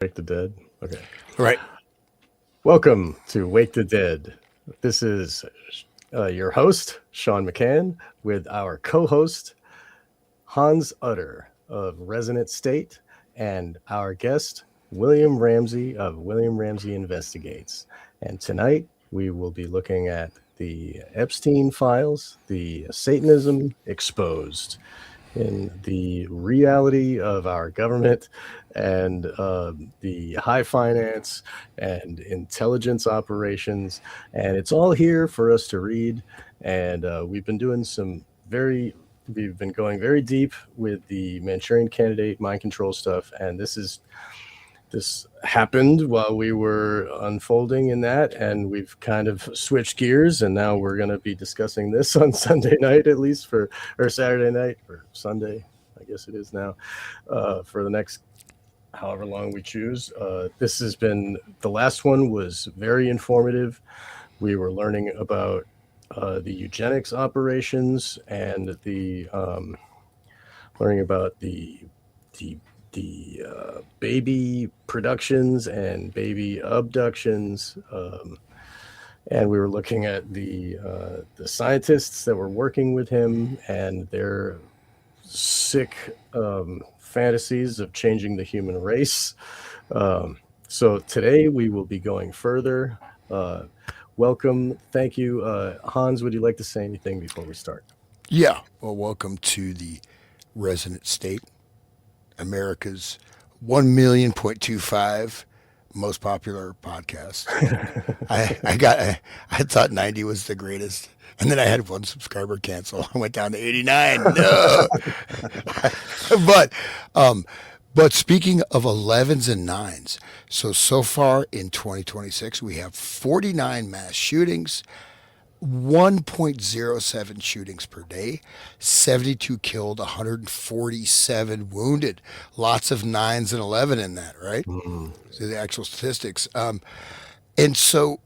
Wake the Dead. Okay. Right. Welcome to Wake the Dead. This is your host, Sean McCann, with our co host, Hans Utter of Resonant State, and our guest, William Ramsey of William Ramsey Investigates. And tonight we will be looking at the Epstein files, the Satanism exposed, in the reality of our government and the high finance and intelligence operations. And it's all here for us to read. And we've been going very deep with the Manchurian Candidate mind control stuff. And this happened while we were unfolding in that, and we've kind of switched gears, and now we're going to be discussing this on Sunday night, at least or Saturday night, or Sunday, I guess it is now, for the next however long we choose. This has been, the last one was very informative. We were learning about the eugenics operations and learning about the baby productions and baby abductions, and we were looking at the scientists that were working with him and their sick fantasies of changing the human race. So today we will be going further. Welcome. Thank you. Hans, would you like to say anything before we start? Yeah. Well, welcome to the Resonant State, America's 1,000,000.25 most popular podcast. I thought 90 was the greatest, and then I had one subscriber cancel. I went down to 89. No, but but speaking of 11s and 9s, so far in 2026 we have 49 mass shootings, 1.07 shootings per day, 72 killed, 147 wounded. Lots of 9s and 11 in that, right? Mm. So the actual statistics. And so,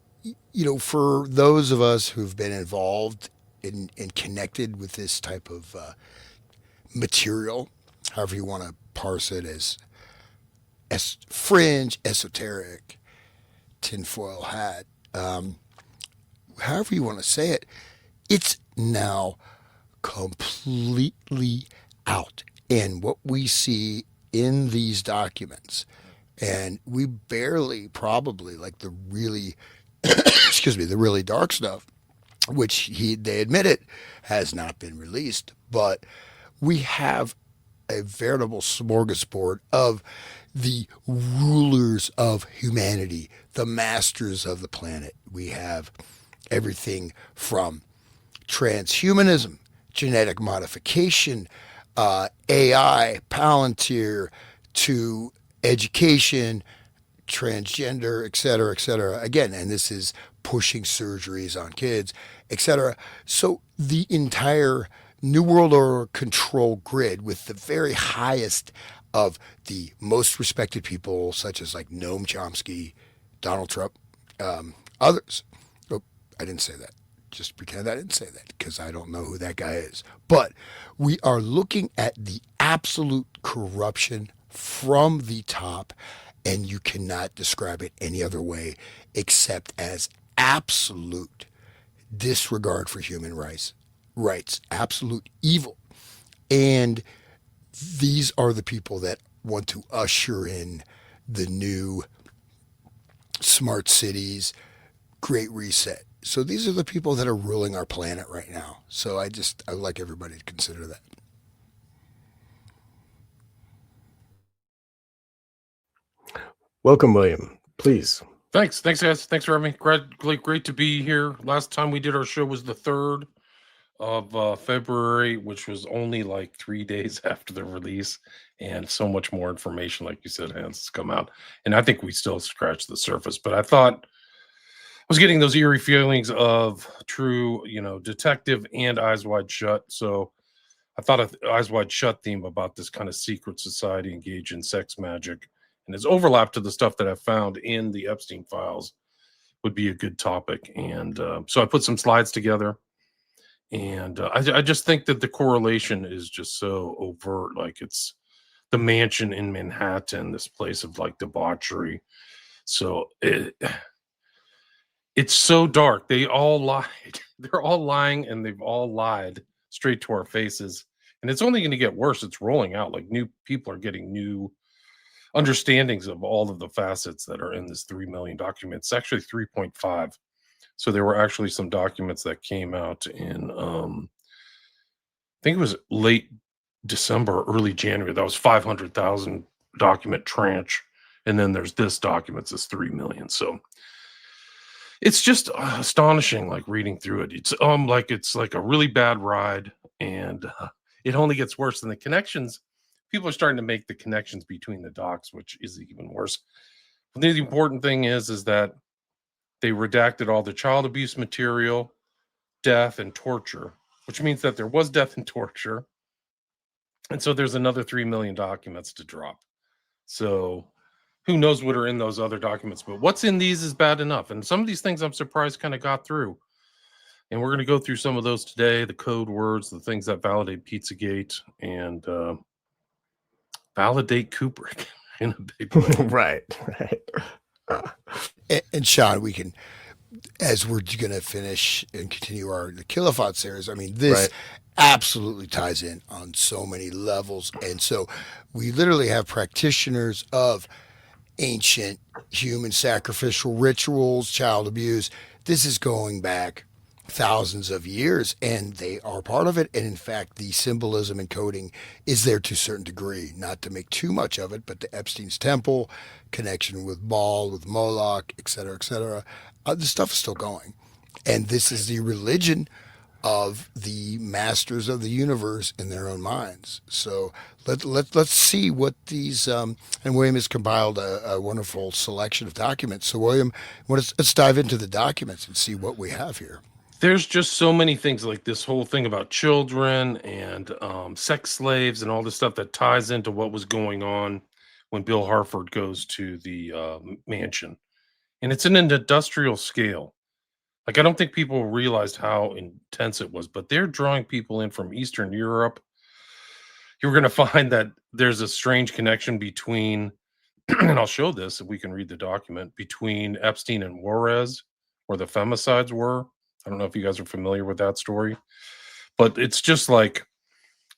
for those of us who've been involved and connected with this type of material, however you want to parse it, as fringe, esoteric, tinfoil hat, however you want to say it, it's now completely out. And what we see in these documents, and we barely probably like the really, excuse me, the really dark stuff, which they admit it has not been released, but we have a veritable smorgasbord of the rulers of humanity, the masters of the planet. We have everything from transhumanism, genetic modification, AI, Palantir, to education, transgender, et cetera, et cetera. Again, and this is pushing surgeries on kids, et cetera. So the entire New World Order control grid, with the very highest of the most respected people, such as like Noam Chomsky, Donald Trump, others. Oh, I didn't say that. Just pretend I didn't say that, because I don't know who that guy is. But we are looking at the absolute corruption from the top, and you cannot describe it any other way except as absolute disregard for human rights, absolute evil. And these are the people that want to usher in the new smart cities, great reset. So these are the people that are ruling our planet right now. So I would like everybody to consider that. Welcome, William. Please. Thanks, guys. Thanks for having me. Great to be here. Last time we did our show was the 3rd of February, which was only like 3 days after the release, and so much more information, like you said, has come out. And I think we still scratched the surface, but I thought I was getting those eerie feelings of true, detective and Eyes Wide Shut. So I thought an Eyes Wide Shut theme about this kind of secret society engaged in sex magic and its overlap to the stuff that I found in the Epstein files would be a good topic. And so I put some slides together. And I just think that the correlation is just so overt. Like, it's the mansion in Manhattan, this place of like debauchery. So it's so dark. They all lied. They're all lying, and they've all lied straight to our faces. And it's only going to get worse. It's rolling out. Like, new people are getting new understandings of all of the facets that are in this 3 million documents. It's actually 3.5. So there were actually some documents that came out in I think it was late December, early January. That was 500,000 document tranche. And then there's this documents is 3 million. So it's just astonishing, like reading through it. It's like a really bad ride, and it only gets worse. And the connections, people are starting to make the connections between the docs, which is even worse. But the important thing is that they redacted all the child abuse material, death, and torture, which means that there was death and torture. And so there's another 3 million documents to drop. So who knows what are in those other documents, but what's in these is bad enough. And some of these things I'm surprised kind of got through. And we're going to go through some of those today, the code words, the things that validate Pizzagate, and validate Kubrick in a big way. Right. And Sean, we can, as we're going to finish and continue the Kilophot series, I mean, this absolutely ties in on so many levels. And so we literally have practitioners of ancient human sacrificial rituals, child abuse. This is going back thousands of years, and they are part of it. And in fact, the symbolism and coding is there to a certain degree, not to make too much of it, but the Epstein's temple, connection with Baal, with Moloch, et cetera, the stuff is still going. And this is the religion of the masters of the universe in their own minds. So let's see what these and William has compiled a wonderful selection of documents. So William, let's dive into the documents and see what we have here. There's just so many things, like this whole thing about children and sex slaves and all this stuff that ties into what was going on when Bill Harford goes to the mansion. And it's in an industrial scale. Like, I don't think people realized how intense it was, but they're drawing people in from Eastern Europe. You're going to find that there's a strange connection between, and I'll show this if we can read the document, between Epstein and Juarez, where the femicides were. I don't know if you guys are familiar with that story, but it's just like,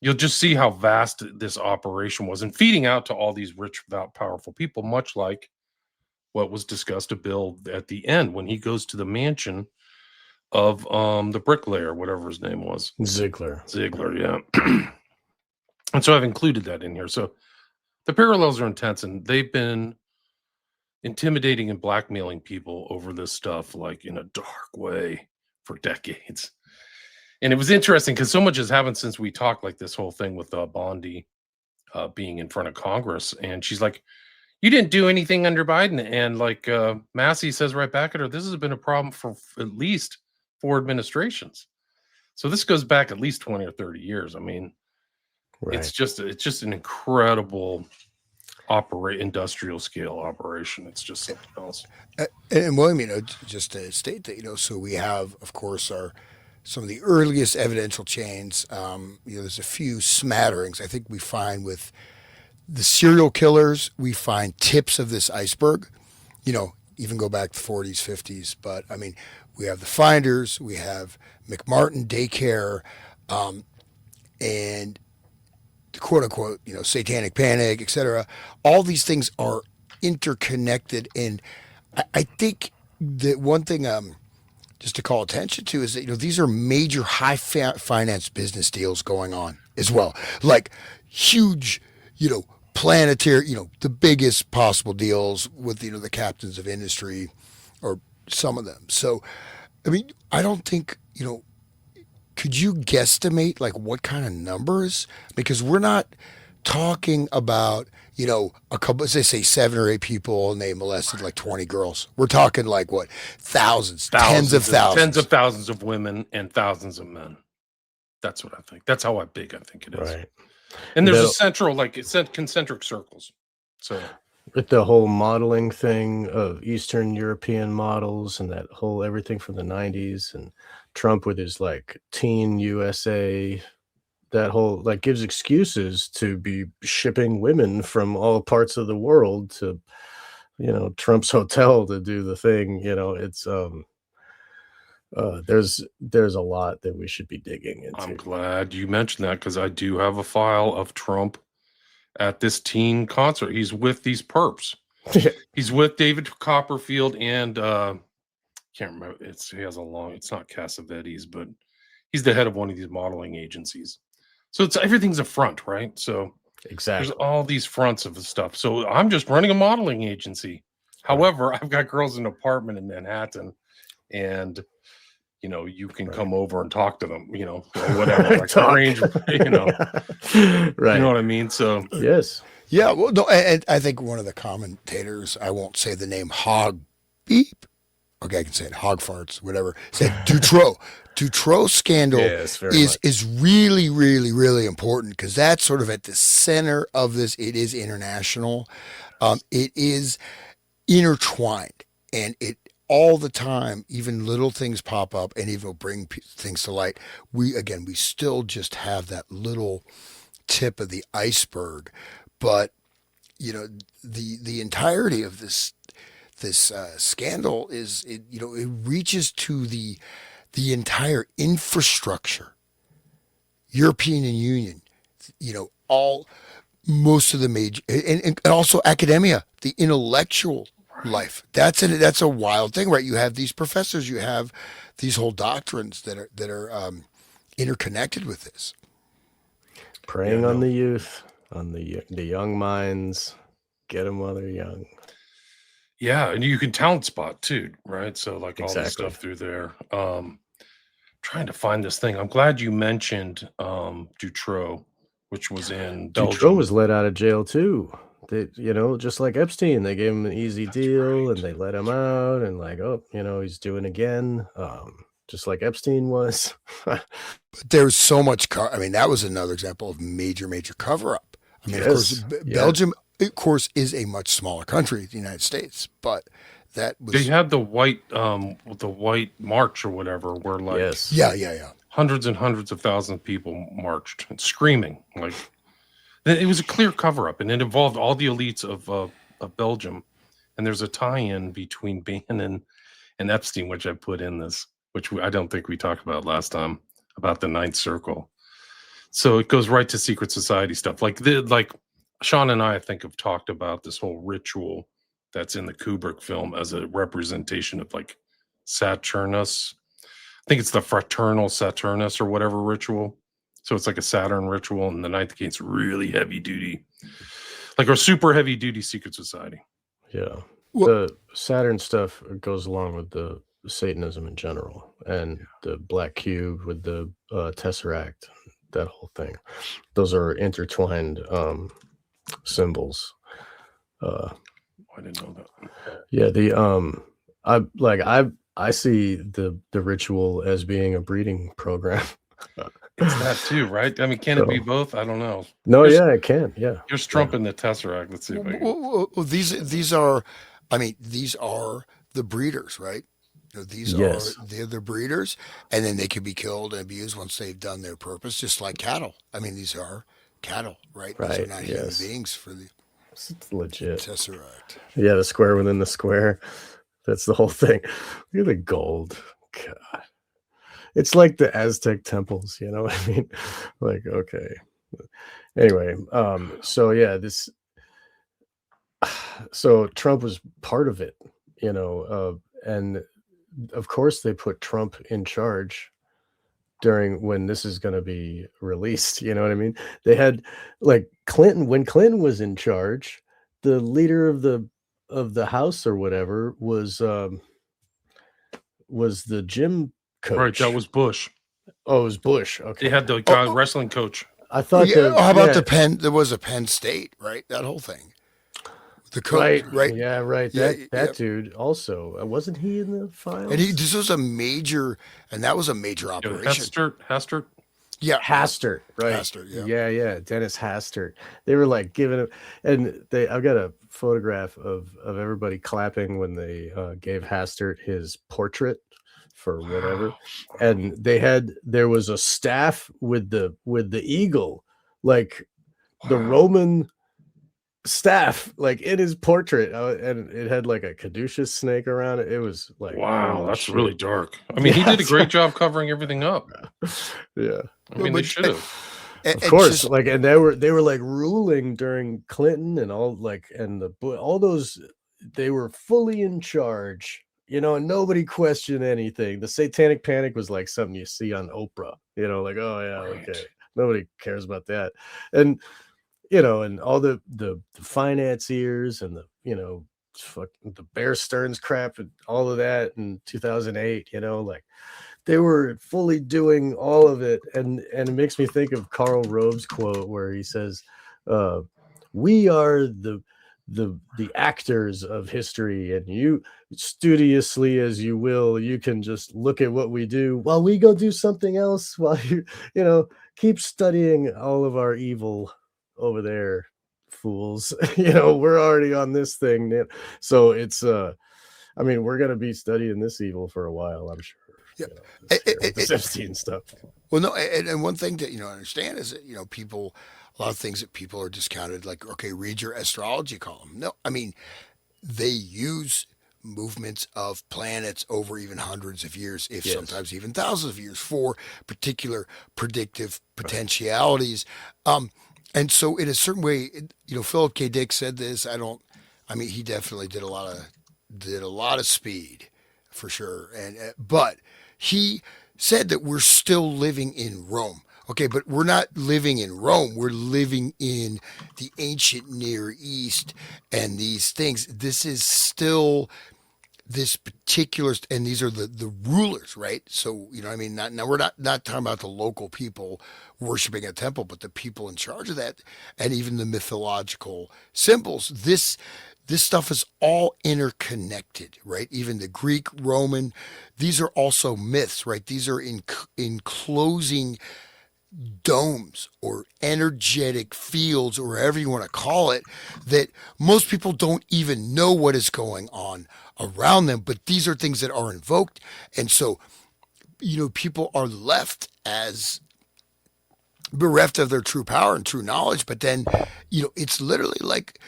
you'll just see how vast this operation was, and feeding out to all these rich, powerful people, much like what was discussed to Bill at the end when he goes to the mansion of the bricklayer, whatever his name was. Ziegler, yeah. And so I've included that in here. So the parallels are intense, and they've been intimidating and blackmailing people over this stuff, like in a dark way, for decades. And it was interesting because so much has happened since we talked, like this whole thing with Bondi being in front of Congress. And she's like, you didn't do anything under Biden. And like Massey says right back at her, this has been a problem for at least 4 administrations. So this goes back at least 20 or 30 years. I mean, it's just an incredible industrial scale operation. It's just something else. And William, just to state that, so we have, of course, some of the earliest evidential chains. There's a few smatterings I think we find with the serial killers. We find tips of this iceberg, even go back to the 40s, 50s. But I mean, we have the finders, we have McMartin daycare, and the quote unquote, satanic panic, et cetera. All these things are interconnected. And I think that one thing, just to call attention to, is that, these are major high finance business deals going on as well. Like huge, planetary, the biggest possible deals with, the captains of industry, or some of them. So, I mean, I don't think, could you guesstimate like what kind of numbers? Because we're not talking about, a couple, say 7 or 8 people, and they molested like 20 girls. We're talking like what? Thousands, tens of thousands. Tens of thousands of women and thousands of men. That's what I think. That's how big I think it is. Right. And there's a central, like it's concentric circles. So with the whole modeling thing of Eastern European models and that whole everything from the 90s, and Trump with his like teen USA that whole like gives excuses to be shipping women from all parts of the world to, Trump's hotel to do the thing. It's there's a lot that we should be digging into. I'm glad you mentioned that because I do have a file of Trump at this teen concert. He's with these perps. He's with David Copperfield and can't remember. He has a long. It's not Cassavetes, but he's the head of one of these modeling agencies. So everything's a front, right? So Exactly. there's all these fronts of the stuff. So I'm just running a modeling agency. However, I've got girls in an apartment in Manhattan, and you can come over and talk to them, or whatever, like arrange, right? You know what I mean? So yes. Yeah, well, no, and I think one of the commentators, I won't say the name, Hog Beep. Okay, I can say it, Hog Farts, whatever. Said Dutroux. Dutroux scandal is really, really, really important because that's sort of at the center of this. It is international. It is intertwined, and it all the time, even little things pop up, and even will bring things to light. We still just have that little tip of the iceberg, but the entirety of this scandal it reaches to the entire infrastructure, European Union, most of the major, and also academia, the intellectual life. That's a wild thing, right? You have these professors, you have these whole doctrines that are interconnected with this. Preying on the youth, on the young minds, get them while they're young. Yeah, and you can talent spot too, right? So like all this stuff through there. Trying to find this thing. I'm glad you mentioned Dutroux, which was in Belgium. Dutroux was let out of jail too. They, just like Epstein, they gave him an easy deal and they let him out and like, he's doing again. Just like Epstein was. But there's so much. That was another example of major cover up. Of course, Belgium, of course, is a much smaller country than the United States, but that was. They had the white march or whatever, where like hundreds and hundreds of thousands of people marched and screaming. Like it was a clear cover up, and it involved all the elites of Belgium. And there's a tie-in between Bannon and Epstein, which I put in this, which I don't think we talked about last time, about the Ninth Circle. So it goes right to secret society stuff. Like Sean and I think have talked about this whole ritual that's in the Kubrick film as a representation of like Saturnus. I think it's the fraternal Saturnus or whatever ritual. So it's like a Saturn ritual, and the Ninth Gate's really heavy duty, like a super heavy duty secret society. Yeah. The Saturn stuff goes along with the Satanism in general, and the Black Cube with the Tesseract, that whole thing. Those are intertwined symbols. I didn't know that. Yeah, I see the ritual as being a breeding program. It's that too, right? Can it be both? I don't know. No, it can. Yeah. Here's Trump in the Tesseract. Let's see if I can. Well, these are the breeders, right? They're the breeders, and then they can be killed and abused once they've done their purpose, just like cattle. These are cattle, right? These are not human beings for the. It's legit. Tesseract. Yeah, the square within the square. That's the whole thing. Look at the gold. God. It's like the Aztec temples, you know what I mean? Like, okay. Anyway, so Trump was part of it, and of course they put Trump in charge during when this is going to be released, you know what I mean? They had like Clinton, when Clinton was in charge, the leader of the House or whatever was the gym coach. Right, that was Bush. Oh, it was Bush. Okay. They had the guy wrestling coach. I thought how about the Penn? There was a Penn State, right? That whole thing. The coach, right? Yeah, right. That dude also wasn't he in the files? And this was a major, and that was a major operation. Hastert. Yeah, Hastert, right? Hastert, yeah. Dennis Hastert. They were like giving him, and I've got a photograph of everybody clapping when they gave Hastert his portrait for whatever, Wow. and there was a staff with the eagle, like the Wow. Roman staff, like in his portrait, and it had like a caduceus snake around it. It was like, Wow, holy that's really shit. dark. I mean, he Yeah, did a great job covering everything up. yeah. I mean, they should have. Of It's course, just like, and they were like ruling during Clinton and all, like, and all those, they were fully in charge, and nobody questioned anything. The Satanic Panic was like something you see on Oprah, like, oh yeah, Right. okay, nobody cares about that, and and all the financiers and the Bear Stearns crap and all of that in 2008, like they were fully doing all of it, and it makes me think of Karl Rove's quote where he says, uh, "We are the actors of history, and you, studiously as you will, you can just look at what we do while we go do something else, while keep studying all of our evil over there, fools. We're already on this thing, so it's I mean, we're gonna be studying this evil for a while, I'm sure." yeah. This here with this Epstein stuff. Well, no, and one thing that understand is that people, a lot of things that people are discounted, like okay, read your astrology column. No, I mean they use movements of planets over even hundreds of years, if Yes. sometimes even thousands of years, for particular predictive Right. potentialities. And so, in a certain way, Philip K. Dick said this. I mean, he definitely did a lot of speed, for sure. But he said that we're still living in Rome. Okay, but we're not living in Rome. We're living in the ancient Near East and these things. This is still this particular, and these are the rulers, right? So I mean, now we're not talking about the local people worshiping a temple, but the people in charge of that, and even the mythological symbols. This stuff is all interconnected, right? Even the Greek, Roman, these are also myths, right? These are enclosing domes or energetic fields or whatever you want to call it, that most people don't even know what is going on around them, but these are things that are invoked. And so people are left as bereft of their true power and true knowledge. But then it's literally like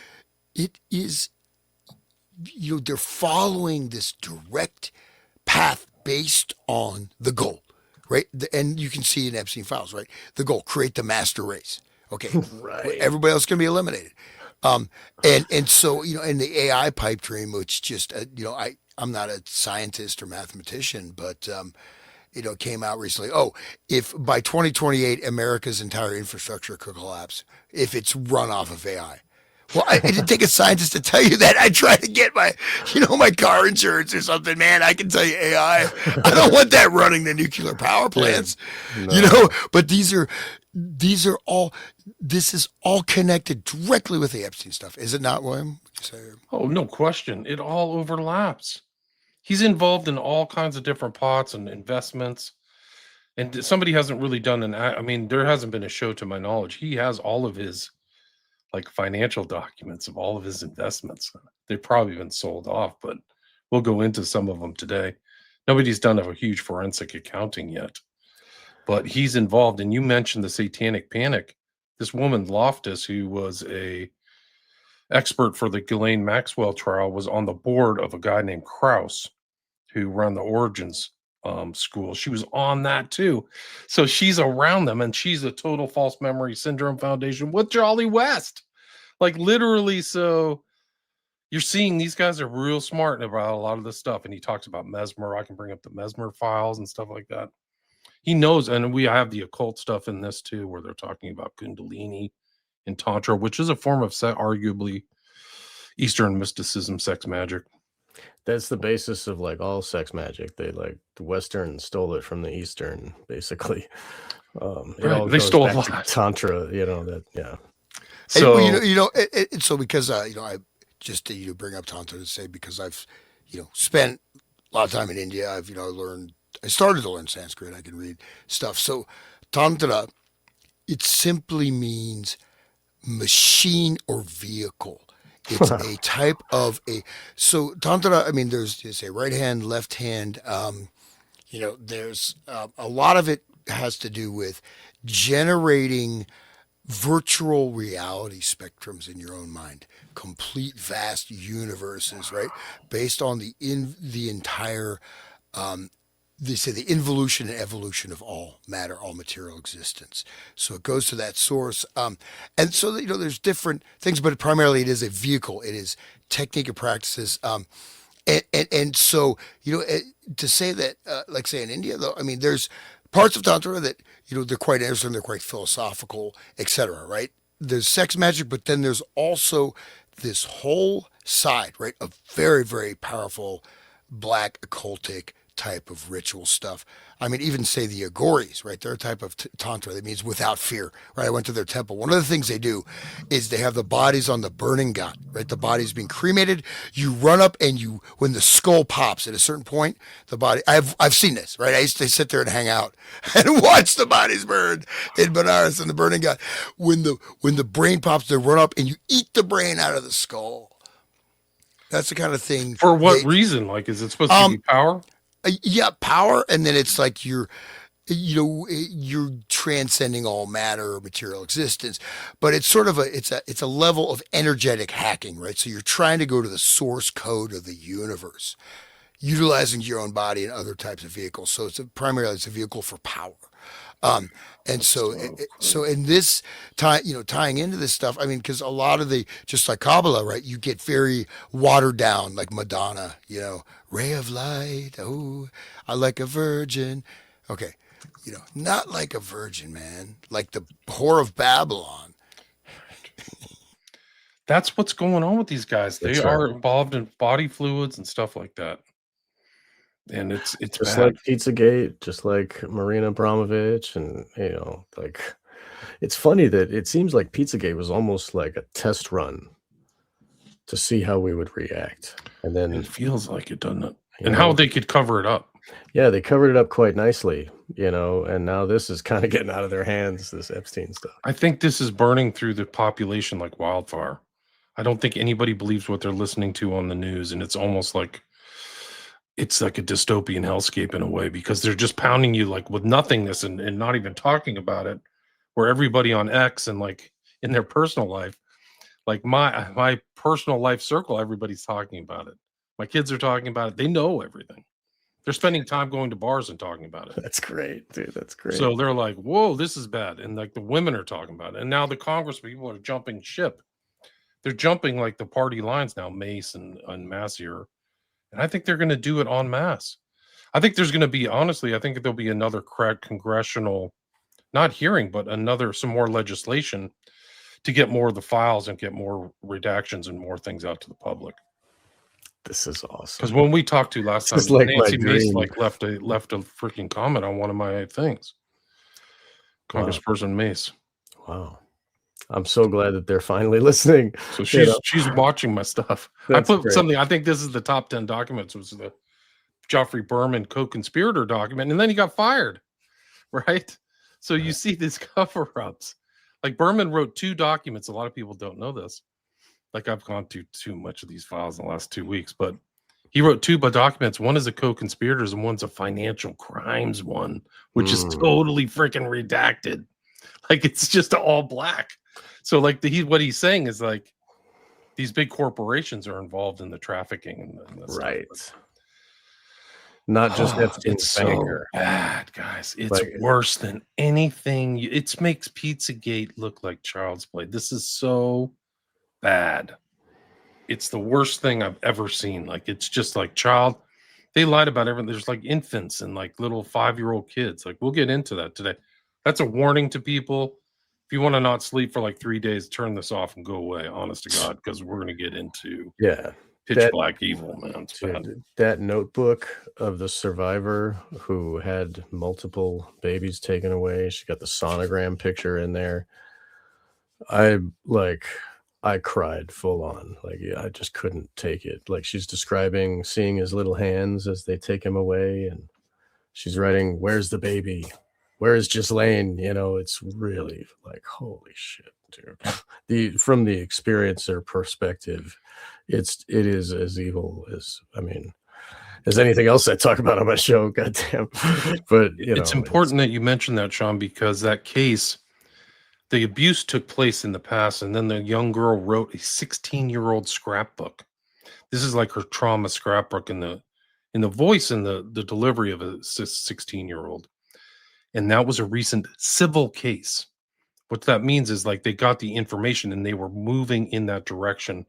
it is, they're following this direct path based on the goal, right? And you can see in Epstein files, right? The goal: create the master race. Okay, Right. everybody else can be eliminated. And so in the AI pipe dream, which just I'm not a scientist or mathematician, but came out recently. Oh, if by 2028 America's entire infrastructure could collapse if it's run off of AI. Well, it didn't take a scientist to tell you that. I tried to get my car insurance or something, man. I can tell you AI. I don't want that running the nuclear power plants, No. But these are all. This is all connected directly with the Epstein stuff, is it not, William? Oh, no question. It all overlaps. He's involved in all kinds of different pots and investments. And somebody hasn't really done I mean, there hasn't been a show to my knowledge. He has all of his like financial documents of all of his investments. They've probably been sold off, but we'll go into some of them today. Nobody's done a huge forensic accounting yet, but he's involved. And you mentioned the Satanic Panic. This woman Loftus, who was a expert for the Ghislaine Maxwell trial, was on the board of a guy named Krauss, who ran the Origins school. She was on that too. So she's around them, and she's a total false memory syndrome foundation with Jolly West. Like literally, so you're seeing these guys are real smart about a lot of this stuff. And he talks about Mesmer. I can bring up the Mesmer files and stuff like that. He knows, and we have the occult stuff in this too, where they're talking about Kundalini and Tantra, which is a form of arguably Eastern mysticism, sex magic. That's the basis of like all sex magic. They like the Western stole it from the Eastern, basically. It Right, all they goes stole a back to lot. Tantra, that, yeah. So So because I just to bring up Tantra to say, because I've spent a lot of time in India. I've I started to learn Sanskrit. I can read stuff. So Tantra, it simply means machine or vehicle. It's a type of so tantra. I mean, there's a right hand, left hand. There's a lot of it has to do with generating virtual reality spectrums in your own mind, complete vast universes, right? Based on the entire they say the involution and evolution of all matter, all material existence. So it goes to that source, and so there's different things, but primarily it is a vehicle. It is technique and practices, and so to say that, like say in India, though, I mean, there's parts of tantra that they're quite interesting, they're quite philosophical, etc. Right? There's sex magic, but then there's also this whole side, right, of very very powerful black occultic type of ritual stuff. I mean, even say the Agoris, right? They're a type of tantra that means without fear, right? I went to their temple. One of the things they do is they have the bodies on the burning ghat, right? The body's being cremated. You run up and when the skull pops at a certain point, the body. I've seen this, right? I used to sit there and hang out and watch the bodies burn in Benares in the burning ghat. When the brain pops, they run up and you eat the brain out of the skull. That's the kind of thing. For what reason? Like, is it supposed to be power? Yeah, power, and then it's like you're transcending all matter or material existence, but it's sort of it's a level of energetic hacking, right? So you're trying to go to the source code of the universe, utilizing your own body and other types of vehicles. So primarily it's a vehicle for power. And so in this time, tying into this stuff, I mean, because a lot of just like Kabbalah, right, you get very watered down, like Madonna, ray of light. Oh, I like a virgin. Okay. Not like a virgin, man, like the whore of Babylon. That's what's going on with these guys. They are involved in body fluids and stuff like that. And it's just bad. like Pizzagate, just like Marina Abramovich, and like it's funny that it seems like Pizzagate was almost like a test run to see how we would react, and then it feels like it, doesn't it? And how they could cover it up. Yeah, they covered it up quite nicely, and now this is kind of getting out of their hands, this Epstein stuff. I think this is burning through the population like wildfire. I don't think anybody believes what they're listening to on the news, and it's almost like it's like a dystopian hellscape in a way, because they're just pounding you like with nothingness and not even talking about it, where everybody on X and like in their personal life, like my personal life circle, everybody's talking about it. My kids are talking about it. They know everything. They're spending time going to bars and talking about it. That's great, dude. That's great. So they're like, whoa, this is bad. And like the women are talking about it. And now the Congress people are jumping ship. They're jumping like the party lines now, Mace and Massier. And I think they're going to do it en masse. I think there's going to be, honestly, I think there'll be another congressional, not hearing, but some more legislation to get more of the files and get more redactions and more things out to the public. This is awesome. Because when we talked to last time, like Nancy Mace left a freaking comment on one of my things. Congressperson Mace. Wow. I'm so glad that they're finally listening. So she's watching my stuff. That's I put great. something. I think this is the top 10 documents. Was the Geoffrey Berman co-conspirator document, and then he got fired, right? So you see these cover-ups. Like Berman wrote 2 documents. A lot of people don't know this. Like I've gone through too much of these files in the last 2 weeks, but he wrote 2 documents. One is a co-conspirators, and one's a financial crimes one, which is totally freaking redacted. Like it's just all black. So like what he's saying is like these big corporations are involved in the trafficking and right. Not just it's so bad, guys. It's like, worse than anything. It makes Pizzagate look like child's play. This is so bad. It's the worst thing I've ever seen. Like it's just like they lied about everything. There's like infants and like little 5-year-old kids. Like we'll get into that today. That's a warning to people. If you want to not sleep for like 3 days, turn this off and go away, honest to God, because we're going to get into pitch black evil, man. Dude, that notebook of the survivor who had multiple babies taken away. She got the sonogram picture in there. I cried full on. Like I just couldn't take it. Like she's describing seeing his little hands as they take him away, and she's writing, "Where's the baby? Where is Ghislaine?" It's really like, holy shit. From the experiencer perspective, it is as evil as, I mean, as anything else I talk about on my show. Goddamn. But it's important that you mentioned that, Sean, because that case, the abuse took place in the past, and then the young girl wrote a 16-year-old scrapbook. This is like her trauma scrapbook in the voice and the delivery of a 16-year-old. And that was a recent civil case. What that means is like they got the information and they were moving in that direction.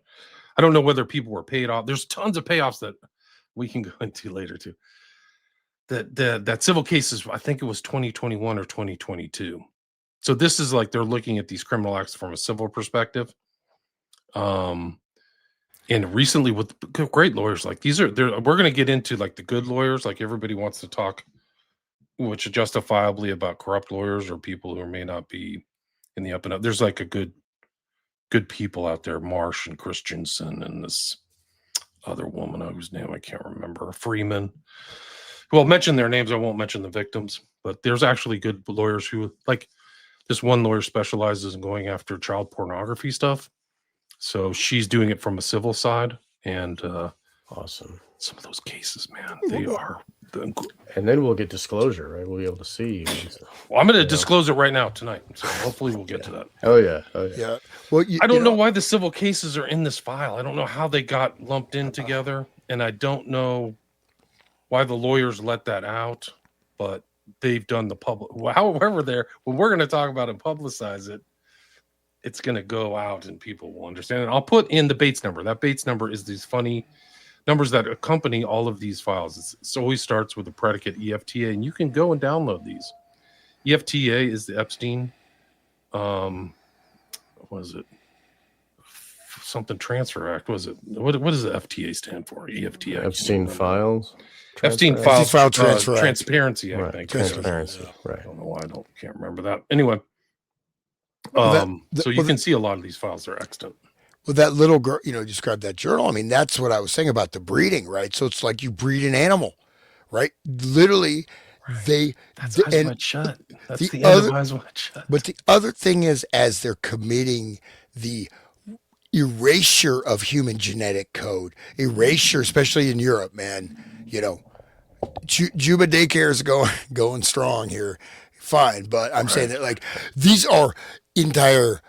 I don't know whether people were paid off. There's tons of payoffs that we can go into later too. That civil case is, I think it was 2021 or 2022. So this is like they're looking at these criminal acts from a civil perspective. And recently with great lawyers, like we're going to get into like the good lawyers, like everybody wants to talk, which is justifiably about corrupt lawyers or people who may not be in the up and up. There's like a good people out there, Marsh and Christensen and this other woman whose name I can't remember, Freeman. Well, mention their names. I won't mention the victims, but there's actually good lawyers who, like this one lawyer specializes in going after child pornography stuff. So she's doing it from a civil side, and awesome. Some of those cases, man, they are. And then we'll get disclosure, right? We'll be able to see. Well, I'm going to disclose it right now tonight. So hopefully we'll get to that. Oh yeah. Well, I don't know why the civil cases are in this file. I don't know how they got lumped in together, and I don't know why the lawyers let that out. But they've done the public. However, when we're going to talk about and publicize it, it's going to go out and people will understand it. I'll put in the Bates number. That Bates number is these funny numbers that accompany all of these files. It always starts with the predicate EFTA, and you can go and download these. EFTA is the Epstein, what was it? Something Transfer Act. Was it? What does the FTA stand for? EFTA. Epstein Files. Epstein File Transfer Act. Transparency, I think. Transparency. Right. I don't know why can't remember that. Anyway. So you can see a lot of these files are extant. Well, that little girl, described that journal. I mean, that's what I was saying about the breeding, right? So it's like you breed an animal, right? Literally, right. That's Eyes Wide Shut. That's the end of Eyes Wide Shut. But the other thing is, as they're committing the erasure of human genetic code, especially in Europe, man, Juba daycare is going strong here. Fine. But I'm saying that like these are entire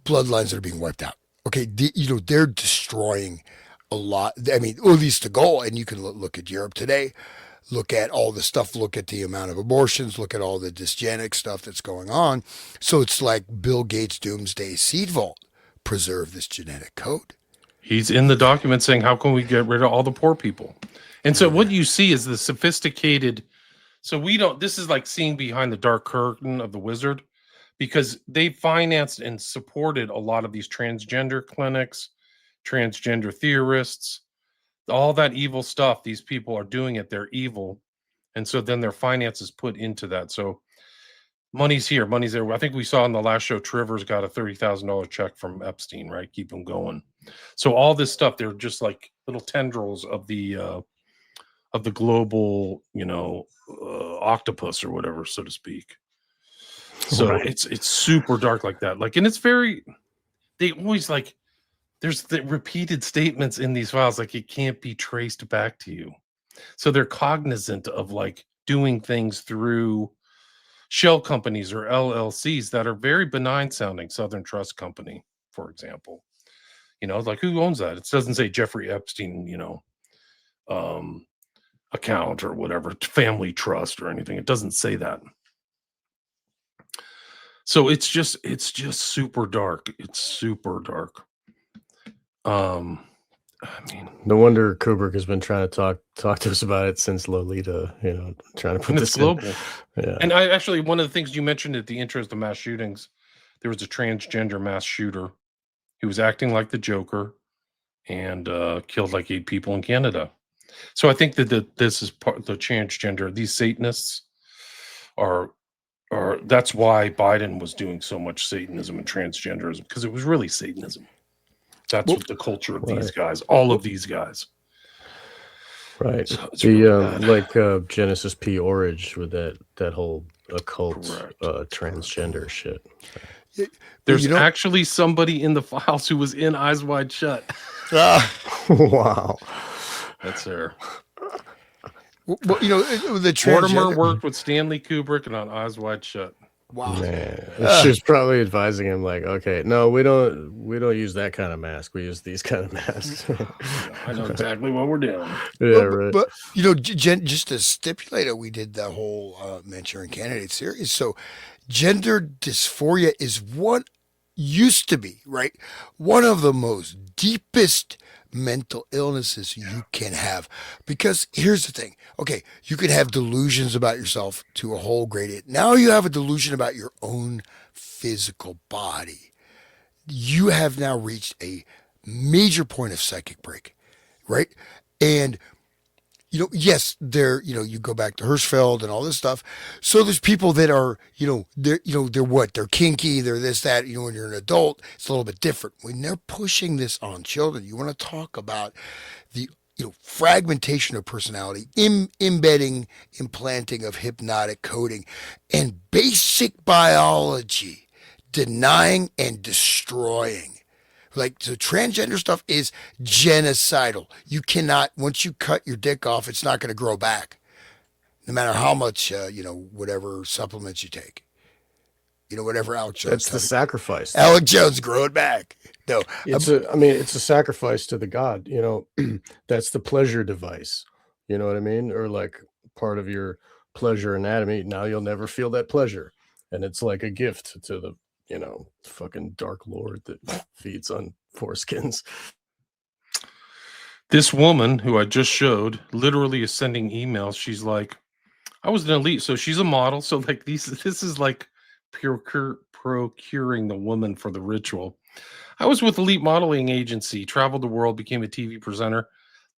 bloodlines that are being wiped out. Okay. They're destroying a lot. I mean, at least the goal, and you can look at Europe today, look at all the stuff, look at the amount of abortions, look at all the dysgenic stuff that's going on. So it's like Bill Gates' doomsday seed vault. Preserve this genetic code. He's in the document saying, how can we get rid of all the poor people? And so what you see is the sophisticated. So this is like seeing behind the dark curtain of the wizard, because they financed and supported a lot of these transgender clinics, transgender theorists, all that evil stuff. These people are doing it. They're evil. And so then their finances put into that. So money's here, money's there. I think we saw in the last show, Trivers got a $30,000 check from Epstein, right? Keep them going. So all this stuff, they're just like little tendrils of the global, octopus or whatever, so to speak. So right. It's super dark like that. Like, and it's they always like, there's the repeated statements in these files, like it can't be traced back to you. So they're cognizant of like doing things through shell companies or LLCs that are very benign sounding. Southern Trust Company, for example, like who owns that? It doesn't say Jeffrey Epstein, account or whatever, family trust or anything. It doesn't say that. So it's just super dark. It's super dark. I mean, no wonder Kubrick has been trying to talk to us about it since Lolita, trying to put this global. Yeah. And I actually, one of the things you mentioned at the intro is the mass shootings. There was a transgender mass shooter. He was acting like the Joker and killed like 8 people in Canada. So I think that this is part of the transgender. These Satanists are that's why Biden was doing so much Satanism and transgenderism, because it was really Satanism. That's what the culture of these guys, all of these guys. Right. So the Genesis P. Orridge with that whole occult transgender shit. There's actually somebody in the files who was in Eyes Wide Shut. Wow. That's her. Well, the Mortimer worked with Stanley Kubrick and on Eyes Wide Shut. Wow. Man. She was probably advising him like, okay, no, we don't use that kind of mask. We use these kind of masks. I know exactly what we're doing. Yeah, right. But just to stipulate it, we did the whole Manchurian Candidate series. So gender dysphoria is what used to be, right? One of the most deepest mental illnesses you can have. Because here's the thing. Okay, you could have delusions about yourself to a whole gradient. Now you have a delusion about your own physical body. You have now reached a major point of psychic break, right? And yes, you go back to Hirschfeld and all this stuff. So there's people that are, they're what? They're kinky, they're this, that, when you're an adult, it's a little bit different. When they're pushing this on children, you want to talk about the, fragmentation of personality, embedding, implanting of hypnotic coding, and basic biology, denying and destroying. Like, the transgender stuff is genocidal. You cannot, once you cut your dick off, it's not going to grow back. No matter how much, whatever supplements you take. Whatever Alex Jones. That's the sacrifice. Alex Jones, grow it back. No. It's a sacrifice to the god, that's the pleasure device. You know what I mean? Or like part of your pleasure anatomy. Now you'll never feel that pleasure. And it's like a gift to the fucking dark lord that feeds on foreskins. This woman who I just showed literally is sending emails. She's like, I was an elite. So she's a model. So like this is like procuring the woman for the ritual. I was with elite modeling agency, traveled the world, became a TV presenter,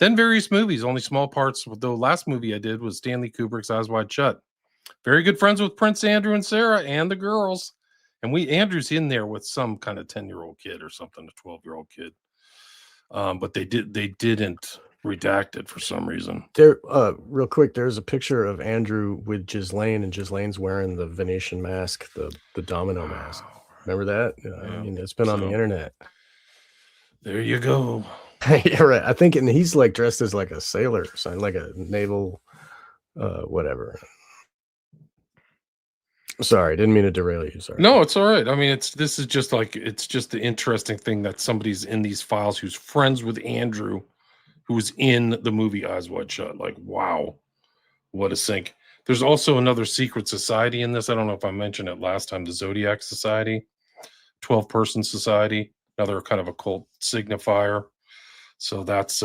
then various movies, only small parts. The last movie I did was Stanley Kubrick's Eyes Wide Shut. Very good friends with Prince Andrew and Sarah and the girls. And Andrew's in there with some kind of 10-year-old kid or something, a 12-year-old kid. But they didn't redact it for some reason. There, real quick, there's a picture of Andrew with Ghislaine, and Ghislaine's wearing the Venetian mask, the domino mask. Remember that? I mean, it's been on the internet. There you go. Yeah, right. I think, and he's like dressed as like a sailor or something, like a naval, whatever. Sorry, didn't mean to derail you. Sorry. No, it's all right. I mean, it's just the interesting thing that somebody's in these files who's friends with Andrew, who was in the movie Eyes Wide Shut. Like, wow, what a sync. There's also another secret society in this. I don't know if I mentioned it last time, the Zodiac Society, 12-person society, another kind of occult signifier. So that's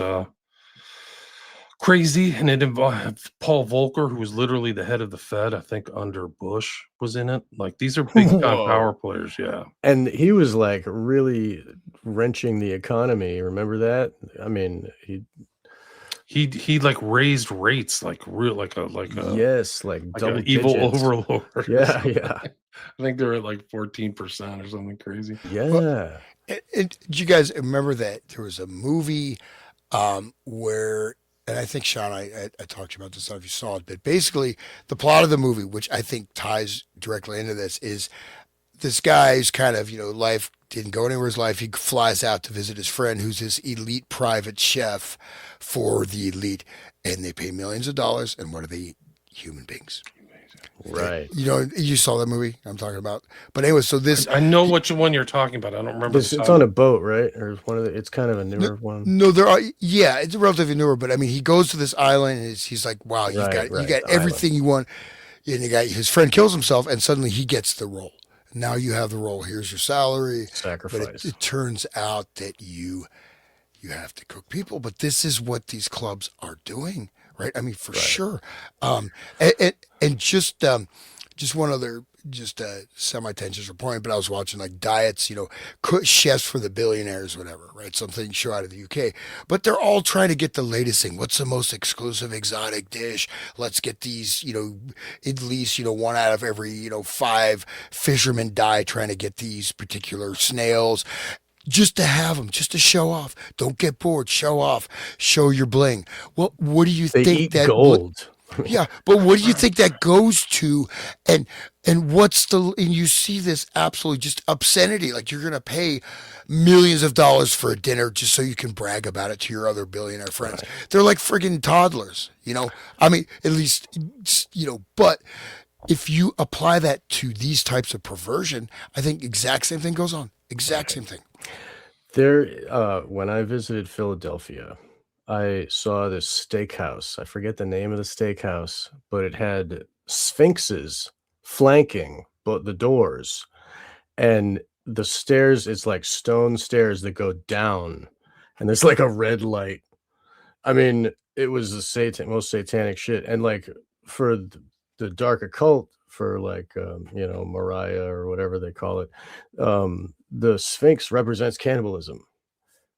crazy. And it involved Paul Volcker, who was literally the head of the Fed, I think under Bush was in it. Like, these are big time power players. Yeah. And he was like really wrenching the economy. Remember that? I mean, he like raised rates like real like a yes, like double evil digits. overlord. Yeah. I think they're at like 14% or something crazy. Yeah. Well, and do you guys remember that there was a movie where, and I think Sean, I talked to you about this, I don't know if you saw it, but basically the plot of the movie, which I think ties directly into this, is this guy's kind of, life didn't go anywhere in his life. He flies out to visit his friend who's this elite private chef for the elite, and they pay millions of dollars. And what are they? Human beings. Right. You saw that movie I'm talking about. But anyway, so this, I know which one you're talking about. I don't remember. It's on a boat, right? Or it's kind of a newer one. No, it's a relatively newer, but I mean, he goes to this island and he's like, wow, you got everything you want. And his friend kills himself, and suddenly he gets the role. Now you have the role. Here's your salary. Sacrifice. But it turns out that you have to cook people. But this is what these clubs are doing, right? I mean, for sure. And just one other, semi-tangential point, but I was watching like diets, chefs for the billionaires, whatever, right? Something show out of the UK, but they're all trying to get the latest thing. What's the most exclusive exotic dish? Let's get these, at least, one out of every, 5 fishermen die trying to get these particular snails. Just to have them, just to show off. Don't get bored. Show off. Show your bling. Well, what do you think eat gold? Yeah, but what do you think that goes to? And what's and you see this absolutely just obscenity. Like you're gonna pay millions of dollars for a dinner just so you can brag about it to your other billionaire friends. Right. They're like friggin' toddlers, you know? I mean, at least but if you apply that to these types of perversion, I think exact same thing goes on. Exact same thing. When I visited Philadelphia, I saw this steakhouse. I forget the name of the steakhouse, but it had sphinxes flanking but the doors, and the stairs, it's like stone stairs that go down, and there's like a red light. I mean, it was the most satanic shit, and like for the dark occult, for like Mariah or whatever they call it, the Sphinx represents cannibalism.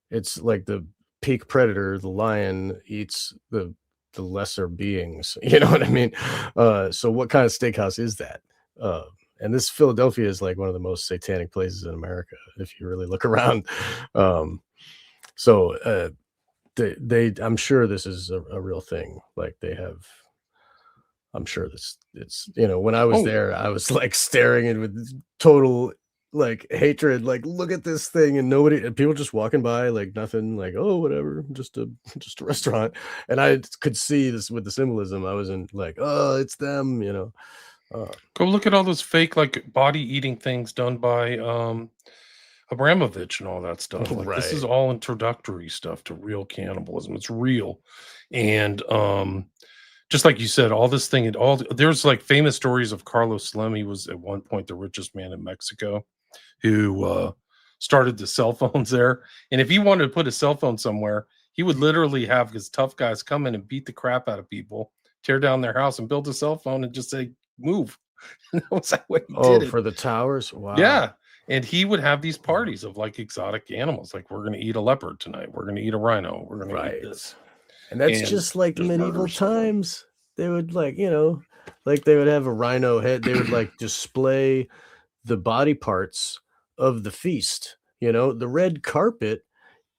It's like the peak predator, the lion eats the lesser beings. You know what I mean? So what kind of steakhouse is that? And this Philadelphia is like one of the most satanic places in America, if you really look around. Um, so they I'm sure this is a real thing. Like they have, I'm sure this it's when I was Oh, there, I was like staring in with total like hatred, like look at this thing, and people just walking by like nothing, like oh whatever, just a just a restaurant. And I could see this with the symbolism. I wasn't like, oh, it's them. go look at all those fake like body eating things done by Abramovich and all that stuff. Like this is Right. all introductory stuff to real cannibalism. It's real. And just like you said, all this thing and all there's like famous stories of Carlos Slim. He was at one point the richest man in Mexico who started the cell phones there. And if he wanted to put a cell phone somewhere, he would literally have his tough guys come in and beat the crap out of people, tear down their house and build a cell phone and just say, move. That was that way he Oh, did it. for the towers. Wow. Yeah. And he would have these parties of like exotic animals. Like, we're going to eat a leopard tonight. We're going to eat a rhino. We're going to eat Right. this. And that's And just like just medieval murder someone. times. They would like like they would have a rhino head. They would like display the body parts of the feast. The red carpet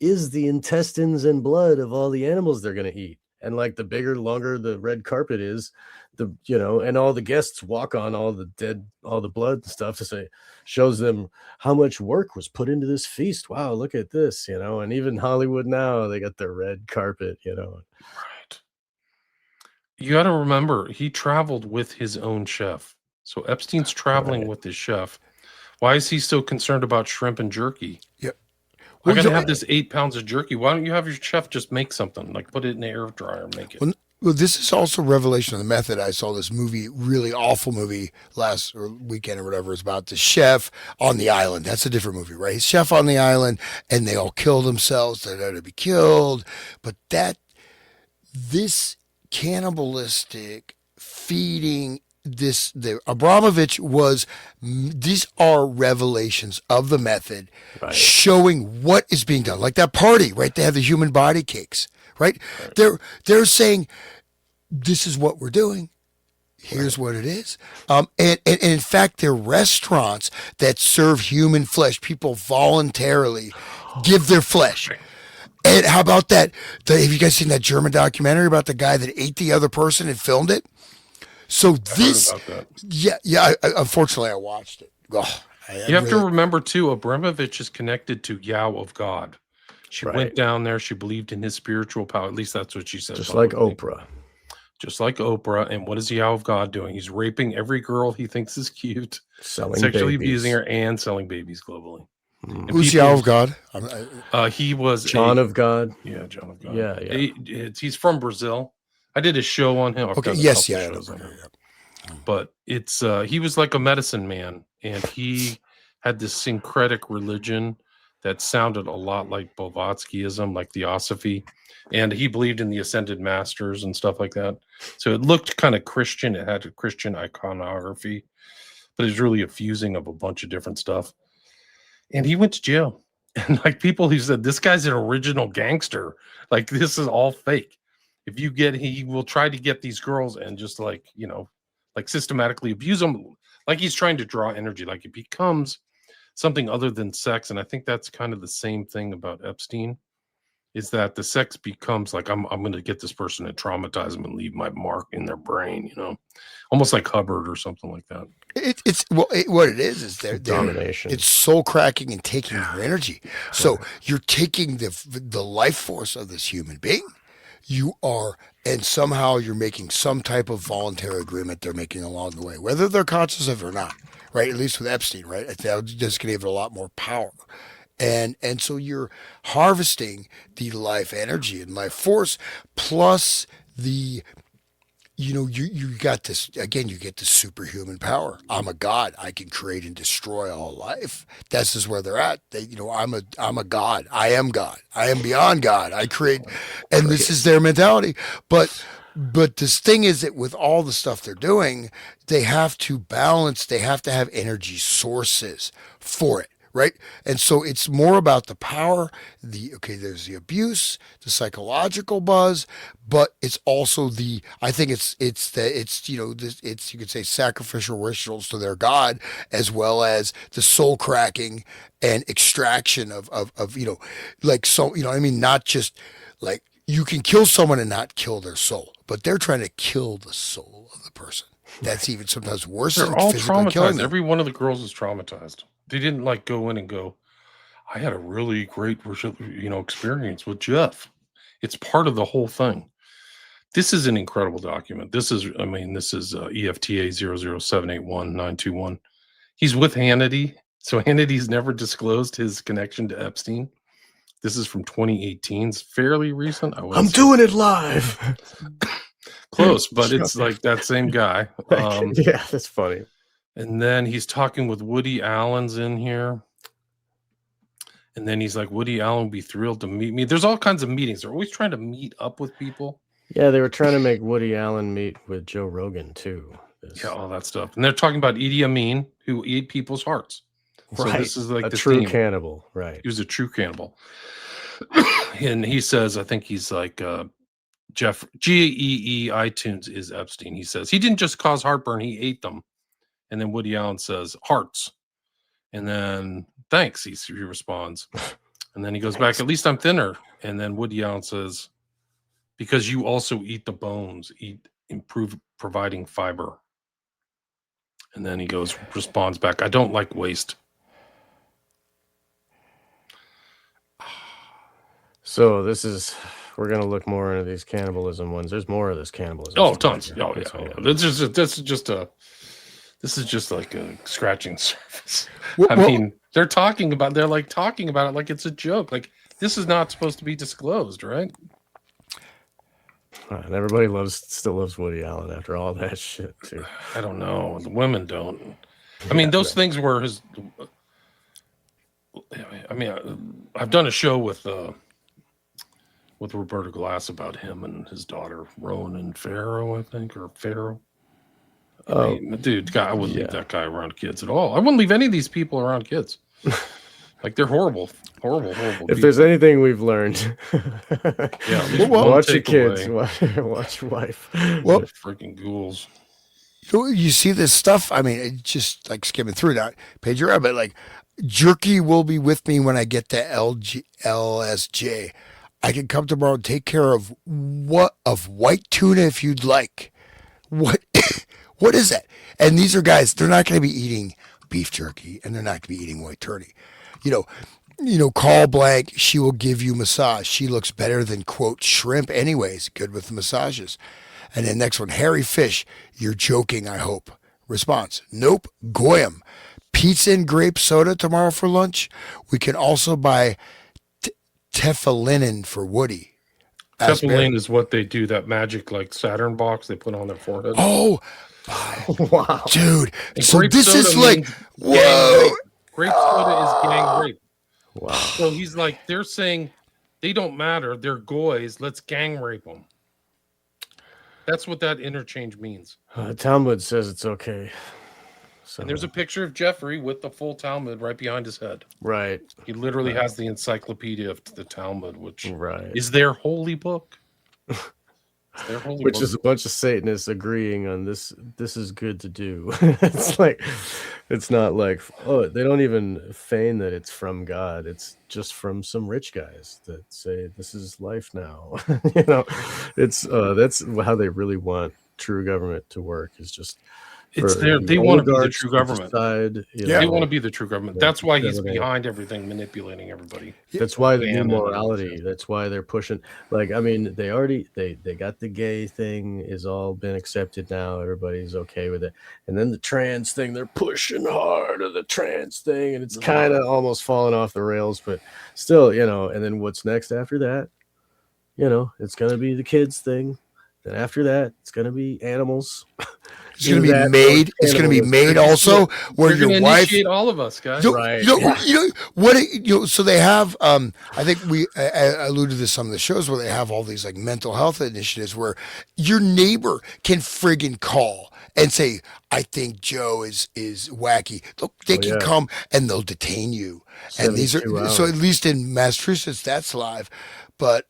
is the intestines and blood of all the animals they're going to eat. And like the bigger, longer the red carpet is, and all the guests walk on all the blood and stuff to say, shows them how much work was put into this feast. Wow, look at this, and even Hollywood now, they got their red carpet. Right. You got to remember, he traveled with his own chef. So Epstein's traveling Right. with his chef. Why is he so concerned about shrimp and jerky? Yeah. I Well, got to you know, have this 8 pounds of jerky. Why don't you have your chef just make something? Like put it in the air dryer and make it. well, this is also revelation of the method. I saw this movie, really awful movie last weekend or whatever. It's about the chef on the island. That's a different movie, right? He's chef on the island, and they all kill themselves. They're there to be killed. But this cannibalistic feeding, the Abramovich was, these are revelations of the method, Right. showing what is being done. Like that party, right? They have the human body cakes, right? Right. They're saying, this is what we're doing. Here's what it is. And in fact, there are restaurants that serve human flesh. People voluntarily give their flesh. And how about that? Have you guys seen that German documentary about the guy that ate the other person and filmed it? So this, I heard about that. yeah. Unfortunately, I watched it. Oh, You have to remember too, Abramovich is connected to Yao of God. She Right. went down there. She believed in his spiritual power. At least that's what she said. Just like publicly. Oprah. Just like Oprah. And what is Yao of God doing? He's raping every girl he thinks is cute, Selling sexually babies. abusing her, and selling babies globally. Mhm. And Who's people- Yao of God? He was John of God. Yeah, John of God. Yeah. He's from Brazil. I did a show on him. I've Okay. done a Yes. couple Yeah. shows on him. Yeah. But it's he was like a medicine man, and he had this syncretic religion that sounded a lot like Blavatskyism, like Theosophy, and he believed in the ascended masters and stuff like that. So it looked kind of Christian. It had a Christian iconography, but it's really a fusing of a bunch of different stuff. And he went to jail. And like people who said, this guy's an original gangster. Like this is all fake. If you he will try to get these girls and just like, like systematically abuse them. Like he's trying to draw energy. Like it becomes something other than sex. And I think that's kind of the same thing about Epstein. is that the sex becomes like I'm going to get this person and traumatize them and leave my mark in their brain, almost like Hubbard or something like that. What it is they're Domination. it's soul cracking and taking their energy. So you're taking the life force of this human being. You are, and somehow you're making some type of voluntary agreement they're making along the way, whether they're conscious of it or not, right? At least with Epstein, right? That just gave it a lot more power. And so you're harvesting the life energy and life force plus the you got this again, you get this superhuman power. I'm a god. I can create and destroy all life. This is where they're at. I'm a god. I am God. I am beyond God. I create, and this is their mentality. But this thing is that with all the stuff they're doing, they have to balance, they have to have energy sources for it. Right. And so it's more about the power, there's the abuse, the psychological buzz, but it's also I think you could say sacrificial rituals to their God, as well as the soul cracking and extraction of not just like you can kill someone and not kill their soul, but they're trying to kill the soul of the person. That's even sometimes worse They're than all physically killing traumatized. them. Every one of the girls is traumatized. They didn't like go in and go, I had a really great, experience with Jeff. It's part of the whole thing. This is an incredible document. This is EFTA 00781-921. He's with Hannity. So Hannity's never disclosed his connection to Epstein. This is from 2018. It's fairly recent. I'm doing it live. Close, but it's like that same guy. Yeah, that's funny. And then he's talking with Woody Allen's in here. And then he's like, Woody Allen would be thrilled to meet me. There's all kinds of meetings. They're always trying to meet up with people. Yeah, they were trying to make Woody Allen meet with Joe Rogan, too. Yeah, all that stuff. And they're talking about Idi Amin, who ate people's hearts. So right. this is like a the true theme. Cannibal, right. He was a true cannibal. And he says, I think he's like, Jeff, GEE iTunes is Epstein. He says, he didn't just cause heartburn, he ate them. And then Woody Allen says, hearts. And then, thanks, he responds. And then he goes back, at least I'm thinner. And then Woody Allen says, because you also eat the bones, improve providing fiber. And then he responds back, I don't like waste. So we're going to look more into these cannibalism ones. There's more of this cannibalism. Oh, tons. Oh, yeah. This is just like a scratching surface. They're talking about it like it's a joke. Like, this is not supposed to be disclosed, right? And everybody still loves Woody Allen after all that shit, too. I don't know. The women don't. Those things were his. I've done a show with Roberta Glass about him and his daughter, Ronan Farrow, I think, or Farrow. Dude, I wouldn't leave that guy around kids at all. I wouldn't leave any of these people around kids. Like, they're horrible If people. there's anything we've learned, watch your kids, watch your wife. Well, freaking ghouls. You see this stuff. It's just like skimming through that page you're at, but like jerky will be with me when I get to LSJ. I can come tomorrow and take care of white tuna if you'd like. What is that? And these are guys, they're not going to be eating beef jerky and they're not going to be eating white turkey. Call blank, she will give you massage. She looks better than, quote, shrimp anyways. Good with the massages. And then next one, hairy fish. You're joking, I hope. Response, nope, goyim. Pizza and grape soda tomorrow for lunch. We can also buy tefillin for Woody. Tefillin is what they do, that magic like Saturn box they put on their forehead. Oh, wow. Dude. And so this is like, whoa. Grape soda is gang rape. Wow. So he's like, they're saying they don't matter. They're goys. Let's gang rape them. That's what that interchange means. Talmud says it's okay. So. And there's a picture of Jeffrey with the full Talmud right behind his head. Right. He literally has the encyclopedia of the Talmud, which is their holy book. They're holy which book. is a bunch of Satanists agreeing on this. This is good to do. It's like, it's not like, oh, they don't even feign that it's from God. It's just from some rich guys that say this is life now. You know, it's that's how they really want true government to work. Is just It's for there. the They want to be the oligarchs true to government. decide. You Yeah. They know, want to be the true government. they That's why he's disseminate. behind everything, manipulating everybody. That's why the new Bannon and all morality. that. That's why they're pushing. Like, I mean, they already they got the gay thing is all been accepted now. Everybody's okay with it. And then the trans thing, they're pushing hard of the trans thing, and it's kind of almost falling off the rails, but still, you know. And then what's next after that? You know, it's gonna be the kids thing. Then after that, it's gonna be animals. It's going to be made. It's going to be made also where They're your gonna wife. initiate all of us, guys. Right. So they have. I think I alluded to some of the shows where they have all these like mental health initiatives where your neighbor can friggin' call and say, "I think Joe is wacky." They can come and they'll detain you. And these are 72 hours. so at least in Massachusetts that's live, but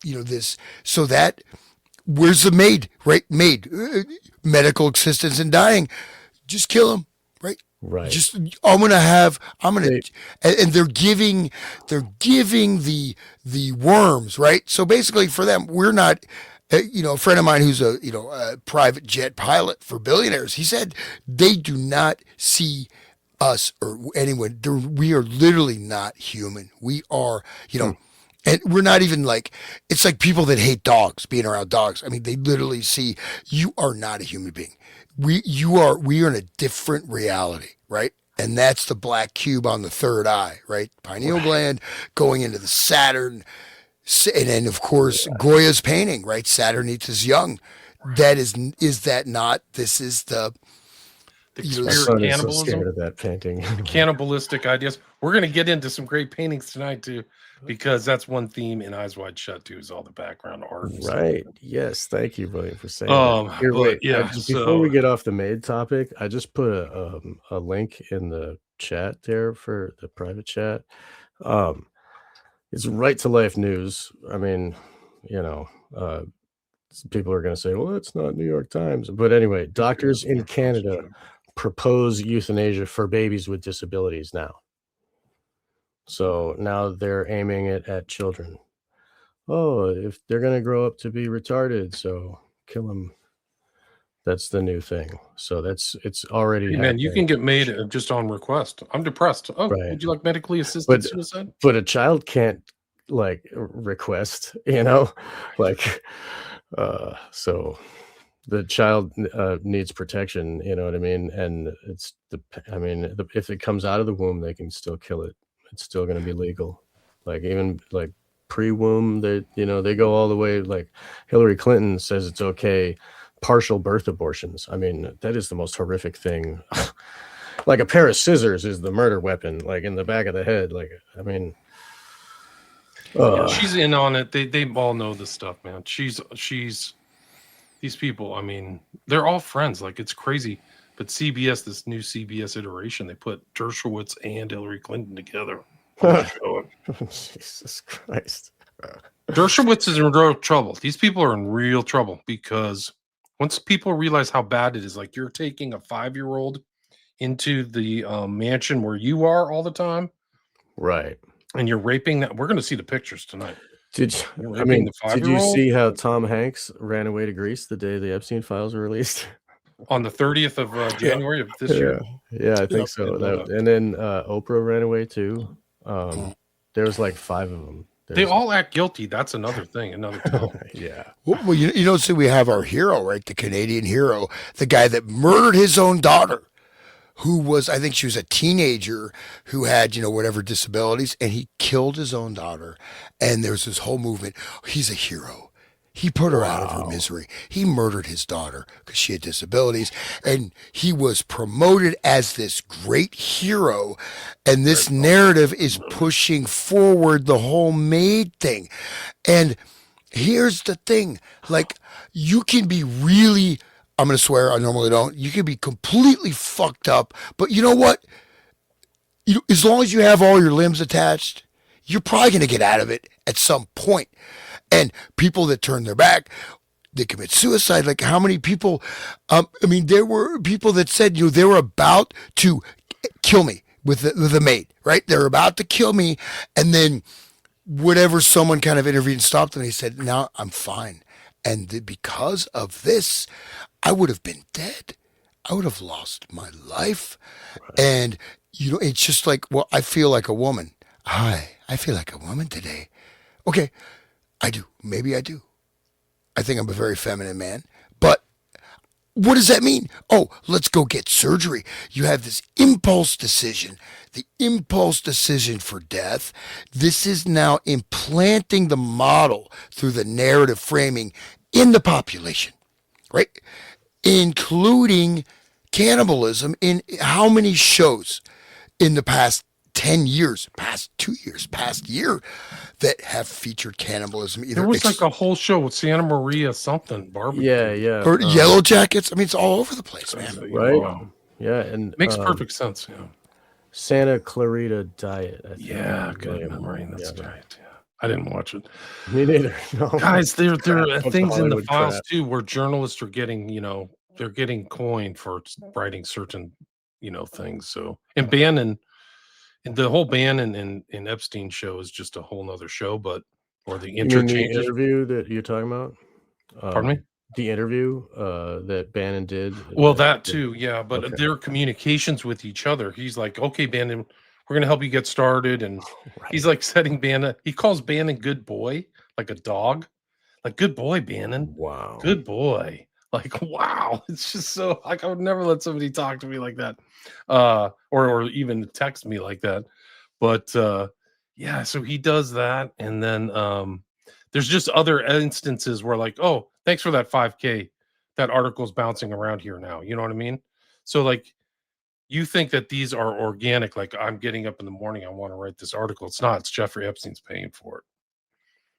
this so that. Where's the maid? Right, maid, medical assistance in dying. Just kill him, right? Right. Just I'm gonna, and they're giving the worms, right? So basically, for them, we're not. A friend of mine who's a private jet pilot for billionaires. He said they do not see us or anyone. We are literally not human. We are, And we're not even like, it's like people that hate dogs, being around dogs. I mean, they literally see you are not a human being. We are in a different reality, right? And that's the black cube on the third eye, right? Pineal gland going into the Saturn. And then, of course, Goya's painting, right? Saturn eats his young. That is that not, this is the My son is so scared of that painting. Cannibalistic ideas. We're going to get into some great paintings tonight too, because that's one theme in Eyes Wide Shut too, is all the background art. Right. Yes. Thank you, William, for saying that. Here, wait. Before we get off the maid topic, I just put a link in the chat there for the private chat. It's Right to Life News. I mean, people are going to say, well, it's not New York Times. But anyway, doctors in Canada propose euthanasia for babies with disabilities now. So now they're aiming it at children. Oh, if they're going to grow up to be retarded, so kill them. That's the new thing. So it's already. Hey, man, you can get made just on request. I'm depressed. Oh, right. Would you like medically assisted suicide? But a child can't request, like, so the child needs protection. You know what I mean? And if it comes out of the womb, they can still kill it. It's still going to be legal. Like even like pre-womb, they go all the way. Like Hillary Clinton says it's okay. Partial birth abortions. I mean, that is the most horrific thing. Like a pair of scissors is the murder weapon, like in the back of the head. Like, I mean, she's in on it. They all know this stuff, man. She's these people. I mean, they're all friends. Like, it's crazy. But CBS, this new CBS iteration, they put Dershowitz and Hillary Clinton together. Jesus Christ. Dershowitz is in real trouble. These people are in real trouble because once people realize how bad it is, like you're taking a 5-year-old into the mansion where you are all the time. Right. And you're raping that. We're going to see the pictures tonight. Did you see how Tom Hanks ran away to Greece the day the Epstein files were released? On the 30th of January of this year? Yeah, I think so. And then Oprah ran away too. There was like 5 of them. They all act guilty. That's another thing. Another thing. Yeah. Well, so we have our hero, right? The Canadian hero, the guy that murdered his own daughter, who was, I think she was a teenager who had, whatever disabilities, and he killed his own daughter. And there's this whole movement. He's a hero. He put her out of her misery. He murdered his daughter because she had disabilities. And he was promoted as this great hero. And this narrative is pushing forward the whole maid thing. And here's the thing. Like, you can be really, I'm going to swear, I normally don't. You can be completely fucked up. But you know what? As long as you have all your limbs attached, you're probably going to get out of it at some point. And people that turn their back, they commit suicide. Like how many people, I mean, there were people that said, they were about to kill me with a mate, right? They're about to kill me. And then whatever, someone kind of intervened and stopped them. He said, "Now I'm fine." And because of this, I would have been dead. I would have lost my life. Right. And, it's just like, well, I feel like a woman. Hi, I feel like a woman today. Okay, I do. Maybe I do. I think I'm a very feminine man. But what does that mean? Oh, let's go get surgery. You have this impulse decision, the impulse decision for death. This is now implanting the model through the narrative framing in the population, right? Including cannibalism in how many shows in the past 10 years, past 2 years, past year that have featured cannibalism. Either There was like a whole show with Santa Maria something barbecue. Yeah. or Yellow Jackets. I mean, it's all over the place, man. Right. Wow. Yeah. And Makes perfect sense. Yeah. Santa Clarita Diet. I think. Yeah. Good memory. That's right. Yeah. I didn't watch it. Me neither. No. Guys, there are Crap. things in the Hollywood files crap. too where journalists are getting, they're getting coined for writing certain, things. So, and Bannon, and the whole Bannon and Epstein show is just a whole nother show, or the You mean the interchanges. interview that you're talking about? Pardon me? The interview that Bannon did. Well, that too, yeah. But Okay. their communications with each other. He's like, "Okay, Bannon, we're gonna help you get started," and Right. he's like setting Bannon. He calls Bannon "good boy," like a dog, like "good boy, Bannon, Wow. good boy." Like, wow, it's just so like I would never let somebody talk to me like that, or even text me like that. But yeah, so he does that, and then there's just other instances where like, oh, thanks for that 5K. That article's bouncing around here now. You know what I mean? So like, you think that these are organic? Like, I'm getting up in the morning, I want to write this article. It's not. It's Jeffrey Epstein's paying for it.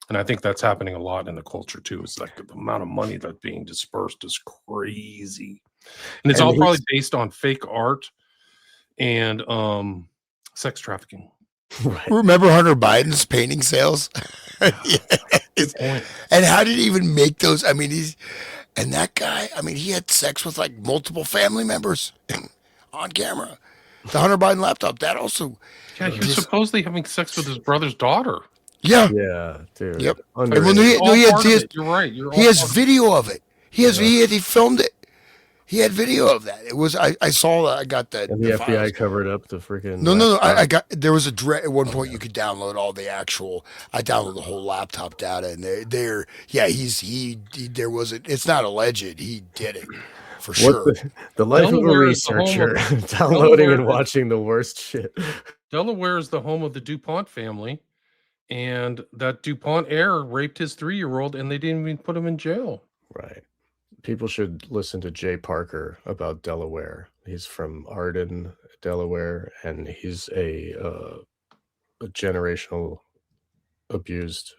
And I think that's happening a lot in the culture too. It's like the amount of money that's being dispersed is crazy. And it's And all he's- probably based on fake art and sex trafficking. Right. Remember Hunter Biden's painting sales? Good point. And how did he even make those? I mean, that guy, I mean, he had sex with like multiple family members on camera. The Hunter Biden laptop, that also. Yeah, he was supposedly having sex with his brother's daughter. Yeah. Yeah, dude. Yep. Underage. And when he All has, part of it. You're right. he has video of it. He filmed it. He had video of that. It was I saw that. I got that. And the FBI files. covered up the freaking. No. I got. There was at one point you could download all the actual. I downloaded the whole laptop data, and there. Yeah, there wasn't. It's not alleged. He did it for sure. The life of a Delaware is the home researcher, of- downloading Delaware and is- watching the worst shit. Delaware is the home of the DuPont family, and that DuPont heir raped his 3-year-old, and they didn't even put him in jail. Right. People should listen to Jay Parker about Delaware. He's from Arden, Delaware, and he's a generational abused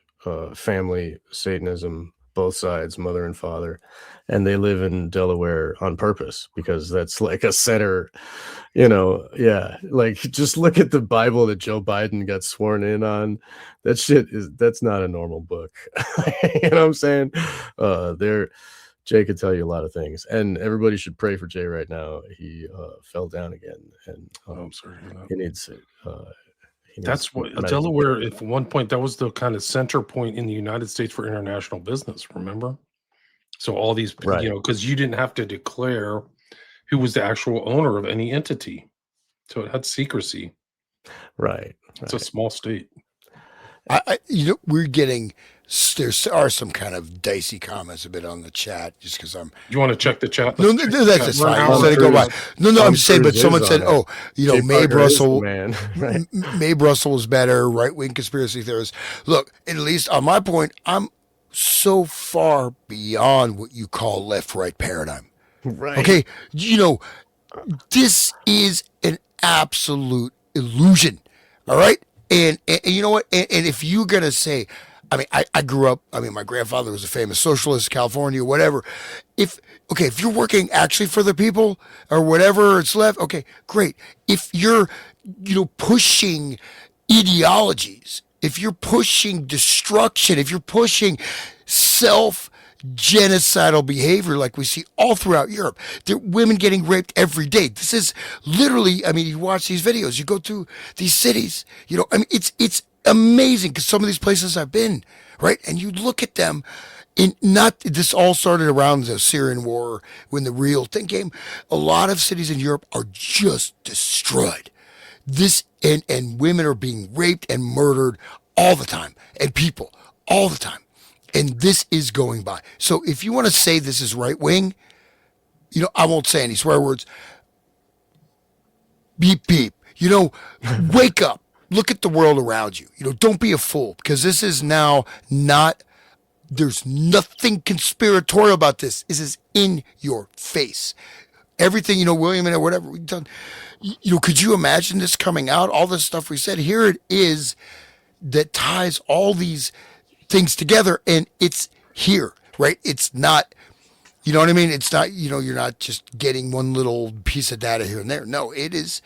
family, Satanism, both sides, mother and father, and they live in Delaware on purpose because that's like a center, yeah, like just look at the Bible that Joe Biden got sworn in on. That's not a normal book. You know what I'm saying? Jay could tell you a lot of things, and everybody should pray for Jay right now. He fell down again, and I'm sorry. he needs That's what Delaware, at one point, that was the kind of center point in the United States for international business, remember? So all these, Right. because you didn't have to declare who was the actual owner of any entity. So it had secrecy. right. It's a small state. We're getting. There are some kind of dicey comments a bit on the chat, just because I'm. You want to check the chat? No, Let's check that's the just chat. We're fine. an hour Just let it go by. through. No, Tom I'm saying, but Cruise someone is said, on it. Mae Parker is the Russell, man, right? Mae Russell was better. Right wing conspiracy theorists. Look, at least on my point, I'm so far beyond what you call left-right paradigm. Right. Okay, this is an absolute illusion. All right, and you know what? And if you're gonna say, I mean, I grew up. I mean, my grandfather was a famous socialist, California, whatever. If you're working actually for the people or whatever it's left, okay, great. If you're, pushing ideologies, if you're pushing destruction, if you're pushing self, genocidal behavior like we see all throughout Europe. There are women getting raped every day. This is literally, I mean, you watch these videos, you go through these cities, you know, I mean, it's amazing because some of these places I've been, right? And you look at them in not, this all started around the Syrian war when the real thing came. A lot of cities in Europe are just destroyed. This, and women are being raped and murdered all the time, and people all the time. And this is going by. So if you want to say this is right wing, you know, I won't say any swear words. Beep, beep. You know, wake up. Look at the world around you. You know, don't be a fool because this is now not, there's nothing conspiratorial about this. This is in your face. Everything, you know, William and whatever we've done, you know, could you imagine this coming out? All this stuff we said, here it is that ties all these things together, and it's here, right? It's not, you know what I mean? It's not, you know, you're not just getting one little piece of data here and there. No, it is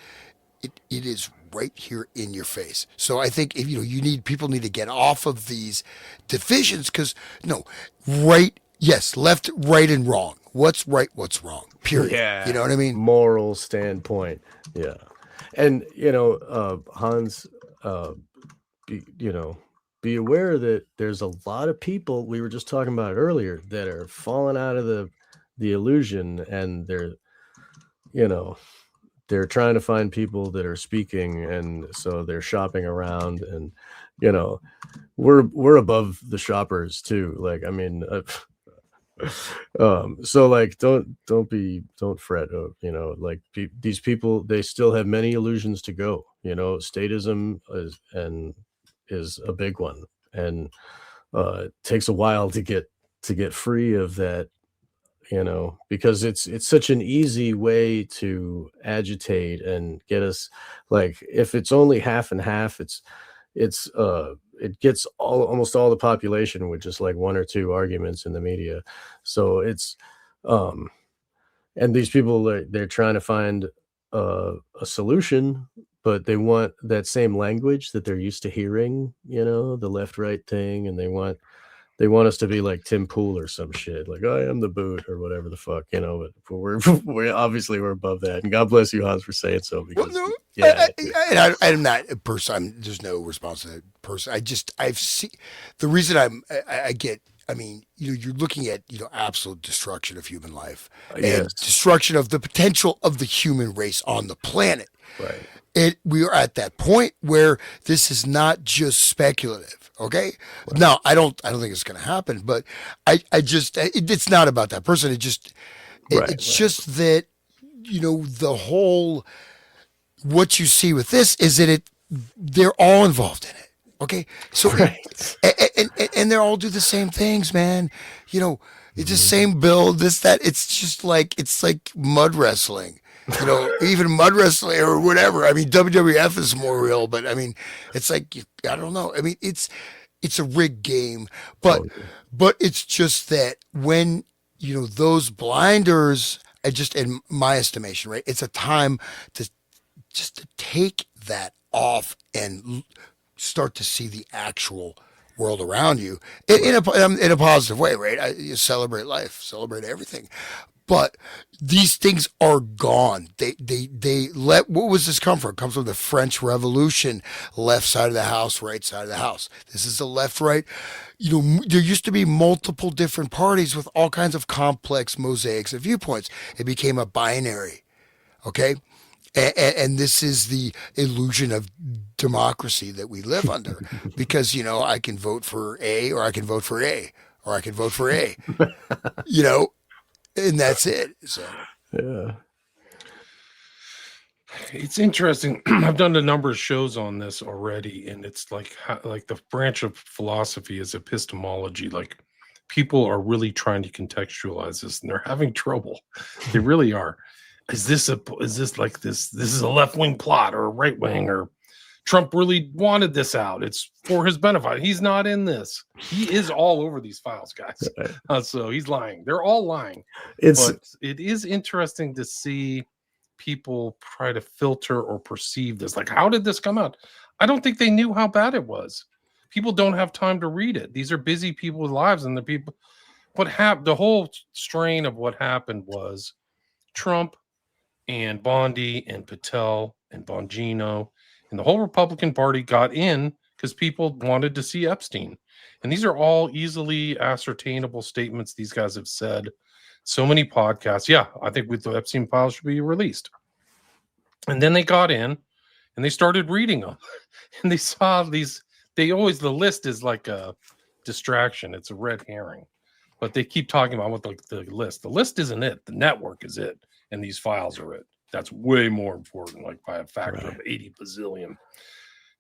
right here in your face. So I think if, you know, people need to get off of these divisions because no, right, yes, left, right, and wrong. What's right, what's wrong, period. Yeah. You know what I mean? Moral standpoint. Yeah. And, you know, Hans, be aware that there's a lot of people, we were just talking about it earlier, that are falling out of the illusion, and they're, you know, they're trying to find people that are speaking, and so they're shopping around, and, you know, we're above the shoppers too. Like, I mean, so like, don't fret, you know, like these people, they still have many illusions to go, you know. Statism is a big one, and it takes a while to get free of that, you know, because it's such an easy way to agitate and get us, like, if it's only half and half, it gets almost all the population with just like one or two arguments in the media. So it's and these people, they're trying to find a solution, but they want that same language that they're used to hearing, you know, the left right thing, and they want us to be like Tim Pool or some shit, like I am the boot or whatever the fuck, you know. But we're obviously we're above that, and God bless you, Hans, for saying so. Because Well, no, yeah, I'm not a person. There's no response to that person. I've seen the reason I get. I mean, you know, you're looking at, you know, absolute destruction of human life and yes, destruction of the potential of the human race on the planet. right, We are at that point where this is not just speculative. Okay. Now, I don't think it's going to happen, but it's not about that person. It's right. just that, you know, the whole, what you see with this is that they're all involved in it. Okay. So, Right. and they all do the same things, man. You know, it's the same build, this, that. It's like mud wrestling. You know, even mud wrestling or whatever. I mean, WWF is more real, but I mean, it's like, I don't know. I mean, it's a rigged game, but it's just that when, you know, those blinders, just in my estimation, right? It's a time to just to take that off and start to see the actual world around you in a positive way, right? You celebrate life, celebrate everything. But these things are gone. They let, what was this come from? It comes from the French Revolution, left side of the house, right side of the house. This is the left, right. You know, there used to be multiple different parties with all kinds of complex mosaics of viewpoints. It became a binary. Okay. And this is the illusion of democracy that we live under because, you know, I can vote for A or I can vote for A or I can vote for A, you know, and that's it. So, Yeah. It's interesting. I've done a number of shows on this already, and it's like like the branch of philosophy is epistemology. Like people are really trying to contextualize this, and they're having trouble. They really are. Is this like this? This is a left wing plot or a right wing, or Trump really wanted this out? It's for his benefit. He's not in this. He is all over these files, guys. So he's lying. They're all lying. But it is interesting to see people try to filter or perceive this. Like, how did this come out? I don't think they knew how bad it was. People don't have time to read it. These are busy people's lives, and the people, what happened, the whole strain of what happened was Trump and Bondi and Patel and Bongino and the whole Republican Party got in because people wanted to see Epstein. And these are all easily ascertainable statements these guys have said. So many podcasts. Yeah, I think the Epstein files should be released. And then they got in and they started reading them. And they saw these, the list is like a distraction. It's a red herring. But they keep talking about what the list. The list isn't it. The network is it. And these files are it. That's way more important, like by a factor of 80 bazillion.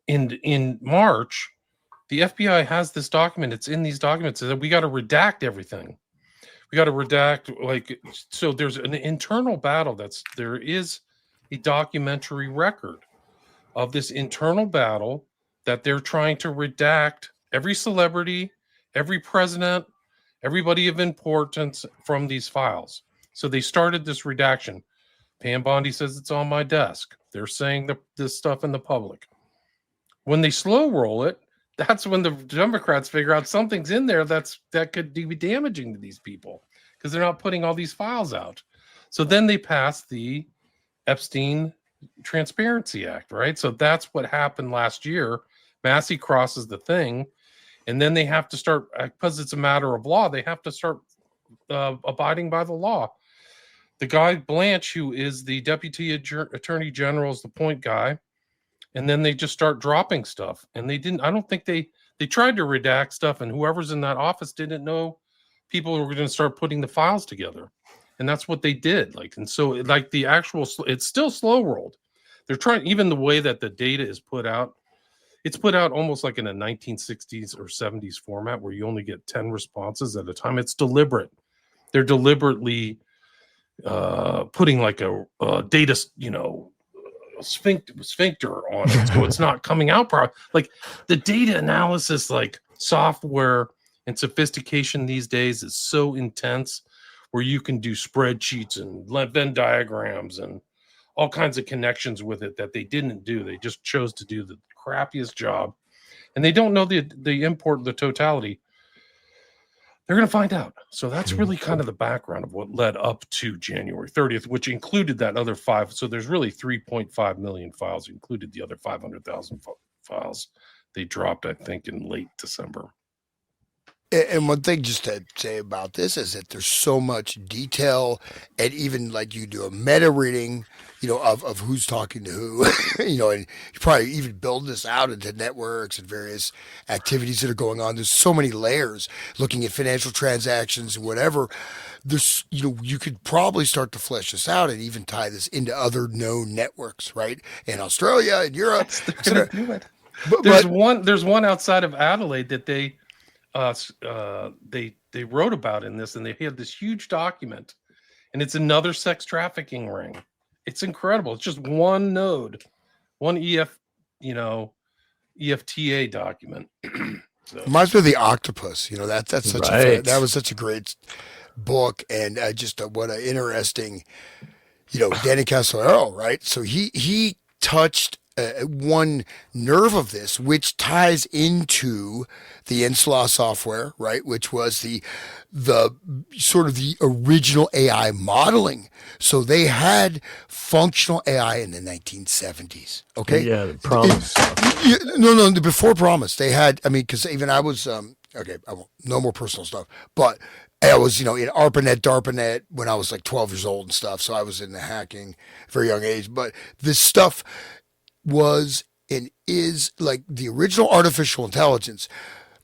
In March, the FBI has this document. It's in these documents that we got to redact everything. We got to redact, like, so there's an internal battle there is a documentary record of this internal battle that they're trying to redact every celebrity, every president, everybody of importance from these files. So they started this redaction. Pam Bondi says it's on my desk. They're saying this stuff in the public. When they slow roll it, that's when the Democrats figure out something's in there that could be damaging to these people because they're not putting all these files out. So then they pass the Epstein Transparency Act, right? So that's what happened last year. Massey crosses the thing, and then they have to start, because it's a matter of law, they have to start abiding by the law. The guy Blanche, who is the Deputy Attorney General's the point guy, and then they just start dropping stuff. And I don't think they tried to redact stuff, and whoever's in that office didn't know people were going to start putting the files together. And that's what they did. And so like it's still slow rolled. They're trying, even the way that the data is put out, it's put out almost like in a 1960s or 70s format where you only get 10 responses at a time. It's deliberate. They're deliberately putting like a data, sphincter on it, so it's not coming out properly. Like the data analysis, like software and sophistication these days is so intense, where you can do spreadsheets and Venn diagrams and all kinds of connections with it that they didn't do. They just chose to do the crappiest job, and they don't know the import, the totality. They're going to find out. So that's really kind of the background of what led up to January 30th, which included that other 5. So there's really 3.5 million files, included the other 500,000 files they dropped, I think, in late December. And one thing just to say about this is that there's so much detail, and even like you do a meta reading, of who's talking to who, and you probably even build this out into networks and various activities that are going on. There's so many layers looking at financial transactions and whatever. There's, you could probably start to flesh this out and even tie this into other known networks, right? In Australia and Europe. They're gonna do it. There's one outside of Adelaide that they wrote about in this, and they had this huge document, and it's another sex trafficking ring. It's incredible. It's just one node, one EFTA document. So. Reminds me of the octopus. That's such that was such a great book, and just what an interesting, Danny Casolaro, right? So he touched one nerve of this, which ties into the NSLAW software, right? Which was the sort of the original AI modeling. So they had functional AI in the 1970s. Okay. Yeah. The Promise. No, before Promise, they had, because even I was, okay, I won't, no more personal stuff, but I was, in ARPANET, DARPANET when I was like 12 years old and stuff. So I was in the hacking very young age, but this stuff was and is like the original artificial intelligence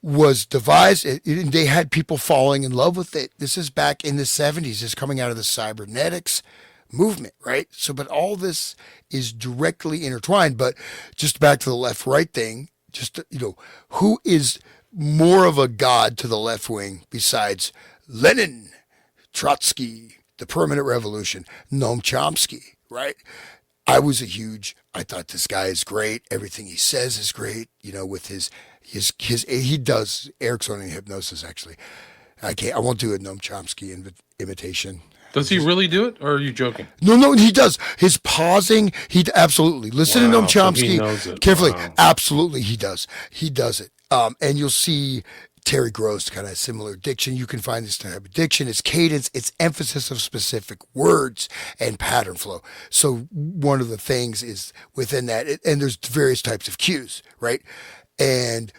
was devised, and they had people falling in love with it. This is back in the 70s. It's coming out of the cybernetics movement, right? So, but all this is directly intertwined. But just back to the left-right thing, just, who is more of a god to the left wing besides Lenin, Trotsky, the Permanent Revolution, Noam Chomsky, right? I thought this guy is great. Everything he says is great, with he does Ericksonian hypnosis, actually. I won't do a Noam Chomsky imitation. Does he really do it, or are you joking? No, he does. His pausing, he absolutely. Listen to Noam Chomsky carefully. Wow. Absolutely, he does. He does it. And you'll see Terry Gross kind of similar diction. You can find this type of diction. It's cadence, it's emphasis of specific words and pattern flow. So one of the things is within that, and there's various types of cues, right? And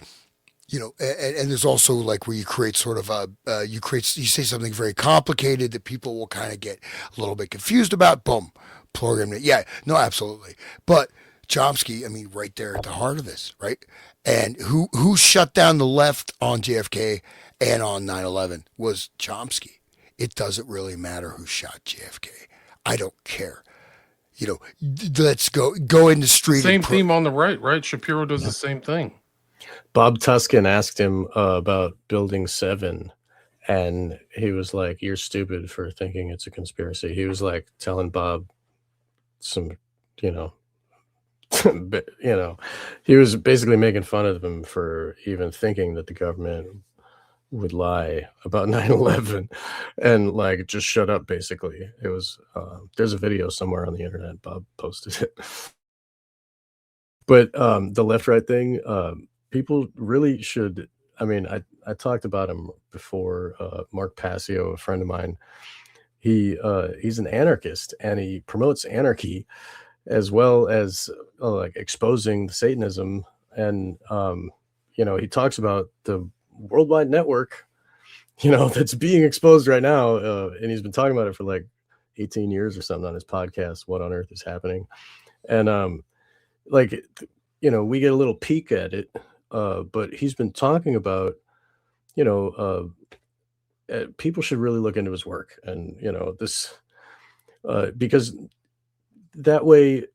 and there's also like where you create sort of you say something very complicated that people will kind of get a little bit confused about. Boom, program it. Yeah, no, absolutely. But Chomsky, I mean, right there at the heart of this, right? And who shut down the left on JFK and on 9/11 was Chomsky. It doesn't really matter who shot JFK. I don't care. Let's go in the street. Same theme on the right? Shapiro does the same thing. Bob Tuskin asked him about Building 7, and he was like, "You're stupid for thinking it's a conspiracy." He was like telling Bob some, he was basically making fun of him for even thinking that the government would lie about 9/11 and like just shut up. Basically, it was there's a video somewhere on the internet. Bob posted it. But the left right thing, people really should. I mean, I talked about him before. Mark Passio, a friend of mine, he's an anarchist and he promotes anarchy as well as like exposing Satanism. And he talks about the worldwide network, that's being exposed right now, and he's been talking about it for like 18 years or something on his podcast, What on Earth is Happening. And we get a little peek at it, but he's been talking about, people should really look into his work, and this, because that way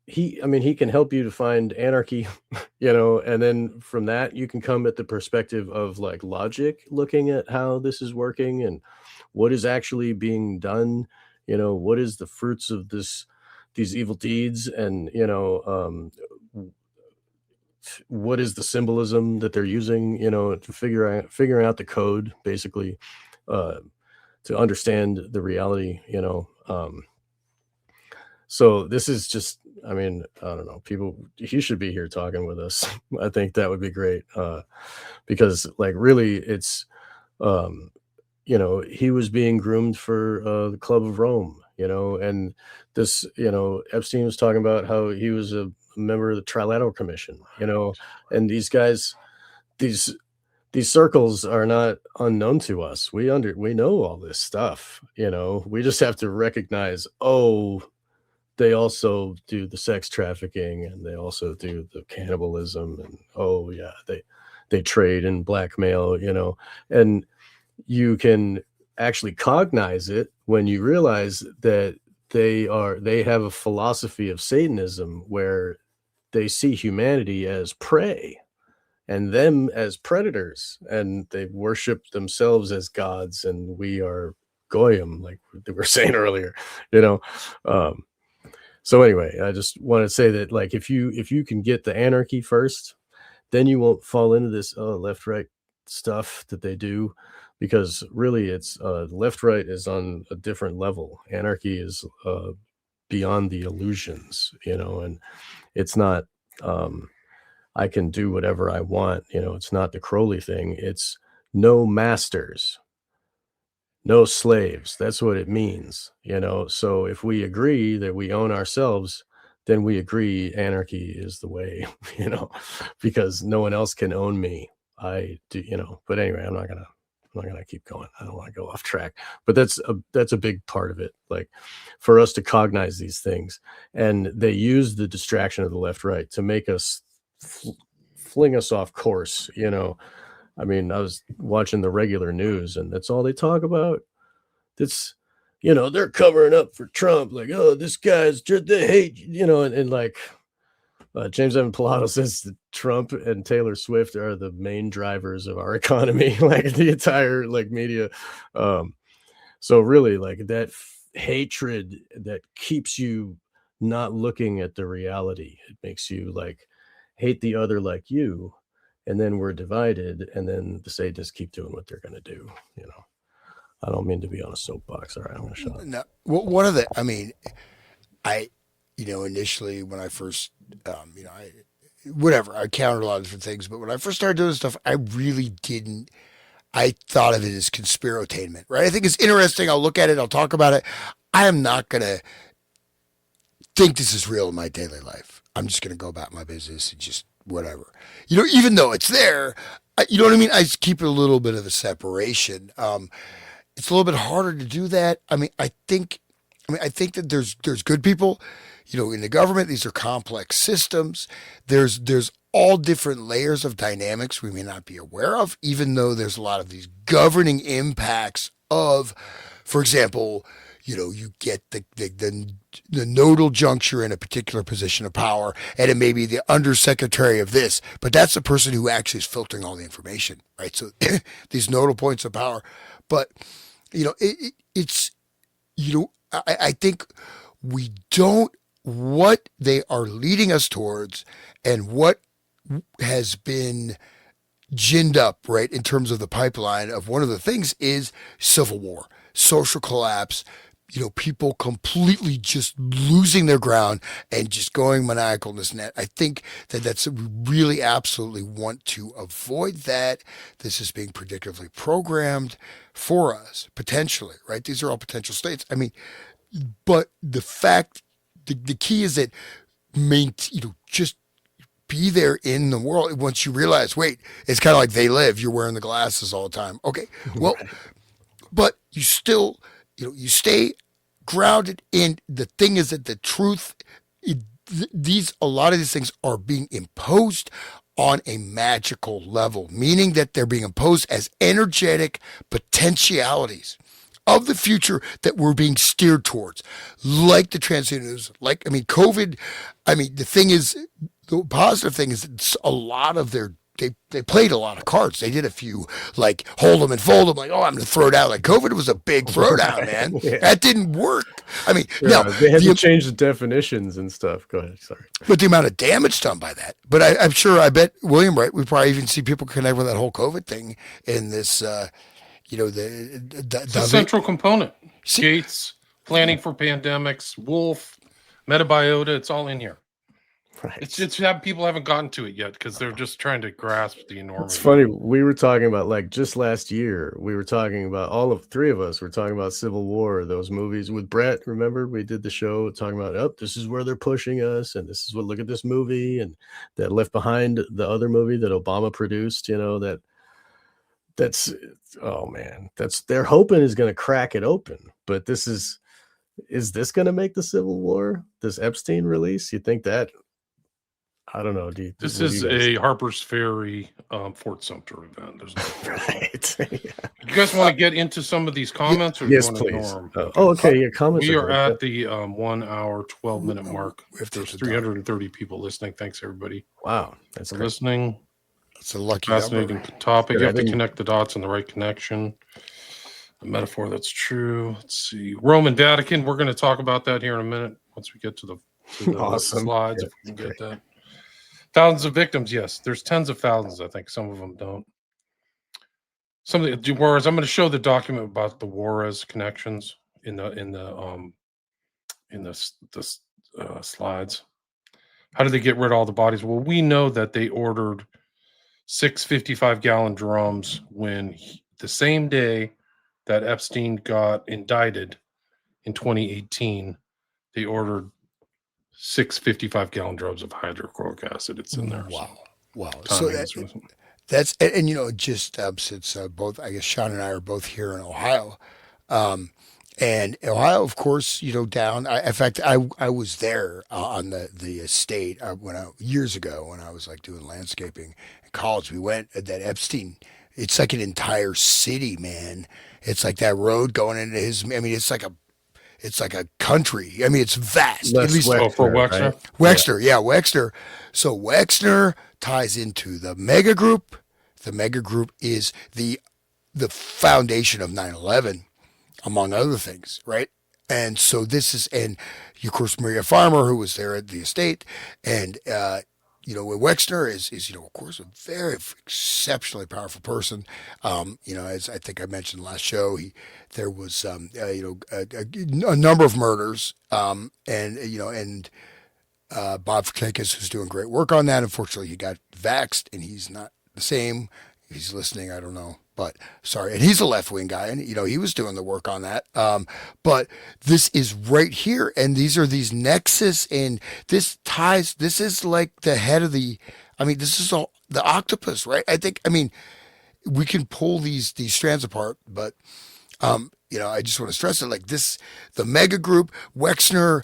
he can help you to find anarchy, and then from that you can come at the perspective of like logic, looking at how this is working and what is actually being done, what is the fruits of these evil deeds, and what is the symbolism that they're using, to figuring out the code, basically, to understand the reality, so this is just, I mean, I don't know, he should be here talking with us. I think that would be great, because like really it's, he was being groomed for the Club of Rome, and this, Epstein was talking about how he was a member of the Trilateral Commission, and these guys, these circles are not unknown to us. We know all this stuff, we just have to recognize, they also do the sex trafficking and they also do the cannibalism, and they trade in blackmail, and you can actually cognize it when you realize that they have a philosophy of Satanism where they see humanity as prey and them as predators, and they worship themselves as gods, and we are goyim, like we were saying earlier, um, so anyway, I just want to say that like if you can get the anarchy first, then you won't fall into this left right stuff that they do, because really it's left right is on a different level. Anarchy is beyond the illusions, and it's not I can do whatever I want, it's not the Crowley thing. It's no masters, no slaves. That's what it means, so if we agree that we own ourselves, then we agree anarchy is the way, because no one else can own me. I do, but anyway, I'm not gonna keep going. I don't want to go off track, but that's a big part of it, like for us to cognize these things. And they use the distraction of the left right to make us fling us off course. I mean, I was watching the regular news and that's all they talk about. That's, they're covering up for Trump. Like, oh, this guy's just, they hate, and like James Evan Pilato says that Trump and Taylor Swift are the main drivers of our economy, like the entire like media. So really like that hatred that keeps you not looking at the reality. It makes you like hate the other like you, and then we're divided, and then the Satanists keep doing what they're going to do. I don't mean to be on a soapbox. All right, I'm going to shut up. No, well, one of the, I mean, I, initially when I first, whatever. I counted a lot of different things, but when I first started doing this stuff, I really didn't. I thought of it as conspiratainment, right? I think it's interesting. I'll look at it. I'll talk about it. I am not gonna think this is real in my daily life. I'm just gonna go about my business and just whatever. Even though it's there, you know what I mean. I just keep a little bit of a separation. It's a little bit harder to do that. I think that there's good people, in the government. These are complex systems. There's all different layers of dynamics we may not be aware of, even though there's a lot of these governing impacts of, for example, you get the nodal juncture in a particular position of power, and it may be the undersecretary of this, but that's the person who actually is filtering all the information, right? So these nodal points of power, but it's I think we don't what they are leading us towards and what has been ginned up, right, in terms of the pipeline of one of the things is civil war, social collapse, people completely just losing their ground and just going maniacal in this net. I think we really absolutely want to avoid that. This is being predictively programmed for us, potentially, right? These are all potential states. I mean, but the key is that just be there in the world. Once you realize, wait, it's kind of like They Live. You're wearing the glasses all the time. Okay, well, Right. but you still, you stay grounded in the thing is that the truth, a lot of these things are being imposed on a magical level, meaning that they're being imposed as energetic potentialities of the future that we're being steered towards, like the transhumanism, COVID. The thing is, the positive thing is a lot of they played a lot of cards. They did a few like hold them and fold them, like, oh, I'm going to throw it out. Like COVID was a big throwdown, man. Yeah. That didn't work. Yeah, Now they had to change the definitions and stuff. Go ahead. Sorry. but the amount of damage done by that. But I bet William, right? We probably even see people connect with that whole COVID thing in this. It's a central component. Gates, planning for pandemics, Wolf, Metabiota, it's all in here. Right. It's people haven't gotten to it yet because they're just trying to grasp the enormity. It's funny. We were talking about just last year. We were talking about three of us were talking about Civil War, those movies with Brett. Remember, we did the show talking about, oh, this is where they're pushing us, and this is what. Look at this movie, and that Left Behind, the other movie that Obama produced. That's oh man, they're hoping is going to crack it open. But is this going to make the Civil War? This Epstein release? You think that? I don't know. This is a Harper's Ferry Fort Sumter event. There's no right. Yeah. You guys want to get into some of these comments? Or Yes, you want to please. ignore them? Okay. Your comments. We are are great. at the 1 hour, 12-minute mark. There's 330 people listening. Thanks, everybody. Wow. That's for great. listening. It's a lucky Fascinating number. topic. Yeah, You have to connect the dots in the right connection. A metaphor that's true. Let's see. Roman Vatican. We're going to talk about that here in a minute once we get to the Awesome. slides. Yeah, if we can get that. Thousands of victims. Yes, there's tens of thousands. I think some of them don't. Whereas I'm going to show the document about the Juarez connections in the slides. How did they get rid of all the bodies? Well, we know that they ordered 6 55-gallon drums the same day that Epstein got indicted in 2018. They ordered 6 55-gallon drums of hydrochloric acid. It's in there. Wow. So that's just since both, I guess Sean and I are both here in Ohio, and Ohio, of course, down. In fact, I was there on the estate years ago when I was like doing landscaping in college. We went that Epstein. It's like an entire city, man. It's like that road going into his. It's like a country. It's vast. At least for Wexner. Right? Wexner, yeah, Wexner. So Wexner ties into the mega group. The mega group is the foundation of 9/11, among other things, right? And so and of course Maria Farmer, who was there at the estate, and Wexner is of course a very exceptionally powerful person. As I think I mentioned last show, there was a number of murders, and Bob Fortakis, who's doing great work on that. Unfortunately, he got vaxxed, and he's not the same. He's listening, I don't know, but sorry. And he's a left wing guy, and he was doing the work on that. But this is right here, and these are these nexus, and this ties. This is like the head of the. I mean, this is all the octopus, right? I think. I mean, we can pull these strands apart, but I just want to stress it like this: the mega group, Wexner,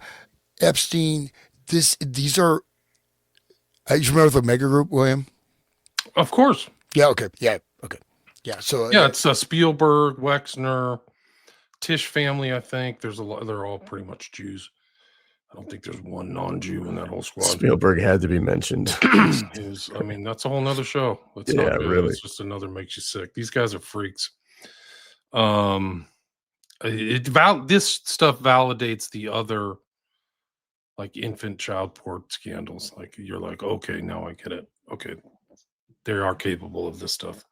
Epstein. These are. You remember the mega group, William? Of course. Yeah. Okay. Yeah. Okay. Yeah. So yeah, it's Spielberg, Wexner, Tisch family. I think there's a lot. They're all pretty much Jews. I don't think there's one non-Jew in that whole squad. Spielberg had to be mentioned. I mean, that's a whole nother show. It's Yeah, not good. really. It's just another makes you sick. These guys are freaks. This stuff validates the other like infant child porn scandals. Like you're like, okay, now I get it. Okay, they are capable of this stuff.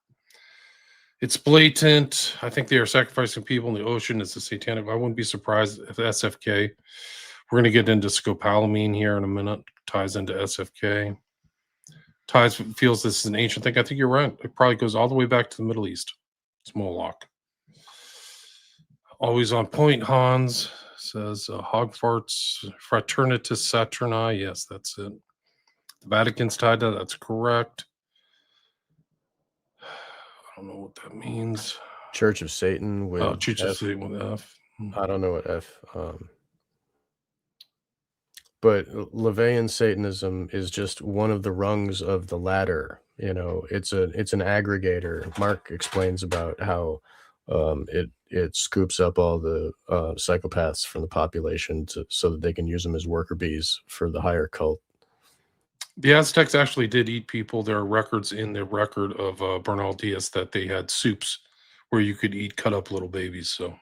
It's blatant. I think they are sacrificing people in the ocean. It's a satanic. I wouldn't be surprised if SFK. We're going to get into scopolamine here in a minute. Ties into SFK. Ties feels this is an ancient thing. I think you're right. It probably goes all the way back to the Middle East. It's Moloch. Always on point, Hans says hog farts, fraternitas saturni. Yes, that's it. The Vatican's tied to that. That's correct. I don't know what that means. Church of Satan with Church of Satan with F. I don't know what F. But LaVeyan Satanism is just one of the rungs of the ladder. It's an aggregator. Mark explains about how it scoops up all the psychopaths from the population so that they can use them as worker bees for the higher cult. The Aztecs actually did eat people. There are records in the record of Bernal Diaz that they had soups where you could eat cut up little babies. So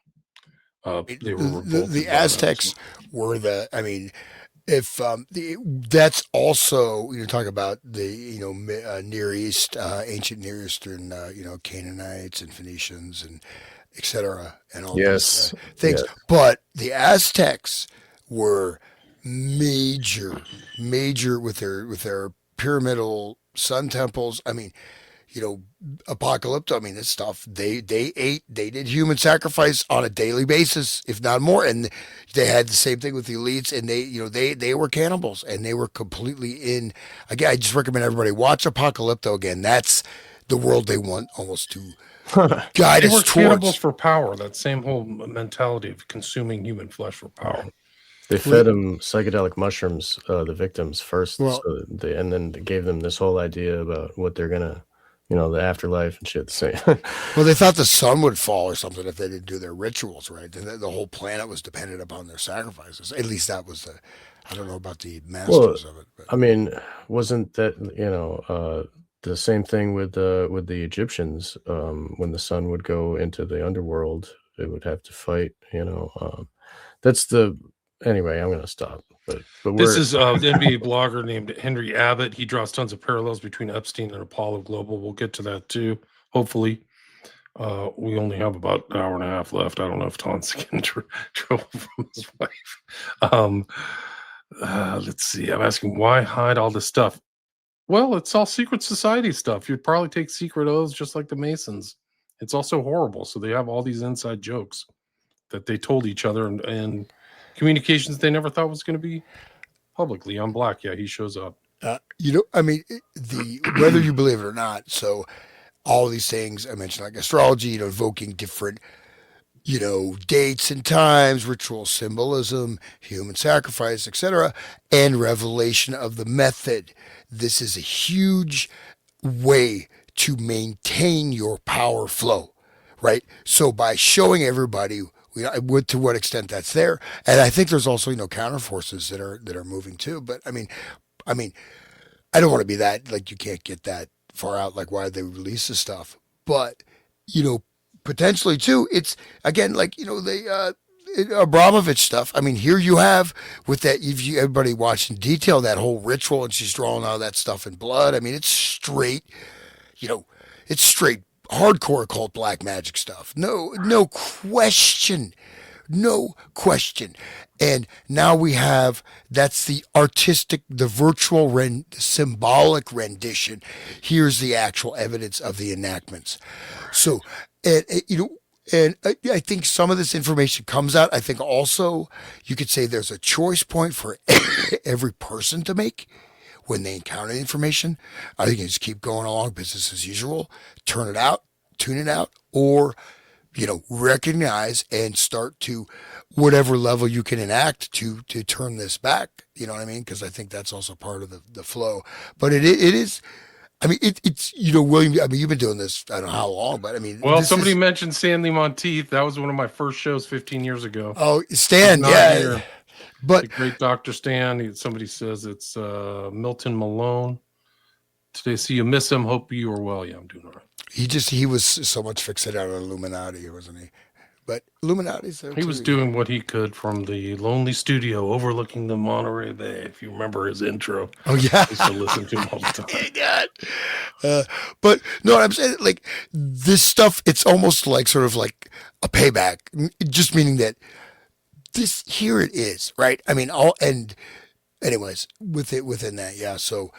they were the Aztecs were the. I mean, if that's also talk about the Near East, ancient Near Eastern Canaanites and Phoenicians and etc. and all these things. Yes. But the Aztecs were major with their pyramidal sun temples. I mean, Apocalypto. I mean, this stuff they did human sacrifice on a daily basis, if not more. And they had the same thing with the elites, and they were cannibals, and they were completely in. Again, I just recommend everybody watch Apocalypto again. That's the world they want almost to guide us towards. Cannibals for power. That same whole mentality of consuming human flesh for power. They fed them psychedelic mushrooms, the victims first, and then they gave them this whole idea about what they're gonna. The afterlife and shit. Well, they thought the sun would fall or something if they didn't do their rituals right. The whole planet was dependent upon their sacrifices. At least that was I don't know about the masters of it. But. I mean, wasn't that the same thing with the Egyptians? When the sun would go into the underworld, they would have to fight. That's the. Anyway, I'm going to stop. But this is an NBA blogger named Henry Abbott. He draws tons of parallels between Epstein and Apollo Global. We'll get to that too, hopefully. We only have about an hour and a half left. I don't know if Tom's getting trouble from his wife. Let's see. I'm asking, why hide all this stuff? Well, it's all secret society stuff. You'd probably take secret oaths just like the Masons. It's also horrible. So they have all these inside jokes that they told each other and communications they never thought was going to be publicly on Black. Yeah, he shows up. I mean, whether you believe it or not. So all these things I mentioned, like astrology, evoking different, dates and times, ritual symbolism, human sacrifice, etc., and revelation of the method. This is a huge way to maintain your power flow, right? So by showing everybody to what extent that's there, and I think there's also counter forces that are moving too. But I mean, I don't want to be that like you can't get that far out like why they release this stuff. But potentially too, it's again like the Abramovich stuff. I mean, here you have with that. If everybody watched in detail that whole ritual, and she's drawing all that stuff in blood. I mean, it's straight, it's straight hardcore occult black magic stuff. No question. no question. And now we have, that's the artistic, the virtual, symbolic rendition. Here's the actual evidence of the enactments. So, and I think some of this information comes out. I think also you could say there's a choice point for every person to make when they encounter information. I think you just keep going along, business as usual, turn it out, tune it out, or recognize and start to whatever level you can enact to turn this back. You know what I mean? Because I think that's also part of the flow. But it is. I mean, it's William. I mean, you've been doing this. I don't know how long, but I mean, well, somebody mentioned Stanley Monteith. That was one of my first shows 15 years ago. Oh, Stan, yeah. Here. But the great Dr. Stan. Somebody says it's Milton Malone. Today, see you miss him. Hope you are well. Yeah, I'm doing all right. He was so much fixated on Illuminati, wasn't he? But Illuminati's there he too, was doing what he could from the lonely studio overlooking the Monterey Bay. If you remember his intro. Oh yeah, I used to listen to him all the time. God. But no, I'm saying, like, this stuff, it's almost like sort of like a payback, just meaning that here it is, right? I mean, anyways, within that, yeah. So,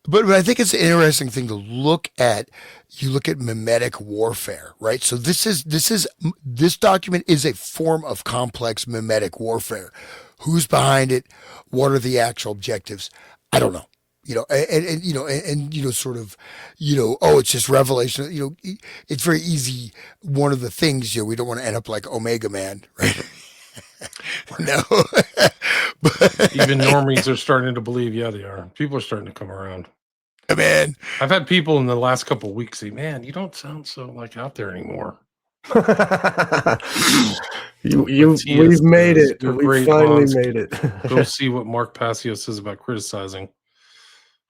but I think it's an interesting thing to look at. You look at mimetic warfare, right? So this document is a form of complex mimetic warfare. Who's behind it? What are the actual objectives? I don't know. Sort of, oh, it's just revelation. It's very easy. One of the things, we don't want to end up like Omega Man, right? No. But even normies are starting to believe, yeah, they are. People are starting to come around. Man, I've had people in the last couple of weeks say, man, you don't sound so like out there anymore. We've made it. We finally made it. Go see what Mark Passio says about criticizing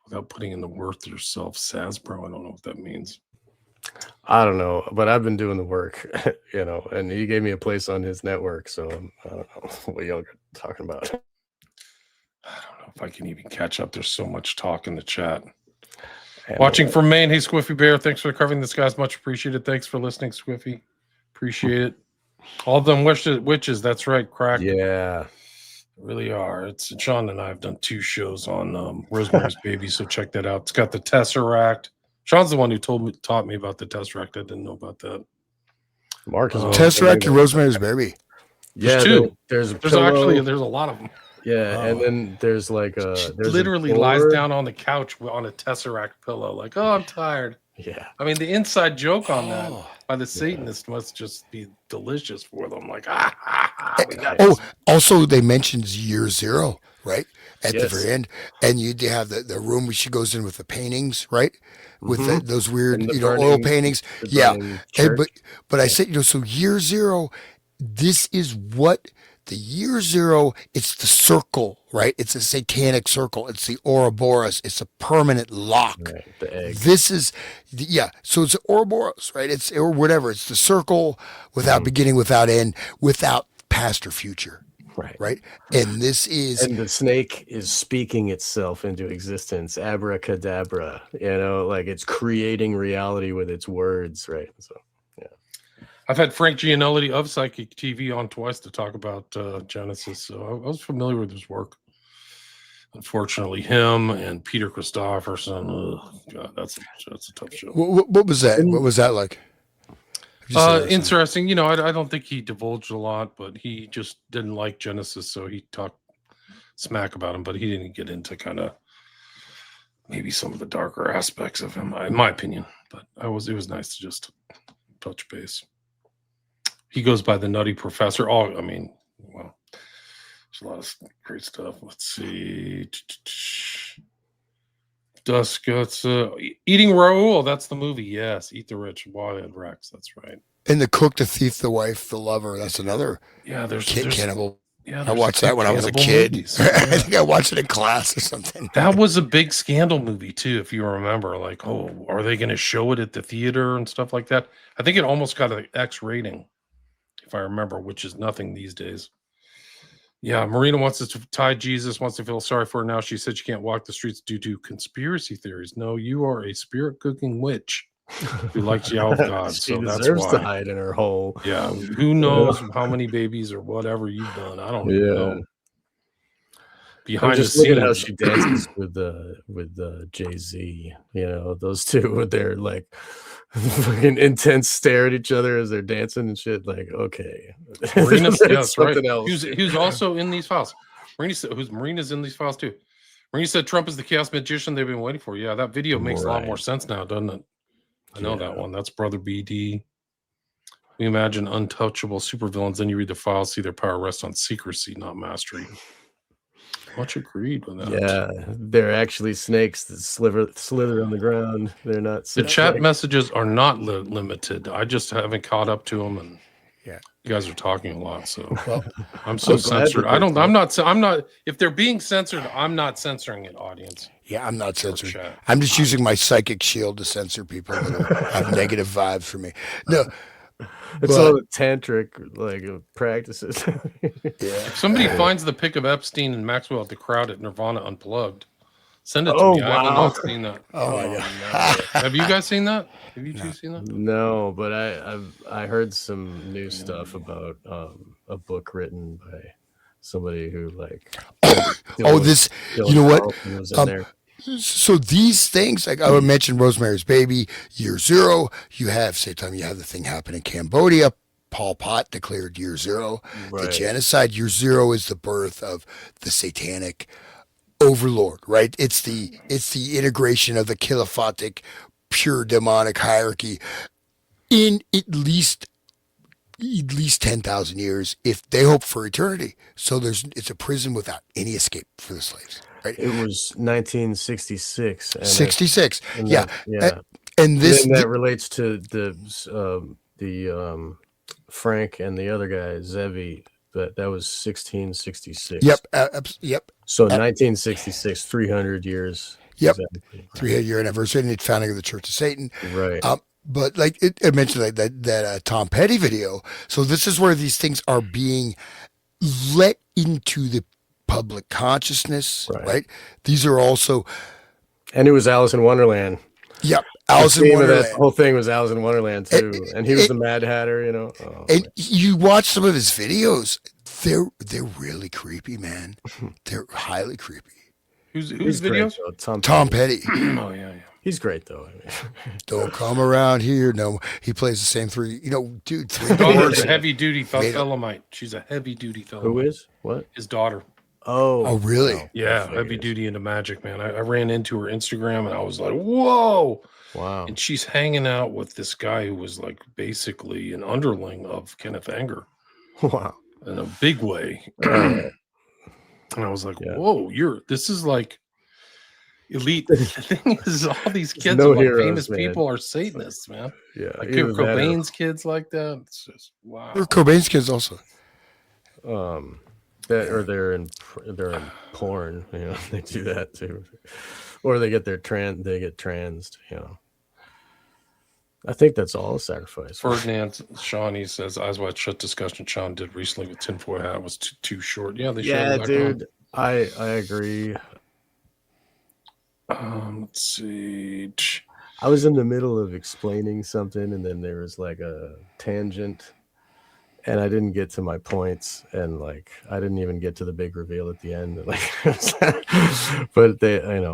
without putting in the worth yourself. Sasbro, I don't know what that means. I don't know, but I've been doing the work, and he gave me a place on his network, so I don't know what y'all are talking about. I don't know if I can even catch up. There's so much talk in the chat. Watching from Maine. Hey, Squiffy Bear. Thanks for covering this, guys. Much appreciated. Thanks for listening, Squiffy. Appreciate it. All of them witches. That's right, Crack. Yeah. Really are. It's Sean and I have done 2 shows on Rosemary's Baby, so check that out. It's got the Tesseract. Sean's the one who taught me about the Tesseract. I didn't know about that. Mark is Tesseract and Rosemary's Baby. Yeah, there's 2. There's there's a lot of them. Yeah, and then there's like literally lies down on the couch on a Tesseract pillow, like, oh, I'm tired. Yeah. I mean, the inside joke on that by the Satanists must just be delicious for them. Like, also they mentioned year 0, right? At the very end. And you have the room she goes in with the paintings, right? With those weird, oil paintings. Yeah. But I said, so year 0, this is what the year 0, it's the circle, right? It's a satanic circle. It's the Ouroboros. It's a permanent lock. Right, the egg. This is, so it's Ouroboros, right? It's, or whatever. It's the circle without beginning, without end, without past or future. Right. And this is. And the snake is speaking itself into existence. Abracadabra, like it's creating reality with its words, right? So. I've had Frank Gianelli of Psychic TV on twice to talk about Genesis, so I was familiar with his work. Unfortunately, him and Peter Christopherson, God, that's a tough show. What was that? What was that like? Interesting. I don't think he divulged a lot, but he just didn't like Genesis, so he talked smack about him, but he didn't get into kind of maybe some of the darker aspects of him, in my opinion. But it was nice to just touch base. He goes by the Nutty Professor. There's a lot of great stuff. Let's see. Dust Guts. Eating Raoul. That's the movie. Yes. Eat the Rich. Wild Rex. That's right. And The Cook, the Thief, the Wife, the Lover. That's another there's cannibal. Yeah, I watched that when I was a kid. I think I watched it in class or something. That was a big scandal movie, too, if you remember. Like, are they going to show it at the theater and stuff like that? I think it almost got an X rating, if I remember, which is nothing these days. Yeah, Marina wants us to tie Jesus, wants to feel sorry for her now. She said she can't walk the streets due to conspiracy theories. No, you are a spirit cooking witch. who likes Yao of God. She So that's deserves to why. hide in her hole. Yeah, who knows how many babies or whatever you've done? I don't even know. I'm Behind the just looking at how scenes, she dances with Jay-Z. You know, those two with their like fucking intense stare at each other as they're dancing and shit. Like, okay, Marina, That's yes, right. something else. Who's also in these files. Marina's in these files too. Marina said Trump is the chaos magician they've been waiting for. Yeah, that video makes a lot more sense now, doesn't it? I know that one. That's Brother BD. We imagine untouchable supervillains, then you read the files, see their power rests on secrecy, not mastery. Much agreed with that. Yeah, they're actually snakes that slither on the ground. They're not. The chat messages are not limited. I just haven't caught up to them, and Yeah, you guys are talking a lot, so well, I'm so censored. I'm not. If they're being censored, I'm not censoring it, audience. yeah, I'm not censoring. chat. I'm just using my psychic shield to censor people that have negative vibes for me. No, It's all the tantric like practices. If somebody finds the pic of Epstein and Maxwell at the crowd at Nirvana Unplugged, send it to Oh, me. I have wow. not seen that. Oh my god! Have you guys seen that? Have you two seen that? No, but I heard some new stuff about a book written by somebody who like Dylan you know what? Carlson was in there. So these things, like I would mention Rosemary's Baby, Year Zero. You have same time you have the thing happen in Cambodia. Pol Pot declared Year Zero, the genocide. Year Zero is the birth of the satanic overlord, right? It's the integration of the caliphatic, pure demonic hierarchy in at least 10,000 years, if they hope for eternity. So it's a prison without any escape for the slaves. Right? It was 1966. 66. Yeah. Yeah. And this that relates to the Frank and the other guy Zevi. That was 1666. Yep. So 1966, 300 years. Yep. Exactly. 300-year anniversary and the founding of the Church of Satan. Right. But like it mentioned like that Tom Petty video. So this is where these things are being let into the public consciousness, right? These are also, and it was Alice in Wonderland. Yep, Alice in Wonderland. That whole thing was Alice in Wonderland too, and he was the Mad Hatter, you know. Oh, and you watch some of his videos; they're really creepy, man. They're highly creepy. Whose videos? Tom Petty. Oh yeah. He's great though. Don't come around here. No, he plays the same three. You know, dude. His daughter's a heavy duty Thelemite. She's a heavy duty Thelemite. Who is? What? His daughter. Oh, really? Oh, yeah, heavy duty into magic, man. I ran into her Instagram and I was like, whoa. Wow. And she's hanging out with this guy who was like basically an underling of Kenneth Anger. Wow. In a big way. And I was like, whoa, this is like elite. The thing is, all these kids are like famous people are Satanists, man. Yeah. Like Kurt Cobain's kids like that. It's just wow. Kurt Cobain's kids also. They're in porn, you know, they do that too. Or they get transed, you know. I think that's all a sacrifice. Ferdinand Shawnee says eyes wide shut discussion Sean did recently with tinfoil hat was too short. Yeah, dude. I agree. Let's see. I was in the middle of explaining something, and then there was like a tangent, and I didn't get to my points, and like I didn't even get to the big reveal at the end. Like, but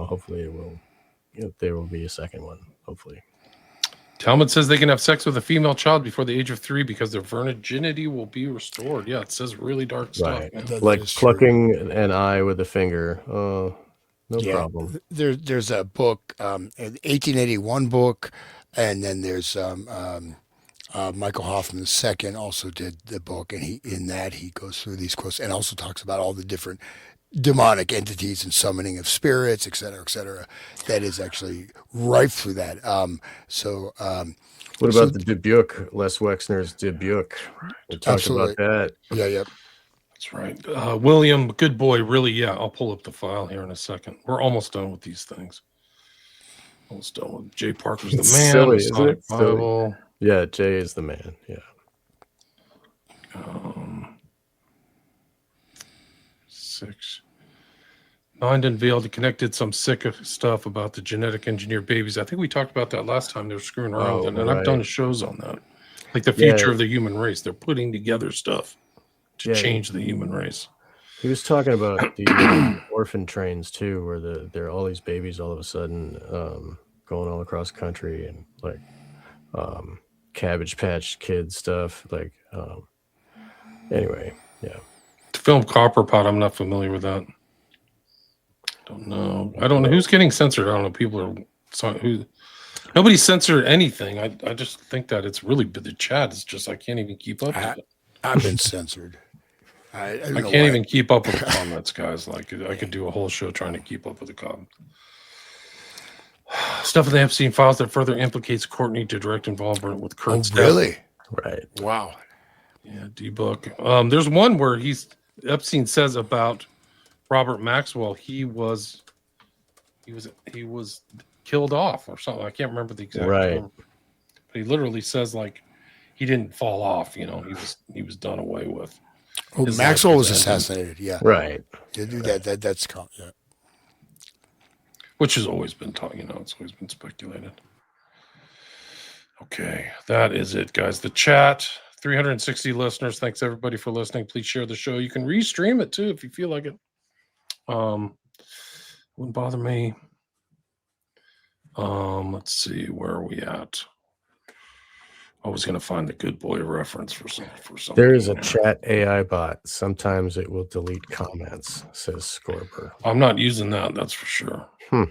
hopefully there will be a second one. Hopefully. Talmud says they can have sex with a female child before the age of 3 because their virginity will be restored. Yeah, it says really dark stuff. Right. Like plucking an eye with a finger. Oh, no problem. There's a book, an 1881 book, and then there's Michael Hoffman II also did the book, and he goes through these quotes and also talks about all the different demonic entities and summoning of spirits, et cetera, that is actually rife through that. What about the Dubuque, Les Wexner's Dubuque? We talked about that. Yeah. That's right. William, good boy, really, yeah. I'll pull up the file here in a second. We're almost done with these things. Almost done with Jay Parker's the man. Silly, isn't it? Bible. Yeah, Jay is the man. Yeah. 6, Mind Unveiled connected some sick stuff about the genetic engineered babies. I think we talked about that last time. They're screwing around with it, and I've done shows on that. Like the future of the human race. They're putting together stuff to change the human race. He was talking about the orphan trains too, where there are all these babies all of a sudden going all across the country, and like Cabbage Patch Kid stuff. Like anyway, yeah. The film Copperpot, I'm not familiar with that. Don't know. I don't know who's getting censored. I don't know. People are nobody censored anything. I just think that it's really the chat is just I can't even keep up with it. I've been censored. I can't even keep up with the comments, guys. Like I could do a whole show trying to keep up with the comments. Stuff in the Epstein files that further implicates Courtney to direct involvement with Kurt's death. Really? Right. Wow. Yeah, D-Book. There's one where Epstein says about Robert Maxwell, he was killed off or something. I can't remember the exact term. But he literally says like he didn't fall off, he was done away with. Oh, Maxwell was assassinated, yeah. Right. You do that. That's yeah. Which has always been taught, it's always been speculated. Okay, that is it, guys. The chat, 360 listeners. Thanks everybody for listening. Please share the show. You can restream it too if you feel like it. Wouldn't bother me. Let's see, where are we at? I was gonna find the Good Boy reference for some. There is a chat AI bot. Sometimes it will delete comments, says Scorber. I'm not using that, that's for sure. Oh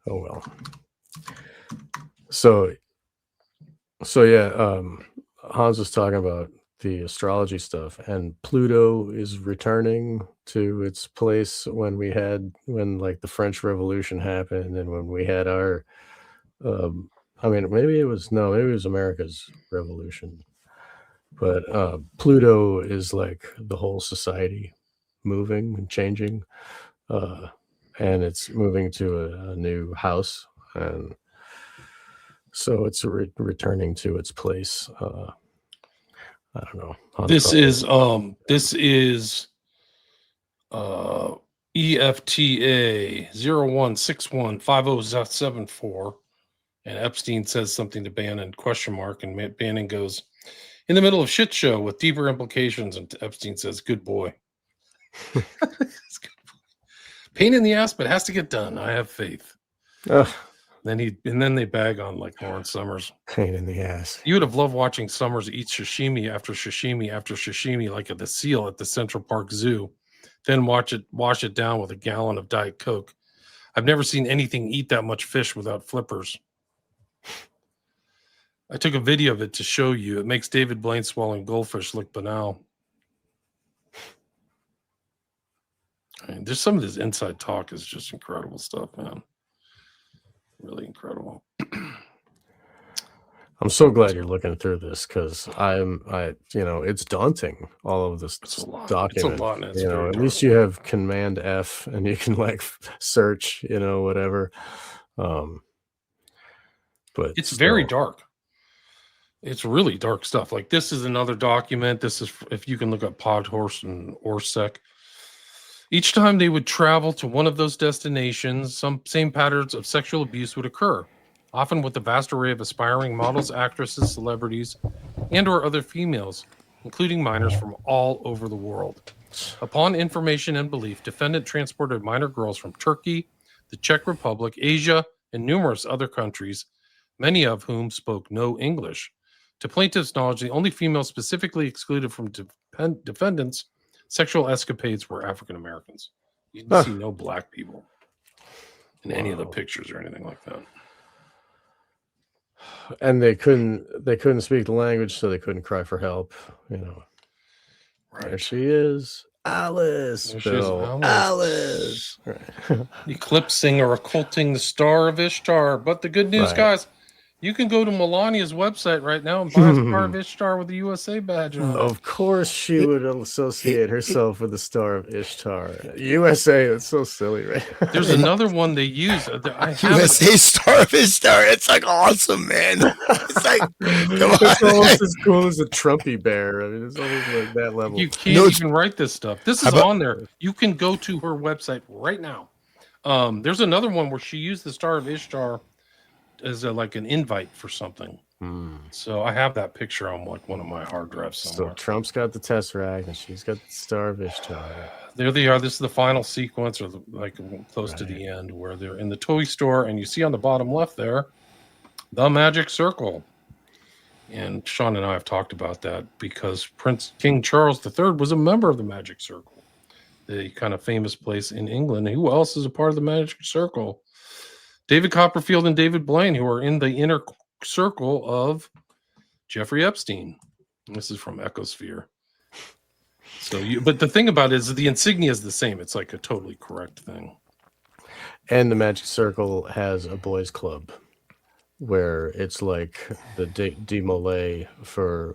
well. So yeah, Hans was talking about the astrology stuff, and Pluto is returning to its place when like the French Revolution happened, and when we had our maybe it was America's revolution, but Pluto is like the whole society moving and changing, and it's moving to a new house, and so it's returning to its place. I don't know. This is EFTA 01615074, and Epstein says something to Bannon, ? And Bannon goes, in the middle of shit show with deeper implications, and Epstein says, good boy. Pain in the ass, but it has to get done. I have faith. Then they bag on like Lawrence Summers. Pain in the ass. You would have loved watching Summers eat sashimi after sashimi after sashimi, like the seal at the Central Park Zoo, then wash it down with a gallon of Diet Coke. I've never seen anything eat that much fish without flippers. I took a video of it to show you. It makes David Blaine swallowing goldfish look banal. There's some of this inside talk is just incredible stuff, man. Really incredible. I'm so glad you're looking through this, because it's daunting, all of this document. It's a lot. At least you have Command F and you can like search, whatever. But it's very dark. It's really dark stuff. Like this is another document. This is if you can look up Podhorse and Orsec. Each time they would travel to one of those destinations, some same patterns of sexual abuse would occur, often with a vast array of aspiring models, actresses, celebrities, and or other females, including minors from all over the world. Upon information and belief, defendant transported minor girls from Turkey, the Czech Republic, Asia, and numerous other countries, many of whom spoke no English. To plaintiff's knowledge, the only female specifically excluded from defendants' sexual escapades were African Americans. You didn't see no black people in any of the pictures or anything like that. And they couldn't speak the language, so they couldn't cry for help. Right. There she is, Alice. Alice. Right. Eclipsing or occulting the star of Ishtar. But the good news, guys, You can go to Melania's website right now and buy a Star of Ishtar with the USA badge on it. Of course, she would associate herself with the Star of Ishtar. USA, it's so silly, right? There's another one they use. I have USA Star of Ishtar. It's like awesome, man. It's like, it's almost as cool as a Trumpy bear. I mean, it's almost like that level. You can't even write this stuff. This is on there. You can go to her website right now. There's another one where she used the Star of Ishtar as like an invite for something. So I have that picture on like one of my hard drives somewhere. So Trump's got the Tesseract and she's got the Star of Ishtar. There they are. This is the final sequence, or like close to the end, where they're in the toy store, and you see on the bottom left there the magic circle. And Sean and I have talked about that because King Charles III was a member of the Magic Circle, the kind of famous place in England. Who else is a part of the Magic Circle? David Copperfield and David Blaine, who are in the inner circle of Jeffrey Epstein. This is from Ecosphere. So, but the thing about it is the insignia is the same. It's like a totally correct thing. And the Magic Circle has a boys' club where it's like the demole for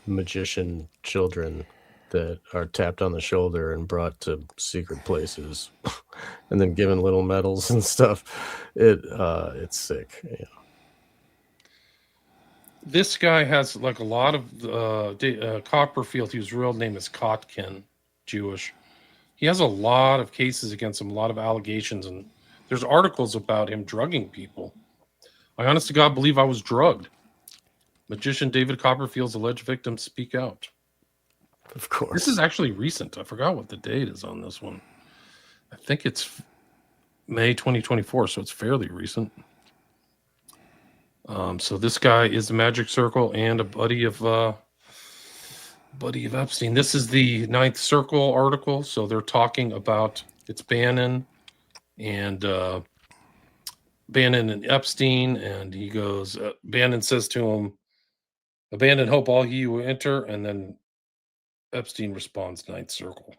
magician children that are tapped on the shoulder and brought to secret places and then given little medals and stuff. It's sick. Yeah. This guy has like a lot of Copperfield, whose real name is Kotkin, Jewish. He has a lot of cases against him, a lot of allegations, and there's articles about him drugging people. I honest to God believe I was drugged. Magician David Copperfield's alleged victims speak out. Of course. This is actually recent. I forgot what the date is on this one. I think it's May 2024, so it's fairly recent. So this guy is the Magic Circle and a buddy of Epstein. This is the Ninth Circle article. So they're talking about it's Bannon and Epstein, and he goes. Bannon says to him, "Abandon hope, all ye who enter," and then Epstein responds, "Ninth Circle,"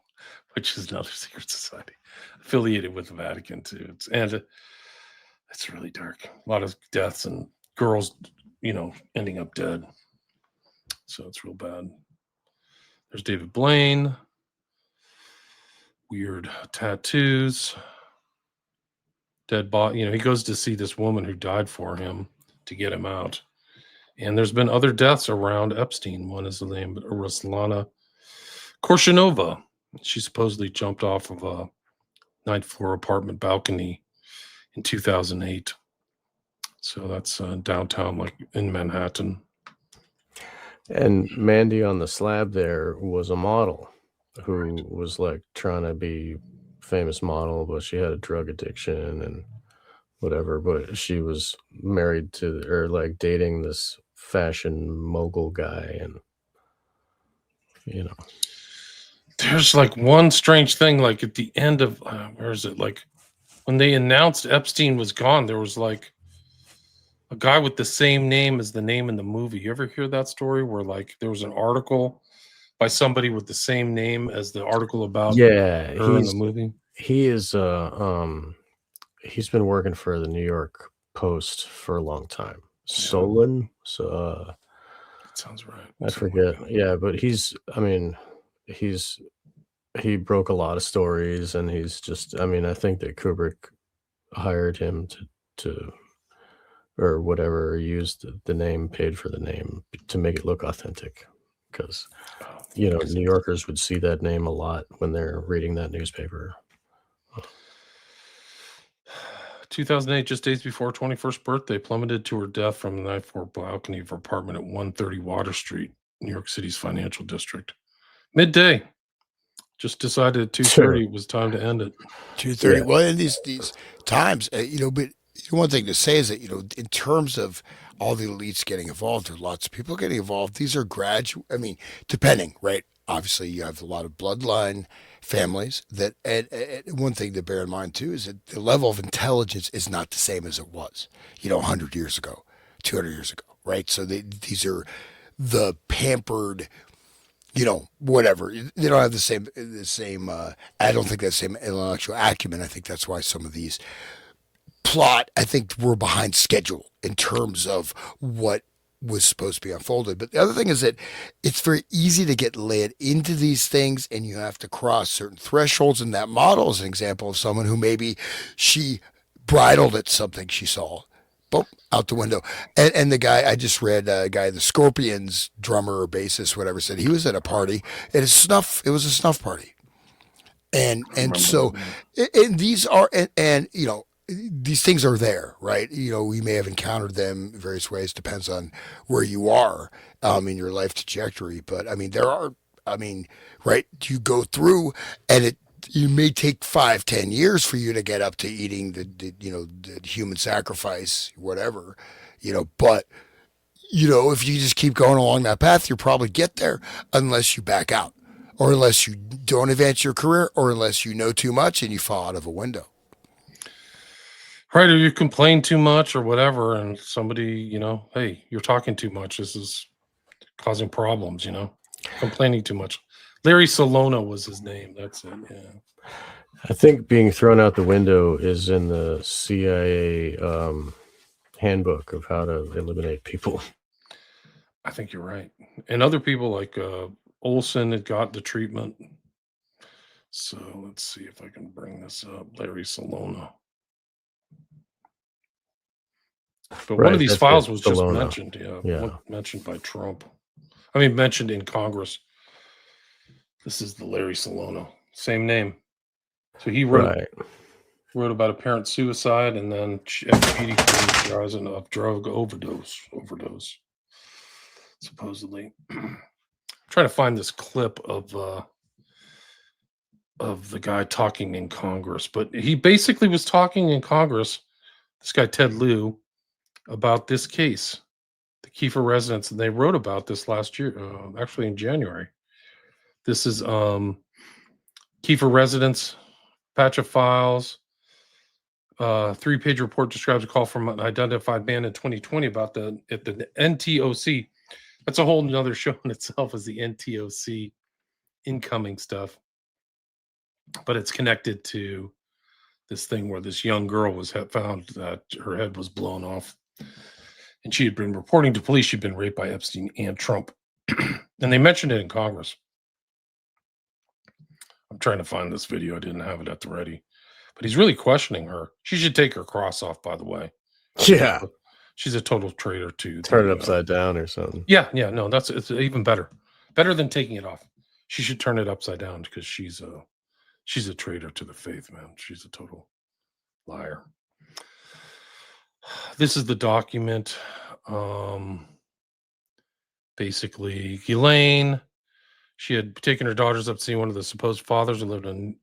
which is another secret society affiliated with the Vatican too. It's really dark. A lot of deaths and girls, ending up dead. So it's real bad. There's David Blaine. Weird tattoos. Dead body. He goes to see this woman who died for him to get him out. And there's been other deaths around Epstein. One is the name Ruslana Korshinova. She supposedly jumped off of a 9th floor apartment balcony in 2008. So that's downtown, like in Manhattan. And Mandy on the slab there was a model who was like trying to be famous model, but she had a drug addiction and whatever. But she was married to or like dating this fashion mogul guy, and there's like one strange thing, like at the end of where is it? Like when they announced Epstein was gone, there was like a guy with the same name as the name in the movie. You ever hear that story where like there was an article by somebody with the same name as the article about her in the movie? He is he's been working for the New York Post for a long time. Solon. So that sounds right. I forget. Yeah, but he broke a lot of stories, and he's just I think that Kubrick hired him to or whatever, or used the name, paid for the name to make it look authentic, because New Yorkers would see that name a lot when they're reading that newspaper. 2008, just days before her 21st birthday, plummeted to her death from the 9th floor balcony of her apartment at 130 Water Street, New York City's financial district. Midday. Just decided at 2:30 it was time to end it. 2:30. Yeah. Well, in these times, but one thing to say is that, in terms of all the elites getting involved, there are lots of people getting involved. These are depending, right? Obviously, you have a lot of bloodline families that, and one thing to bear in mind too is that the level of intelligence is not the same as it was, 100 years ago, 200 years ago, right? So these are the pampered, whatever. They don't have the same. I don't think that same intellectual acumen. I think that's why some of these plot, I think we're behind schedule in terms of what was supposed to be unfolded. But the other thing is that it's very easy to get led into these things, and you have to cross certain thresholds. And that model is an example of someone who maybe she bridled at something she saw. Boom, out the window. And the guy, I just read a guy, the Scorpions drummer or bassist, whatever, said he was at a party at a snuff. It was a snuff party. And so and these are and you know, these things are there, right? You know, we may have encountered them in various ways, depends on where you are in your life trajectory. But I mean, there are, I mean, right? You go through, and you may take 5, 10 years for you to get up to eating the human sacrifice, whatever, but if you just keep going along that path, you'll probably get there unless you back out, or unless you don't advance your career, or unless you know too much and you fall out of a window. Right, or you complain too much or whatever, and somebody, hey, you're talking too much. This is causing problems, complaining too much. Larry Solona was his name. That's it, yeah. I think being thrown out the window is in the CIA handbook of how to eliminate people. I think you're right. And other people like Olson had got the treatment. So let's see if I can bring this up. Larry Solona. But one of these files was just mentioned, mentioned by Trump. I mean, mentioned in Congress. This is the Larry Solona, same name. So he wrote about apparent suicide, and then FPD dies of drug overdose, supposedly. I'm trying to find this clip of the guy talking in Congress, but he basically was talking in Congress, this guy Ted Lieu, about this case, the Kiefer residence, and they wrote about this last year, actually in January. This is Kiefer residence, patch of files. 3-page report describes a call from an identified man in 2020 about the NTOC. That's a whole nother show in itself, is the NTOC incoming stuff. But it's connected to this thing where this young girl was found that her head was blown off. And she had been reporting to police she'd been raped by Epstein and Trump. And they mentioned it in Congress. I'm trying to find this video. I didn't have it at the ready. But he's really questioning her. She should take her cross off, by the way. Yeah. She's a total traitor to turn it upside down or something. Yeah, no, it's even better. Better than taking it off. She should turn it upside down, because she's a traitor to the faith, man. She's a total liar. This is the document. Basically, Elaine, she had taken her daughters up to see one of the supposed fathers who lived in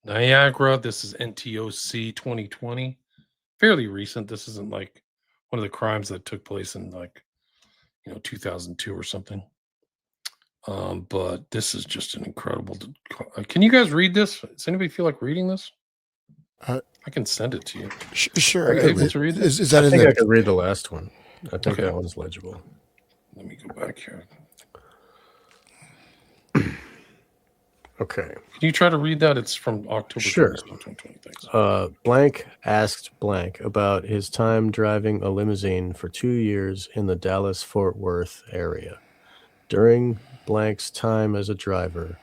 Niagara. This is NTOC 2020. Fairly recent. This isn't like one of the crimes that took place in 2002 or something. But this is just an incredible. Can you guys read this? Does anybody feel like reading this? I can send it to you. Sure. Are you able to read this? I think I could read the last one. I think that one's legible. Let me go back here. Okay. Can you try to read that? It's from October. Sure. 2020. Blank asked Blank about his time driving a limousine for 2 years in the Dallas-Fort Worth area. During Blank's time as a driver,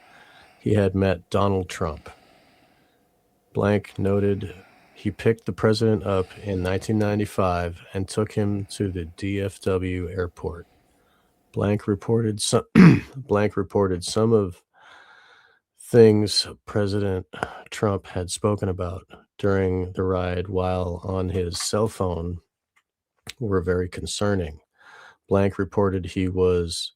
he had met Donald Trump. Blank noted he picked the president up in 1995 and took him to the DFW airport. Blank reported some of things President Trump had spoken about during the ride while on his cell phone were very concerning. Blank reported he was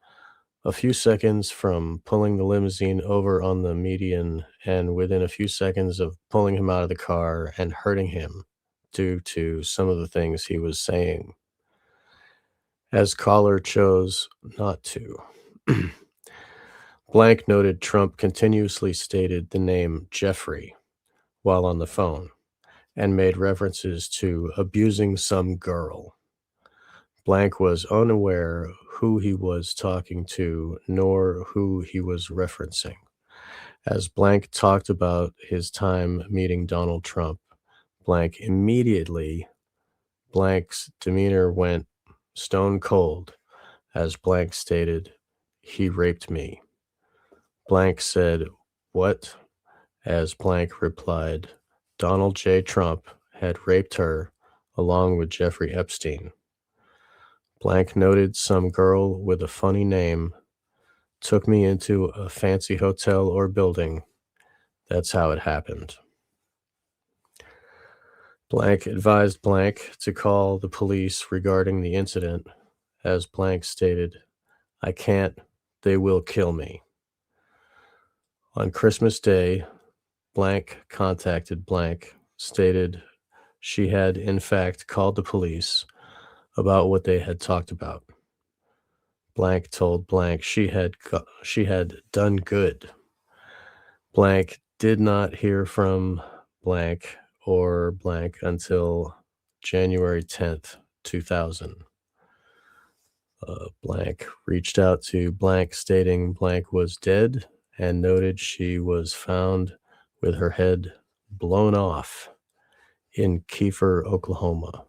a few seconds from pulling the limousine over on the median and within a few seconds of pulling him out of the car and hurting him due to some of the things he was saying, as caller chose not to. Blank noted Trump continuously stated the name Jeffrey while on the phone and made references to abusing some girl. Blank was unaware who he was talking to nor who he was referencing. As Blank talked about his time meeting Donald Trump, blank immediately, blank's demeanor went stone cold as blank stated, he raped me. Blank said, what? As blank replied, Donald J. Trump had raped her along with Jeffrey Epstein. Blank noted some girl with a funny name took me into a fancy hotel or building. That's how it happened. Blank advised blank to call the police regarding the incident. As blank stated, I can't, they will kill me. On Christmas Day, blank contacted blank, stated she had in fact called the police about what they had talked about. Blank told blank she had done good. Blank did not hear from blank or blank until January 10th, 2000. Blank reached out to blank stating blank was dead and noted she was found with her head blown off in Kiefer, Oklahoma.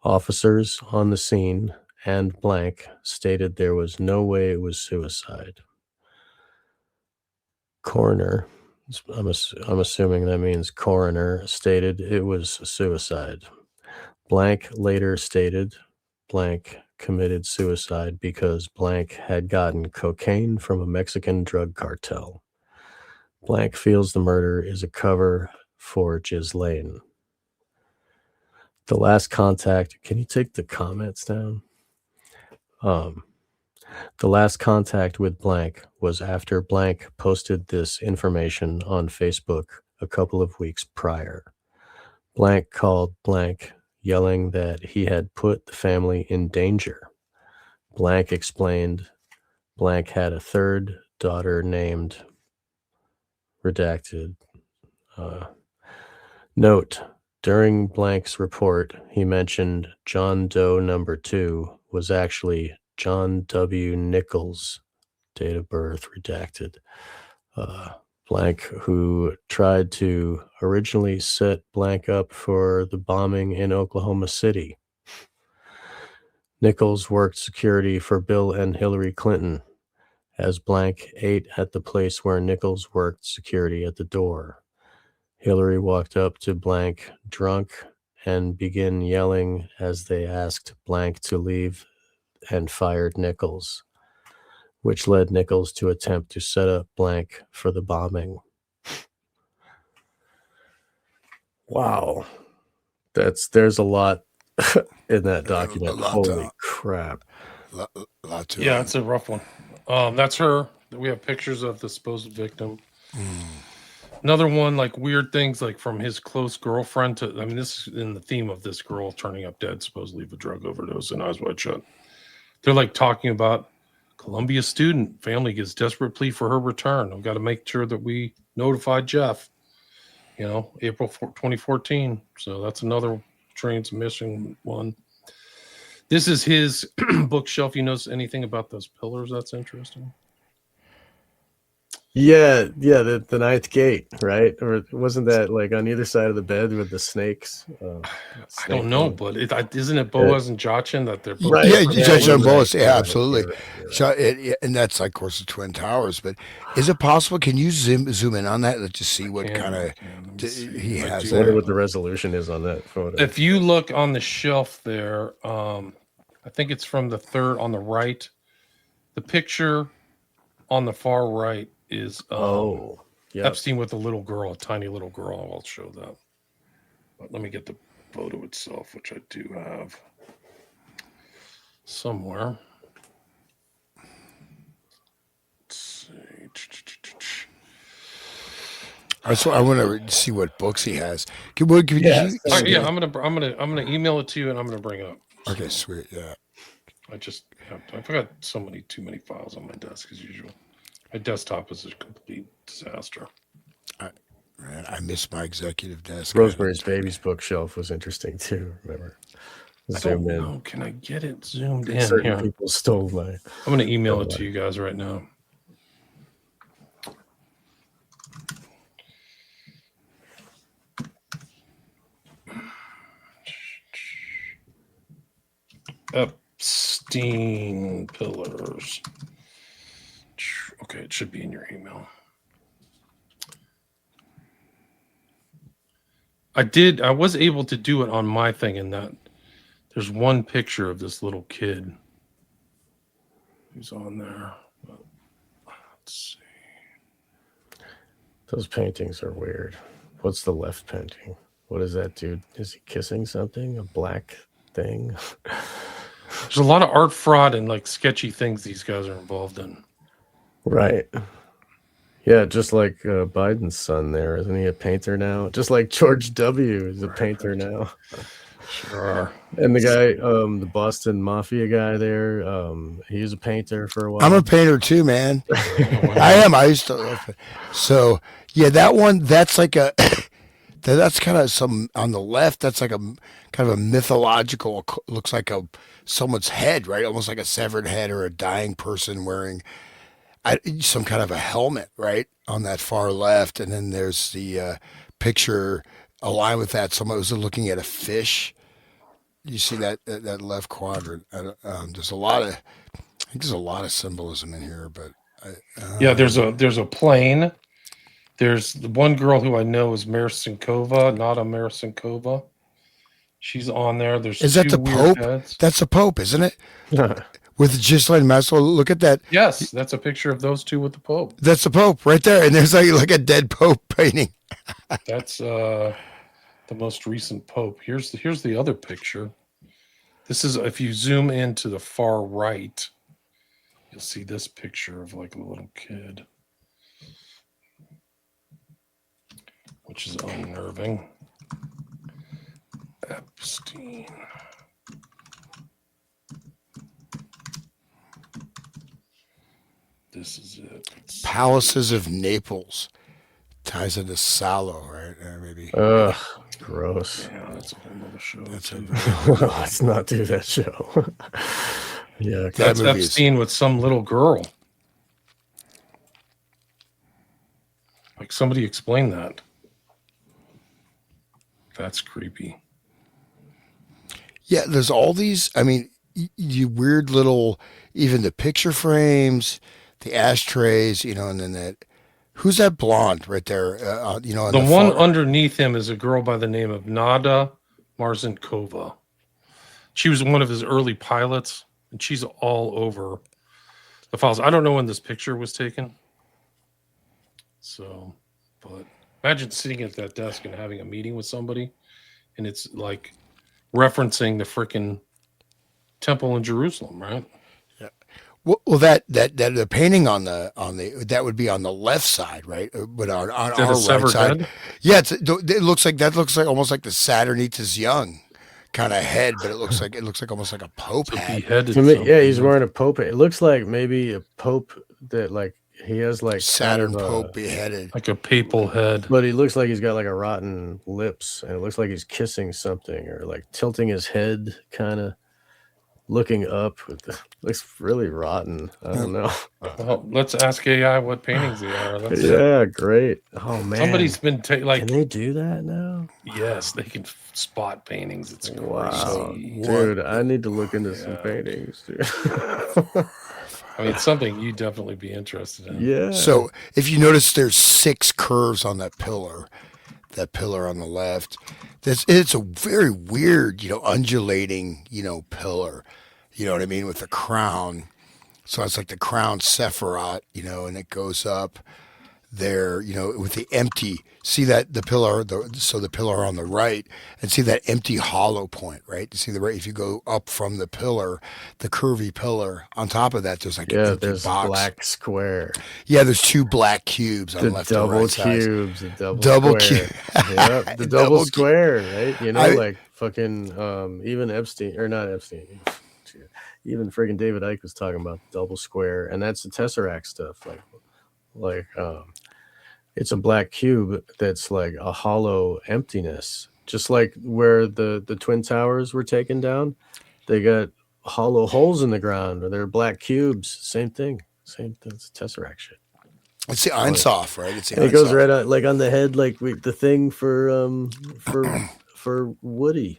Officers on the scene and blank stated there was no way it was suicide. Coroner, I'm assuming that means coroner, stated it was suicide. Blank later stated blank committed suicide because blank had gotten cocaine from a Mexican drug cartel. Blank feels the murder is a cover for Ghislaine. The last contact, can you take the comments down? The last contact with blank was after blank posted this information on Facebook a couple of weeks prior. Blank called blank, yelling that he had put the family in danger. Blank explained blank had a third daughter named redacted. Note, during blank's report, he mentioned John Doe number 2 was actually John W. Nichols, date of birth redacted. Blank, who tried to originally set blank up for the bombing in Oklahoma City. Nichols worked security for Bill and Hillary Clinton, as blank ate at the place where Nichols worked security at the door. Hillary walked up to blank drunk and began yelling as they asked blank to leave and fired Nichols, which led Nichols to attempt to set up blank for the bombing. Wow. There's a lot in that document. Holy crap. Lot to Yeah, it's a rough one. That's her. We have pictures of the supposed victim. Another one, like weird things like from his close girlfriend to, I mean, this is in the theme of this girl turning up dead, supposedly of a drug overdose in Eyes Wide Shut. They're like talking about Columbia student family gives desperate plea for her return. I've got to make sure that we notify Jeff, April 2014. So that's another transmission one. This is his bookshelf. You notice anything about those pillars that's interesting? Yeah, the ninth gate, right? Or wasn't that like on either side of the bed with the snakes? I don't know, but isn't it Boaz and Jachin that they're both? Right. Yeah, Jachin Boaz. Yeah, right, absolutely. you're right. And that's like, of course, the Twin Towers. But is it possible? Can you zoom in on that? Let's just see what kind of he has. I wonder what the resolution is on that photo. If you look on the shelf there, I think it's from the third on the right. The picture on the far right is Epstein with a little girl, a tiny little girl. I'll show that. But let me get the photo itself, which I do have somewhere. Let's see. I want to see what books he has. I'm gonna email it to you, and I'm gonna bring it up. Okay, sweet. Yeah. I forgot too many files on my desk as usual. My desktop is a complete disaster. Man, I miss my executive desk. Rosemary's Baby's bookshelf was interesting too. Remember? Zoom in. Oh, can I get it zoomed in? Certain Here. people stole my. I'm going to email it to you guys right now. Epstein pillars. Okay, it should be in your email. I was able to do it on my thing, in that there's one picture of this little kid who's on there. Let's see. Those paintings are weird. What's the left painting? What is that dude? Is he kissing something? A black thing? There's a lot of art fraud and like sketchy things these guys are involved in. Right. Yeah, just like Biden's son there. Isn't he a painter now? Just like George W. is a painter now. Sure. And the guy, the Boston Mafia guy there, he was a painter for a while. I'm a painter too, man. I am. I used to. So yeah, that one. That's like a. That's kind of some on the left. That's like a kind of a mythological. Looks like someone's head, right? Almost like a severed head or a dying person wearing some kind of a helmet, right, on that far left. And then there's the picture aligned with that. Someone was looking at a fish. You see that left quadrant. There's a lot of. I think there's a lot of symbolism in here, but yeah, there's a plane. There's the one girl who I know is Marcinkova, not a Marcinkova. She's on there. There's is that the Pope? Heads. That's the Pope, isn't it? With Ghislaine Maxwell. Look at that. Yes, that's a picture of those two with the Pope. That's the Pope right there, and there's like a dead Pope painting. That's the most recent Pope. Here's the other picture. This is, if you zoom into the far right, you'll see this picture of like a little kid, which is unnerving. Epstein. This is it. Palaces of Naples ties into Salo, right? Maybe. Ugh, gross. Yeah, that's a whole nother show. Let's not do that show. Yeah, that's Epstein with some little girl. Like, somebody explain that. That's creepy. Yeah, there's all these. I mean, you weird little, even the picture frames, the ashtrays, and then that. Who's that blonde right there? The one underneath him is a girl by the name of Nada Marzinkova. She was one of his early pilots, and she's all over the files. I don't know when this picture was taken. So, but imagine sitting at that desk and having a meeting with somebody, and it's like referencing the freaking temple in Jerusalem, right? Yeah. Well, that the painting on the that would be on the left side, right? But on our right side, head? Yeah, it looks like almost like the Saturn eats his young kind of head, but it looks like almost like a Pope head. To me, yeah, he's wearing a Pope. It looks like maybe a Pope that like he has like Saturn Pope beheaded, like a papal head. But he looks like he's got like a rotten lips, and it looks like he's kissing something or like tilting his head, kind of looking up. Looks really rotten. I don't know. Well, let's ask AI what paintings they are. Yeah, great. Oh man, somebody's been like. Can they do that now? Yes, they can spot paintings. It's crazy. Wow, dude. I need to look into some paintings, dude. I mean, it's something you'd definitely be interested in. Yeah. So if you notice, there's 6 curves on that pillar on the left. It's a very weird, undulating, pillar. You know what I mean? With the crown. So it's like the crown Sephiroth, and it goes up there, with the empty. See that the pillar, the pillar on the right, and see that empty hollow point, right? See the right. If you go up from the pillar, the curvy pillar on top of that, there's like an empty there's box. Black square. Yeah, there's 2 black cubes on the left double and right cubes, sides. The double cube. Yep, the double square, right? Like fucking even Epstein or not Epstein. Even freaking David Icke was talking about the double square, and that's the Tesseract stuff. Like it's a black cube that's like a hollow emptiness, just like where the Twin Towers were taken down. They got hollow holes in the ground, or they're black cubes. Same thing. That's Tesseract shit. It's the Einsoff, right? It's the it goes right on, like on the head, like the thing for Woody.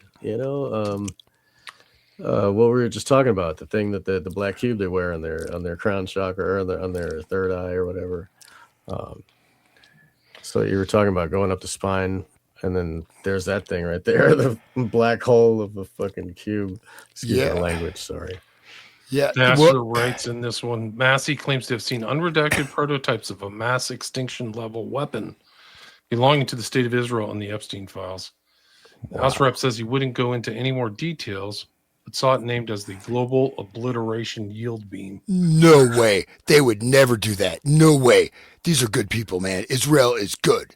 what we were just talking about, the thing that the black cube they wear on their crown chakra or on their third eye or whatever. So you were talking about going up the spine, and then there's that thing right there, the black hole of the fucking cube. Excuse me, the language. Sorry. Yeah. Nasser writes in this one, Massey claims to have seen unredacted prototypes of a mass extinction level weapon belonging to the state of Israel in the Epstein files. The House rep says he wouldn't go into any more details, but saw it named as the Global Obliteration Yield Beam. No way. They would never do that. No way. These are good people, man. Israel is good.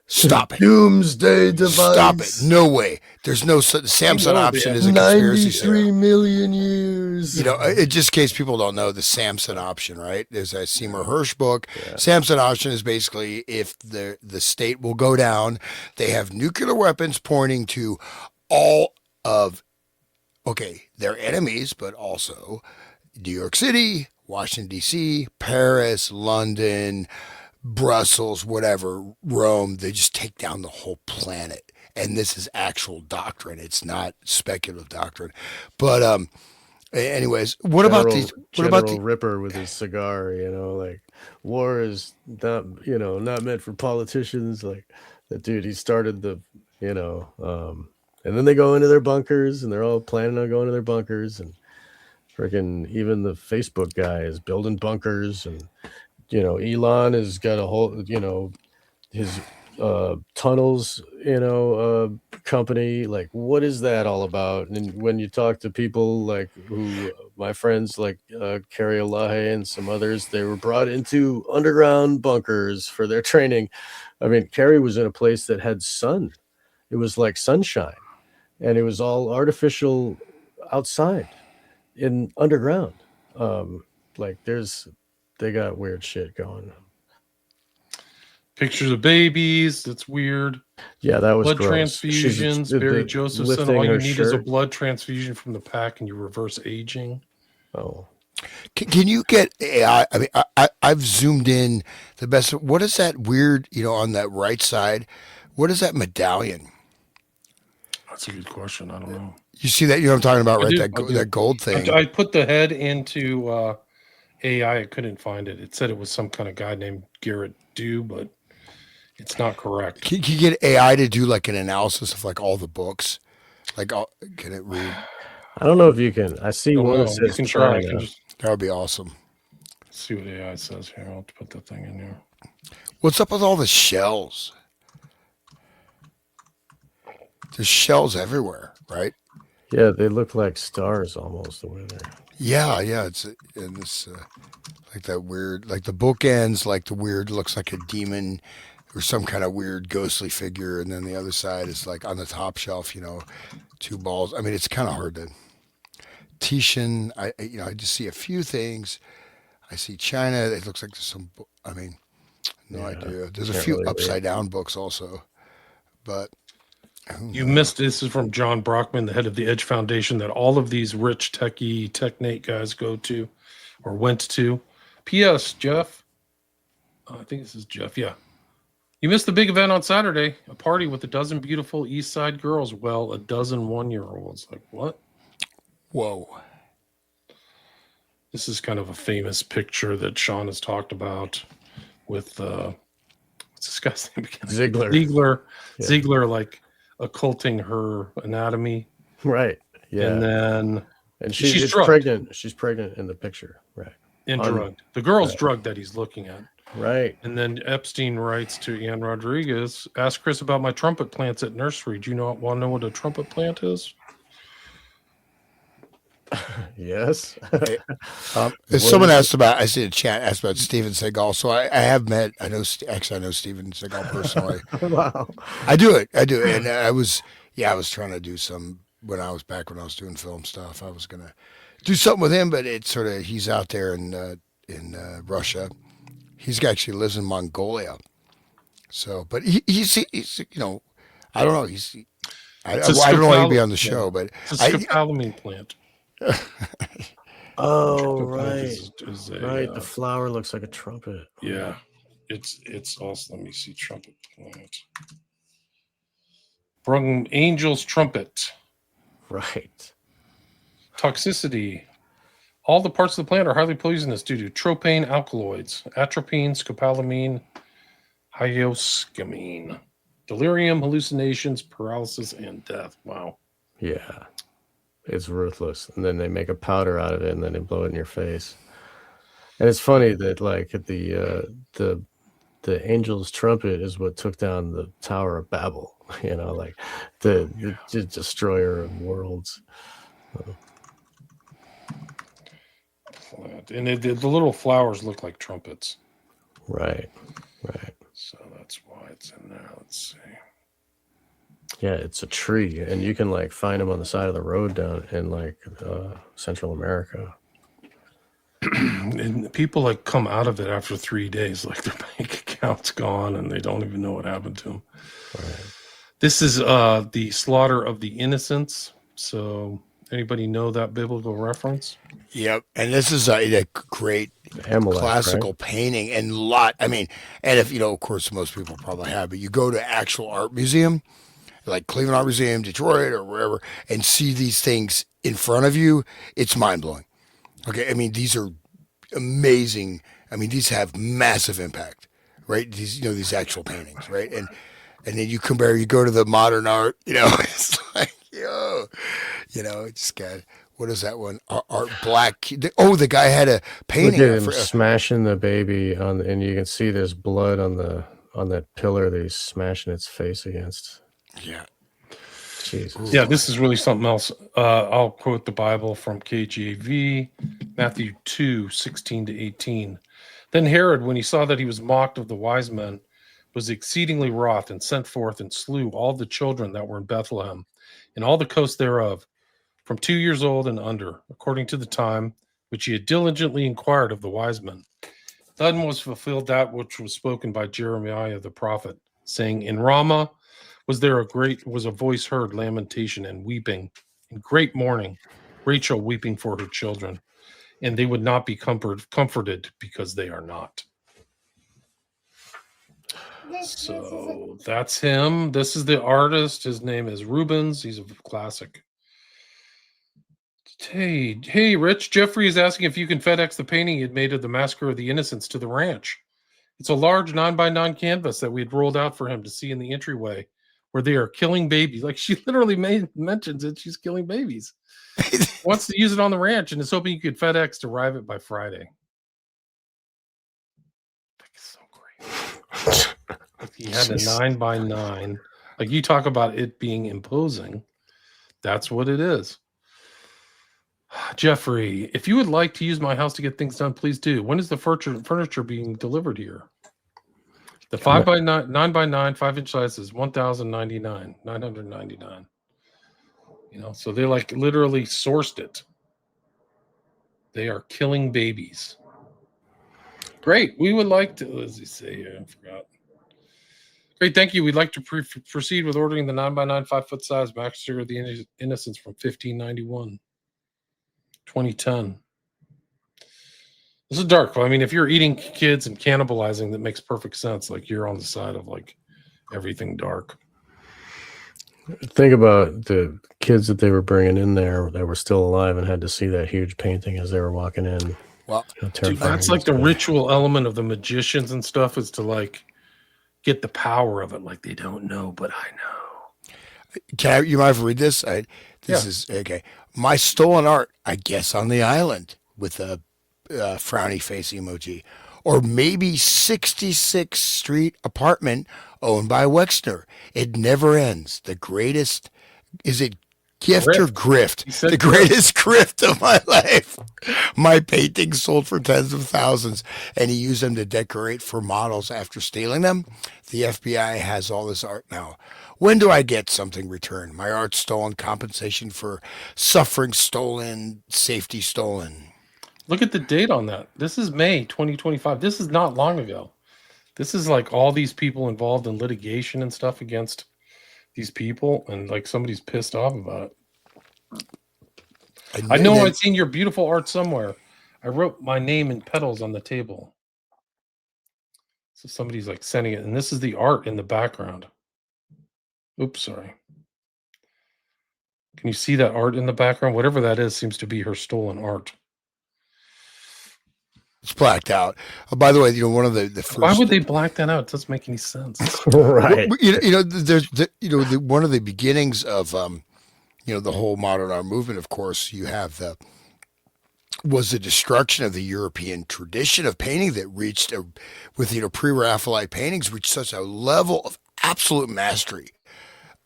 Stop it. Doomsday device. Stop it. No way. There's no Samson option is a conspiracy theory. 93 million years. You know, just in case people don't know the Samson option, right? There's a Seymour Hersh book. Yeah. Samson option is basically if the state will go down, they have nuclear weapons pointing to all of, their enemies, but also New York City, Washington, D.C., Paris, London, Brussels, whatever, Rome. They just take down the whole planet. And this is actual doctrine. It's not speculative doctrine. But anyways, what about these? What about the Ripper with his cigar? You know, like war is not, not meant for politicians. Like that dude, he started the, and then they go into their bunkers, and they're all planning on going to their bunkers, and freaking even the Facebook guy is building bunkers, and Elon has got a whole, his tunnels, company. Like, what is that all about? And when you talk to people like my friends like Carrie Elahe and some others, they were brought into underground bunkers for their training. I mean, Carrie was in a place that had sun. It was like sunshine, and it was all artificial outside in underground. They got weird shit going. Pictures of babies. That's weird. Yeah, that was blood gross. transfusions. Barry Joseph said all you need is a blood transfusion from the pack and you reverse aging. Oh. Can you get AI? I mean, I've zoomed in the best. What is that weird, on that right side? What is that medallion? That's a good question. I don't know. You see that? You know what I'm talking about, right? That gold thing. I put the head into AI. I couldn't find it. It said it was some kind of guy named Garrett Dew, but it's not correct. Can you get AI to do like an analysis of like all the books? Can it read? I don't know if you can. I see one that says you can try. That would be awesome. Let's see what AI says here. I'll put the thing in here. What's up with all the shells? There's shells everywhere, right? Yeah, they look like stars almost the way they're. Yeah. It's in this like that weird, like the bookends, like the weird looks like a demon or some kind of weird ghostly figure, and then the other side is like on the top shelf, two balls. I mean, it's kind of hard to. Titian, I just see a few things. I see China. It looks like there's some. I mean, no idea. There's a few upside down books also, but. You missed this is from John Brockman, the head of the Edge Foundation, that all of these rich technate guys go to or went to. P.S. Jeff, I think this is Jeff. Yeah. You missed the big event on Saturday, a party with a dozen beautiful East Side girls. Well, a dozen 1-year-olds. Like, what? Whoa. This is kind of a famous picture that Sean has talked about with, what's this guy's name again? Ziegler. Yeah. Ziegler, like, occulting her anatomy, right? Yeah, and she's pregnant. She's pregnant in the picture, right? And drugged. The girl's drugged that he's looking at, right? And then Epstein writes to Ian Rodriguez, "Ask Chris about my trumpet plants at nursery. Do you want to know what a trumpet plant is?" Yes. Someone asked about. I see a chat asked about Steven Seagal. So I have met. I know Steven Seagal personally. Wow. I do it, and I was trying to do some when I was doing film stuff. I was gonna do something with him, but it's sort of he's out there in Russia. He's actually lives in Mongolia. So, but he's I don't know. I don't know why he'd be on the show, but it's a scopolamine plant. Oh, right. Right. The flower looks like a trumpet. Yeah. It's also, let me see, trumpet plant. From Angel's Trumpet. Right. Toxicity. All the parts of the plant are highly poisonous due to tropane alkaloids, atropine, scopolamine, hyoscyamine. Delirium, hallucinations, paralysis, and death. Wow. Yeah. It's ruthless. And then they make a powder out of it and then they blow it in your face. And it's funny that like the angel's trumpet is what took down the Tower of Babel, like the destroyer of worlds. And the little flowers look like trumpets. Right. So that's why it's in there. Let's see. Yeah, it's a tree, and you can like find them on the side of the road down in like Central America. And people like come out of it after 3 days, like their bank account's gone and they don't even know what happened to them. Right. This is the slaughter of the innocents. So anybody know that biblical reference? Yep. And this is a great Amalek, classical right? painting and and if, of course, most people probably have, but you go to actual art museum, like Cleveland Art Museum, Detroit, or wherever, and see these things in front of you, it's mind blowing. Okay. I mean, these are amazing. I mean, these have massive impact, right? These actual paintings, right? And then you go to the modern art, it's like, it just got, what is that one? Art Black. The guy had a painting. Look at him smashing the baby and you can see there's blood on that pillar that he's smashing its face against. Yeah. Jesus. Yeah, this is really something else. I'll quote the Bible from KJV, Matthew 2:16-18. Then Herod, when he saw that he was mocked of the wise men, was exceedingly wroth and sent forth and slew all the children that were in Bethlehem and all the coast thereof, from 2 years old and under, according to the time which he had diligently inquired of the wise men. Then was fulfilled that which was spoken by Jeremiah the prophet, saying, in Ramah was a voice heard, lamentation and weeping, in great mourning, Rachel weeping for her children, and they would not be comforted because they are not. So that's him. This is the artist. His name is Rubens. He's a classic. Hey, Rich. Jeffrey is asking if you can FedEx the painting he had made of the Massacre of the Innocents to the ranch. It's a large 9x9 canvas that we had rolled out for him to see in the entryway, where they are killing babies. Like, she literally mentions it. She's killing babies. Wants to use it on the ranch and is hoping you could FedEx to arrive it by Friday. That's so great. Like, he had a 9x9. Like, you talk about it being imposing. That's what it is. Jeffrey, if you would like to use my house to get things done, please do. When is the furniture being delivered here? The 5x9, 9x9, 5-inch size is $1,099. So they like literally sourced it. They are killing babies. Great. We would like to, what does he say here? I forgot. Great. Thank you. We'd like to proceed with ordering the 9x9, 5-foot size Massacre of the Innocents from 1591, 2010. This is dark. I mean, if you're eating kids and cannibalizing, that makes perfect sense. Like, you're on the side of like everything dark. Think about the kids that they were bringing in there that were still alive and had to see that huge painting as they were walking in. Well, dude, that's like the ritual element of the magicians and stuff, is to like get the power of it. Like, they don't know, but I know. You might read this? This is okay. My stolen art, I guess, on the island, with a frowny face emoji, or maybe 66th Street apartment owned by Wexner. It never ends. The greatest, is it gift or grift? The greatest grift of my life. My paintings sold for tens of thousands, and he used them to decorate for models after stealing them. The FBI has all this art now. When do I get something returned? My art stolen, compensation for suffering stolen, safety stolen. Look at the date on that. This is May 2025. This is not long ago. This is like all these people involved in litigation and stuff against these people, and like somebody's pissed off about it. I know I've seen your beautiful art somewhere. I wrote my name in petals on the table. So somebody's like sending it, and this is the art in the background. Oops, sorry. Can you see that art in the background? Whatever that is seems to be her stolen art. It's blacked out. By the way, one of the Why first. would they black that out? It doesn't make any sense. Right. There's one of the beginnings of the whole modern art movement. Of course, you have was the destruction of the European tradition of painting that reached with pre-Raphaelite paintings reached such a level of absolute mastery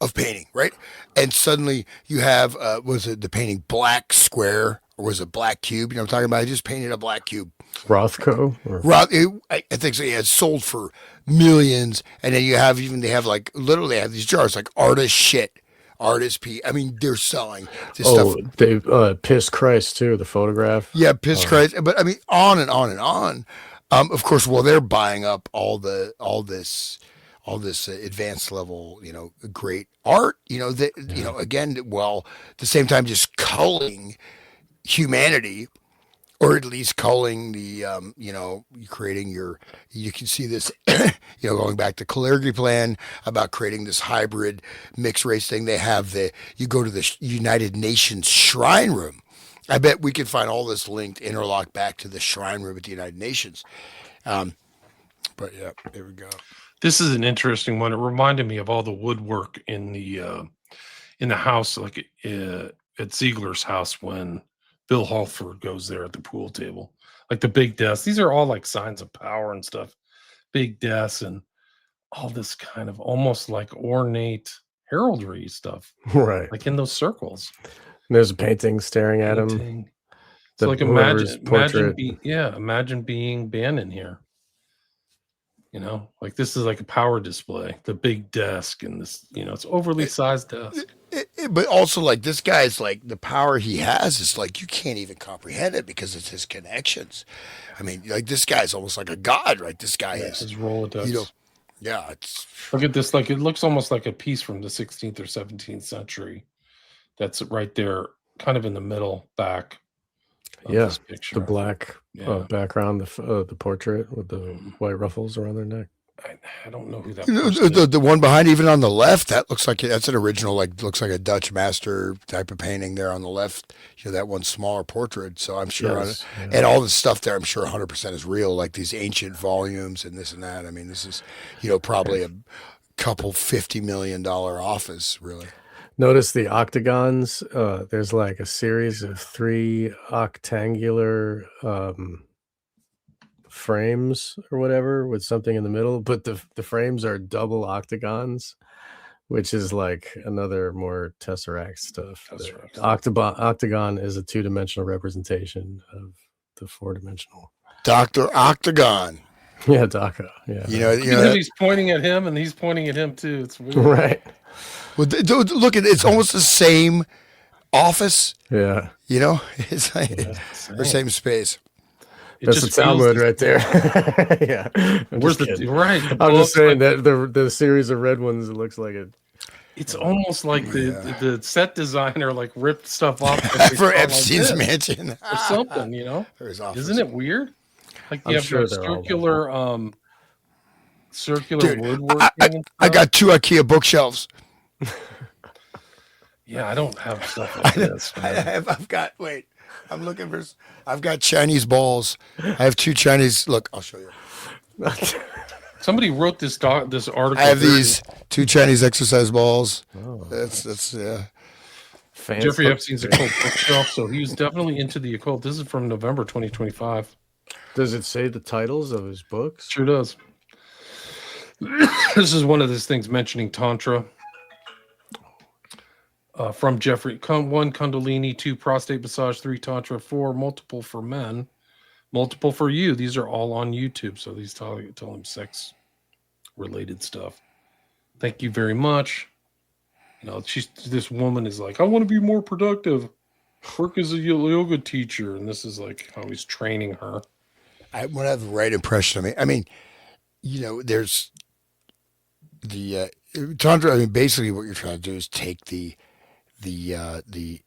of painting, right? And suddenly you have was it the painting Black Square or was it Black Cube? You know what I'm talking about? I just painted a black cube. Rothko? I think so. Yeah, it's sold for millions, and then they have like literally have these jars like artist shit, artist P. I mean, they're selling this stuff. They Piss Christ too. The photograph. Yeah, piss Christ. But I mean, on and on and on. Of course, while they're buying up all this advanced level, great art, again, while at the same time just culling humanity, or at least culling the, you can see this, going back to Kalergi plan about creating this hybrid mixed race thing. They have you go to the United Nations Shrine Room. I bet we could find all this linked, interlocked back to the Shrine Room at the United Nations. But yeah, there we go. This is an interesting one. It reminded me of all the woodwork in the house, like at Ziegler's house when Bill Halford goes there at the pool table, like the big desks. These are all like signs of power and stuff. Big desks and all this kind of almost like ornate heraldry stuff, Right. like in those circles. And there's a painting staring at him. So like imagine being Bannon here. Like this is like a power display, the big desk and this, it's overly sized desk. But also like this guy's like the power he has is like you can't even comprehend it because it's his connections. I mean, like this guy's almost like a god, right? This guy is his Rolodex. Yeah, it's look at this, like it looks almost like a piece from the 16th or 17th century. That's right there, kind of in the middle back. This picture. The black background, the portrait with the white ruffles around their neck. I don't know who that is. The one behind, even on the left, that looks like that's an original, like looks like a Dutch master type of painting there on the left. That one smaller portrait. So I'm sure, and all the stuff there, I'm sure 100% is real, like these ancient volumes and this and that. I mean, this is, probably a couple $50 million office, really. Notice the octagons. There's like a series of 3 octangular frames or whatever with something in the middle, but the frames are double octagons, which is like another more Tesseract stuff. Octagon is a 2-dimensional representation of the 4-dimensional. Dr. Octagon. Yeah, Daka. Yeah. He's pointing at him and he's pointing at him too. It's weird. Right. Well, look, it's almost the same office. Yeah. It's like the same space. That's the Talmud right there. Yeah. Where's the right? I'm just saying that the series of red ones, it looks like it. It's almost like the set designer like ripped stuff off for Epstein's mansion or something. Isn't it weird? Like you have circular woodwork. I got 2 IKEA bookshelves. Yeah, I don't have stuff like this. I've got Chinese balls. I have 2 Chinese. Look, I'll show you. Somebody wrote this article. I have these 2 Chinese exercise balls. Oh, that's yeah. Jeffrey Epstein's occult bookshelf, so he was definitely into the occult. This is from November 2025. Does it say the titles of his books? Sure does. This is one of those things mentioning Tantra. From Jeffrey, 1 Kundalini, 2 prostate massage, 3 Tantra, 4 multiple for men, multiple for you. These are all on YouTube. So these tell him sex related stuff. Thank you very much. This woman is like, I want to be more productive. Work as a yoga teacher. And this is like how he's training her. I want to have the right impression of me. I mean, there's the Tantra. I mean, basically what you're trying to do is take the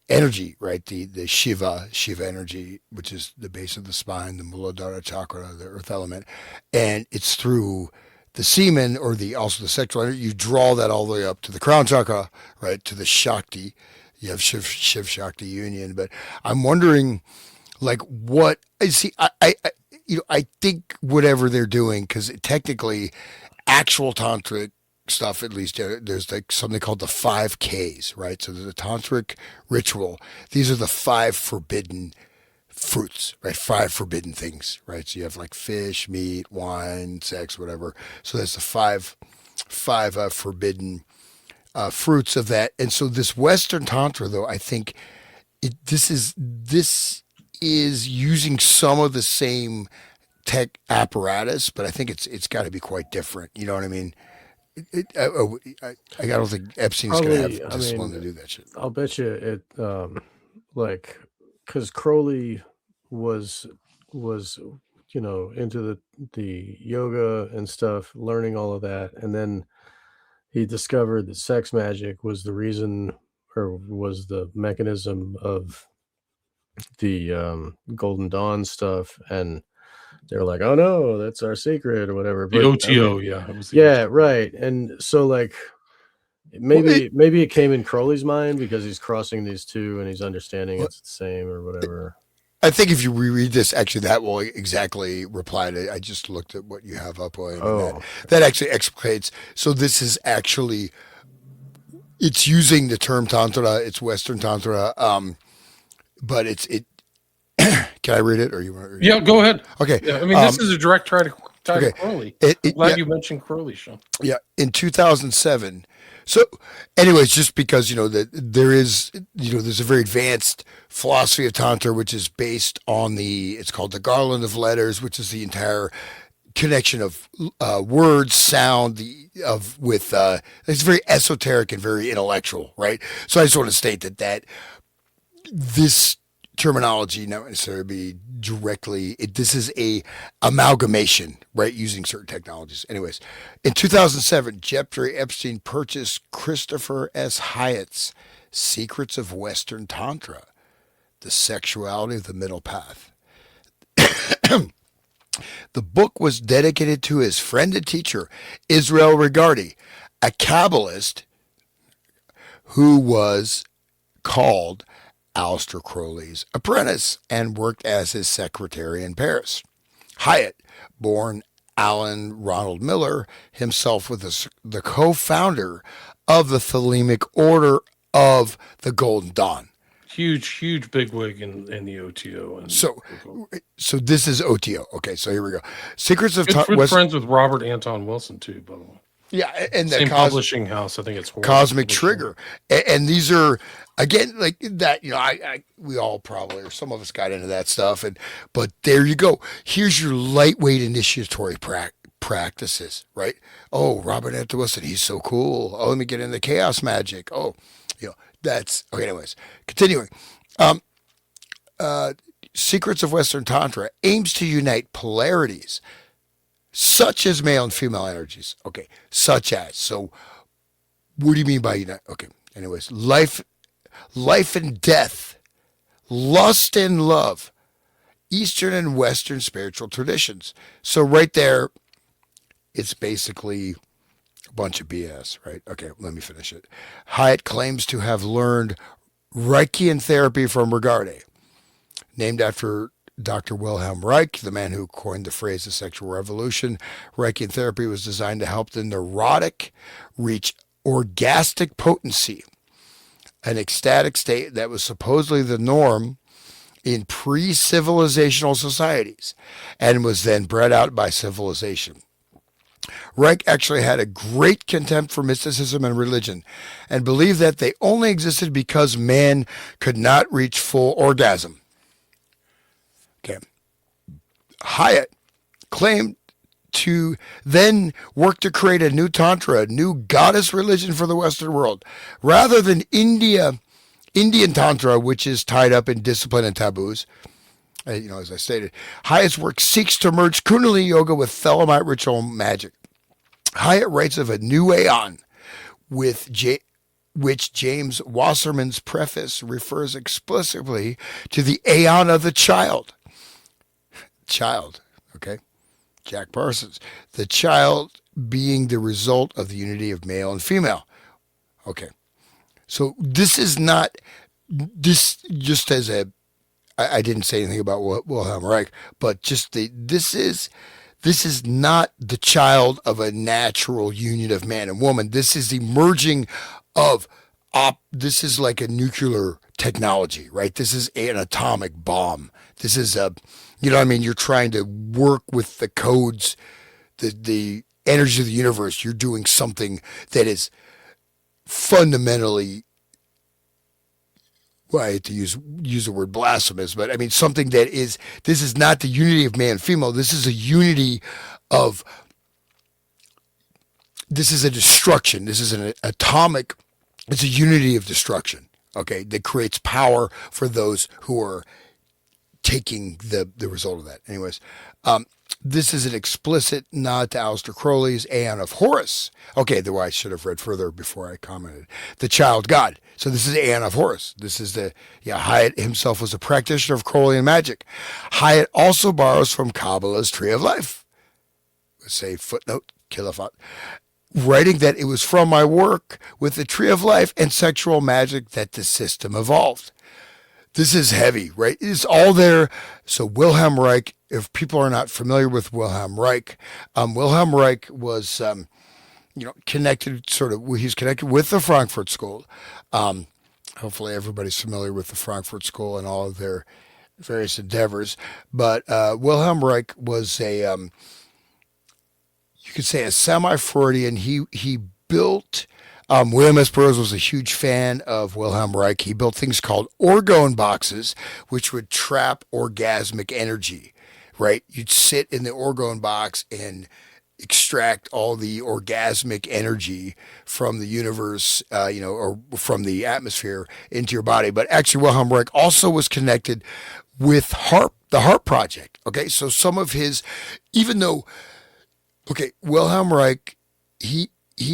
energy, right? The Shiva energy, which is the base of the spine, the Muladhara chakra, the earth element, and it's through the semen or also the sexual energy. You draw that all the way up to the crown chakra, right? To the Shakti, You have Shiv Shakti Union, but I'm wondering, like, what I see. I think whatever they're doing, because technically, actual tantric stuff, at least there's like something called the 5 Ks, right? So there's a tantric ritual. These are the 5 forbidden fruits, right? 5 forbidden things, right? So you have like fish, meat, wine, sex, whatever. So that's the five forbidden fruits of that. And so this Western Tantra, though, I think this is using some of the same tech apparatus, but I think it's got to be quite different. You know what I mean? I don't think Epstein's going to Probably, have I discipline to mean, do that shit. I'll bet you it, like, because Crowley was was into the yoga and stuff, learning all of that, and then he discovered that sex magic was the reason or was the mechanism of the Golden Dawn stuff, and they're like, "Oh no, that's our secret" or whatever. The But I mean, OTO, yeah, it was the yeah, OTO. right. And so like Well, maybe it came in Crowley's mind because he's crossing these two and he's understanding well, it's the same or whatever. I think if you reread this, actually, that will exactly reply to. I just looked at what you have up, William, and that Oh, that actually explicates. So this is actually it's using the term tantra. It's Western tantra, but it. Can I read it, or you want? Or Yeah, go ahead. okay. Yeah, I mean, this is a direct tie Okay. to Crowley. Yeah, Glad you mentioned Crowley, Sean. yeah. In 2007. So, anyways, just because that there is there's a very advanced philosophy of tantra which is based on it's called the Garland of Letters, which is the entire connection of words, sound, it's very esoteric and very intellectual, right? So I just want to state that this terminology not necessarily be directly this is a amalgamation, right, using certain technologies. Anyways, in 2007, Jeffrey Epstein purchased Christopher S. Hyatt's Secrets of Western Tantra, The Sexuality of the Middle Path. The book was dedicated to his friend and teacher, Israel Regardie, a Kabbalist who was called Aleister Crowley's apprentice and worked as his secretary in Paris. Hyatt, born Alan Ronald Miller, himself was the co-founder of the Thelemic Order of the Golden Dawn. Huge bigwig in the OTO. And So this is OTO. Okay, so here we go. Secrets of good friends with Robert Anton Wilson too, by the way. Yeah, and the Same publishing house. I think it's Cosmic Trigger, and these are again like that. We all probably, or some of us, got into that stuff, but there you go. Here's your lightweight initiatory practices, right? Oh, Robert Anton Wilson, he's so cool. Oh, let me get into chaos magic. Oh, that's okay. Anyways, continuing. Secrets of Western Tantra aims to unite polarities such as male and female energies. Okay, such as. So, what do you mean by unite? Okay, anyways, life and death, lust and love, Eastern and Western spiritual traditions. So right there, it's basically a bunch of BS, right? Okay, let me finish it. Hyatt claims to have learned Reichian therapy from Regardie, named after Dr. Wilhelm Reich, the man who coined the phrase the sexual revolution. Reichian therapy was designed to help the neurotic reach orgastic potency, an ecstatic state that was supposedly the norm in pre-civilizational societies and was then bred out by civilization. Reich actually had a great contempt for mysticism and religion and believed that they only existed because man could not reach full orgasm. Okay. Hyatt claimed to then work to create a new tantra, a new goddess religion for the Western world, rather than Indian tantra, which is tied up in discipline and taboos. As I stated, Hyatt's work seeks to merge Kundalini yoga with Thelemite ritual magic. Hyatt writes of a new aeon, which James Wasserman's preface refers explicitly to the aeon of the child. Okay? Jack Parsons. The child being the result of the unity of male and female. Okay. So this is not this just as a. I didn't say anything about Wilhelm Reich, but just this is not the child of a natural union of man and woman. This is the merging of this is like a nuclear technology, right? This is an atomic bomb. This is you know what I mean? You're trying to work with the codes, the energy of the universe. You're doing something that is fundamentally, well, I hate to use the word blasphemous, but I mean something that is, this is not the unity of man and female. This is a unity of, this is a destruction. This is an atomic, it's a unity of destruction, okay, that creates power for those who are taking the result of that. Anyways, this is an explicit nod to Aleister Crowley's Aeon of Horus. Okay, though I should have read further before I commented. The child God. So this is Aeon of Horus. This is Hyatt himself was a practitioner of Crowleyan magic. Hyatt also borrows from Kabbalah's Tree of Life. Let's say footnote, Kilafat. Writing that it was from my work with the Tree of Life and sexual magic that the system evolved. This is heavy, right? It's all there. So Wilhelm Reich, if people are not familiar with Wilhelm Reich was, connected he's connected with the Frankfurt School. Hopefully everybody's familiar with the Frankfurt School and all of their various endeavors. But Wilhelm Reich was you could say a semi-Freudian. He built, William S. Burroughs was a huge fan of Wilhelm Reich. He built things called orgone boxes, which would trap orgasmic energy, right? You'd sit in the orgone box and extract all the orgasmic energy from the universe, or from the atmosphere into your body. But actually, Wilhelm Reich also was connected with the HARP project. Okay, so some of his, Wilhelm Reich, he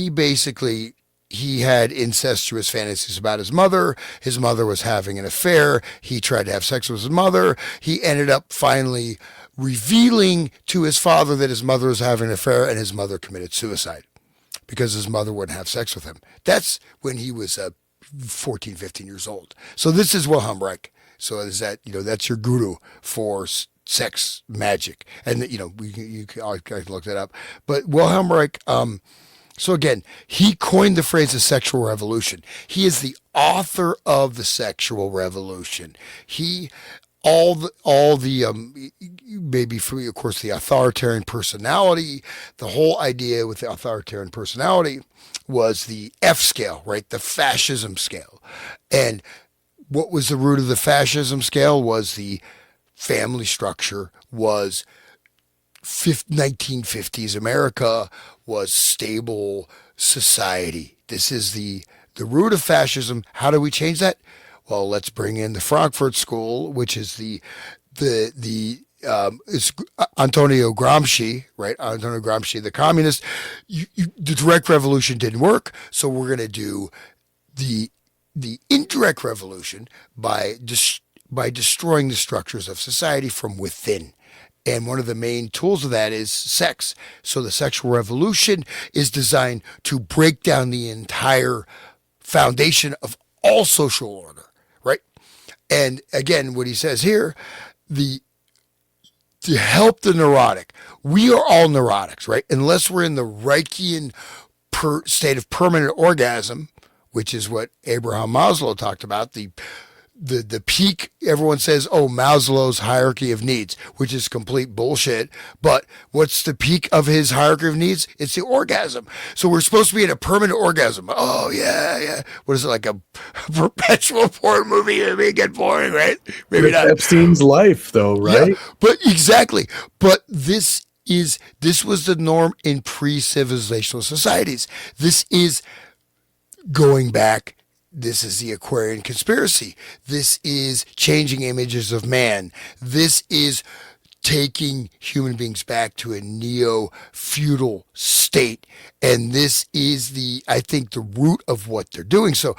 basically, he had incestuous fantasies about his mother. His mother was having an affair. He tried to have sex with his mother. He ended up finally revealing to his father that his mother was having an affair, and his mother committed suicide because his mother wouldn't have sex with him. That's when he was 14, 15 years old. So this is Wilhelm Reich. So is that, that's your guru for sex magic. And, you can look that up. But Wilhelm Reich, so again, he coined the phrase the sexual revolution. He is the author of the sexual revolution. Maybe for me, of course, the authoritarian personality, the whole idea with the authoritarian personality was the F scale, right? The fascism scale. And what was the root of the fascism scale was the family structure, was 1950s America was stable society. This is the root of fascism. How do we change that? Well, let's bring in the Frankfurt School, which is it's Antonio Gramsci, right? Antonio Gramsci, the communist. The direct revolution didn't work, so we're going to do the indirect revolution by destroying the structures of society from within. And one of the main tools of that is sex. So the sexual revolution is designed to break down the entire foundation of all social order, right? And again, what he says here, to help the neurotic, we are all neurotics, right? Unless we're in the Reichian state of permanent orgasm, which is what Abraham Maslow talked about, the peak, everyone says, Maslow's hierarchy of needs, which is complete bullshit. But what's the peak of his hierarchy of needs? It's the orgasm. So we're supposed to be in a permanent orgasm. Oh, yeah. What is it, like a perpetual porn movie? It may get boring, right? Maybe not. Epstein's life, though, right? Yeah, but exactly. But this was the norm in pre-civilizational societies. This is going back. This is the Aquarian conspiracy. This is changing images of man. This is taking human beings back to a neo-feudal state. And this is I think the root of what they're doing. So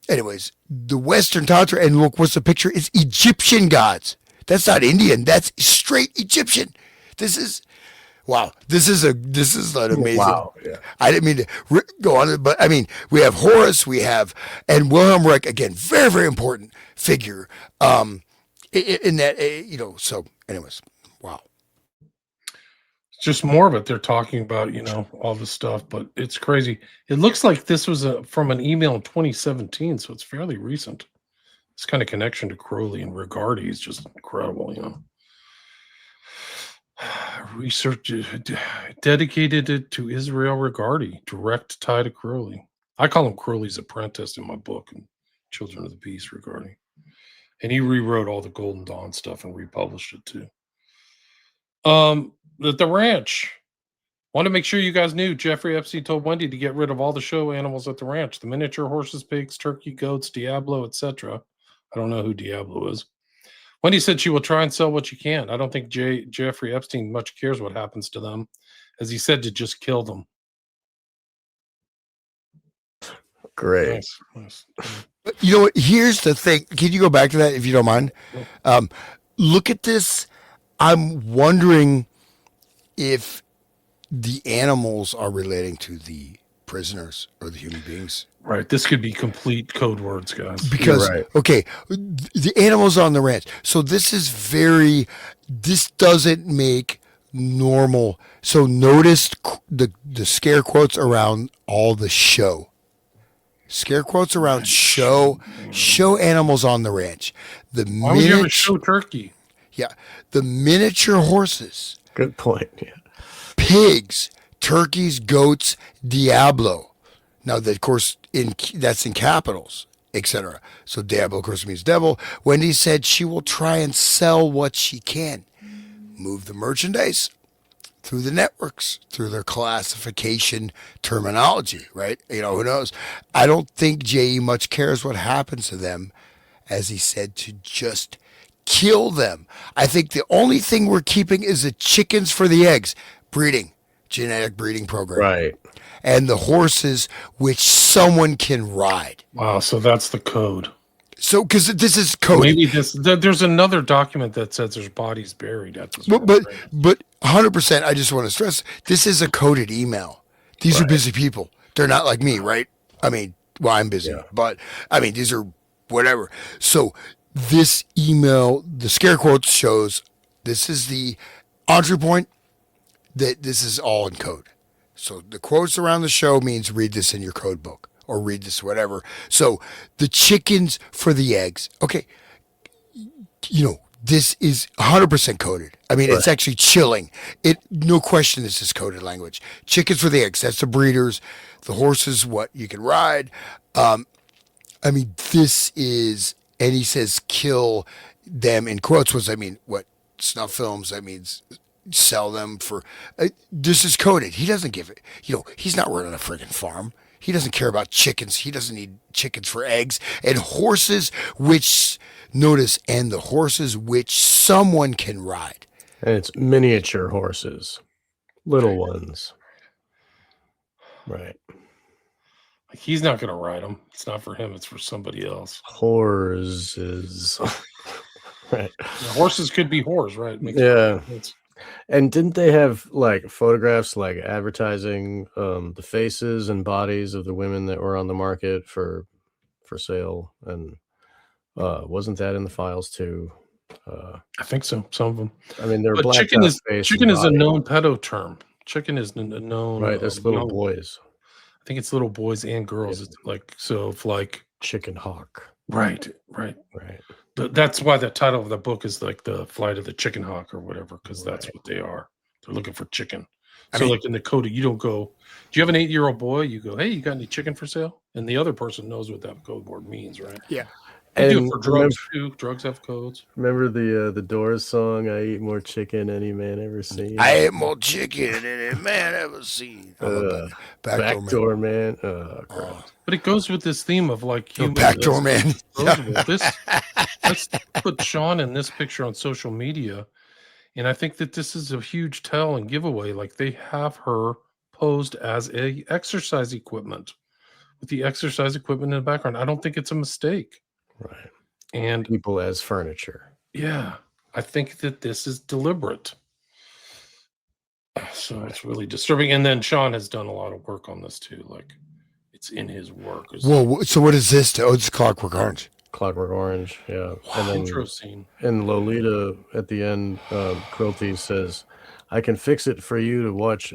anyways, the Western Tantra, and look, what's the picture? It's Egyptian gods. That's not Indian. That's straight Egyptian. This is Wow, this is an amazing. Wow. Yeah. I didn't mean to go on it, but I mean, we have Horace, and Wilhelm Reich again, very very important figure. In that, So, anyways, wow. Just more of it. They're talking about, all this stuff, but it's crazy. It looks like this was from an email in 2017, so it's fairly recent. This kind of connection to Crowley and Rigardi is just incredible, Research dedicated it to Israel Rigardi, direct tie to Crowley. I call him Crowley's apprentice in my book, and Children of the Beast Rigardi. And he rewrote all the Golden Dawn stuff and republished it too. At the ranch. Want to make sure you guys knew Jeffrey Epstein told Wendy to get rid of all the show animals at the ranch. The miniature horses, pigs, turkey, goats, Diablo, etc. I don't know who Diablo is. Wendy said she will try and sell what she can. I don't think Jeffrey Epstein much cares what happens to them, as he said to just kill them. Great. Nice. You know what? Here's the thing. Can you go back to that if you don't mind? Look at this. I'm wondering if the animals are relating to the prisoners or the human beings. Right. This could be complete code words, guys. Because, right. Okay, the animals on the ranch. So this doesn't make normal. So notice the scare quotes around all the show. Scare quotes around show animals on the ranch. Why would you have a show turkey? Yeah, the miniature horses. Good point. Yeah. Pigs, turkeys, goats, Diablo. Now, of course, that's in capitals, etc. So Diablo, of course, means devil. Wendy said she will try and sell what she can. Move the merchandise through the networks, through their classification terminology, right? Who knows? I don't think J.E. much cares what happens to them, as he said, to just kill them. I think the only thing we're keeping is the chickens for the eggs. Genetic breeding program. Right. And the horses which someone can ride. Wow, so that's the code. So, because this is coded. Maybe there's another document that says there's bodies buried at this. But 100%, I just want to stress, this is a coded email. These are busy people. They're not like me, right? I mean, well, I'm busy, but I mean, these are whatever. So this email, the scare quotes shows this is the entry point, that this is all in code. So the quotes around the show means read this in your code book or read this whatever. So the chickens for the eggs. Okay. This is 100% coded. I mean, It's actually chilling. No question this is coded language. Chickens for the eggs. That's the breeders. The horses, what you can ride. I mean, this is, and he says kill them in quotes was, what snuff films, that means sell them for, this is coded. He doesn't give it, he's not running a friggin' farm. He doesn't care about chickens. He doesn't need chickens for eggs. And horses, and the horses which someone can ride. And it's miniature horses, little ones. Right. He's not going to ride them. It's not for him. It's for somebody else. Horses. Right. Horses could be whores, right? Yeah. And didn't they have photographs, advertising the faces and bodies of the women that were on the market for sale? And wasn't that in the files too? I think so. Some of them. I mean, they're black. Chicken is a known pedo term. Chicken is a known. Right. That's little boys. I think it's little boys and girls. Yeah. It's chicken hawk. Right. That's why the title of the book is the flight of the chicken hawk or whatever, because that's what they are. They're looking for chicken. In the code, you don't go, do you have an 8-year-old boy? You go, hey, you got any chicken for sale? And the other person knows what that code word means, right? Yeah. They do it for drugs too. Drugs have codes. Remember the Doors song, I eat more chicken any man ever seen? I ate more chicken than any man ever seen. Backdoor man. But it goes with this theme of backdoor man. Let's put Sean in this picture on social media. And I think that this is a huge tell and giveaway. They have her posed as a exercise equipment with the exercise equipment in the background. I don't think it's a mistake. Right. And people as furniture. Yeah. I think that this is deliberate. So it's really disturbing. And then Sean has done a lot of work on this too. Like it's in his work. Whoa, so what is this? Oh, it's Clockwork Orange. Clockwork Orange, yeah. Wow. And then intro scene. in Lolita at the end, Quilty says, I can fix it for you to watch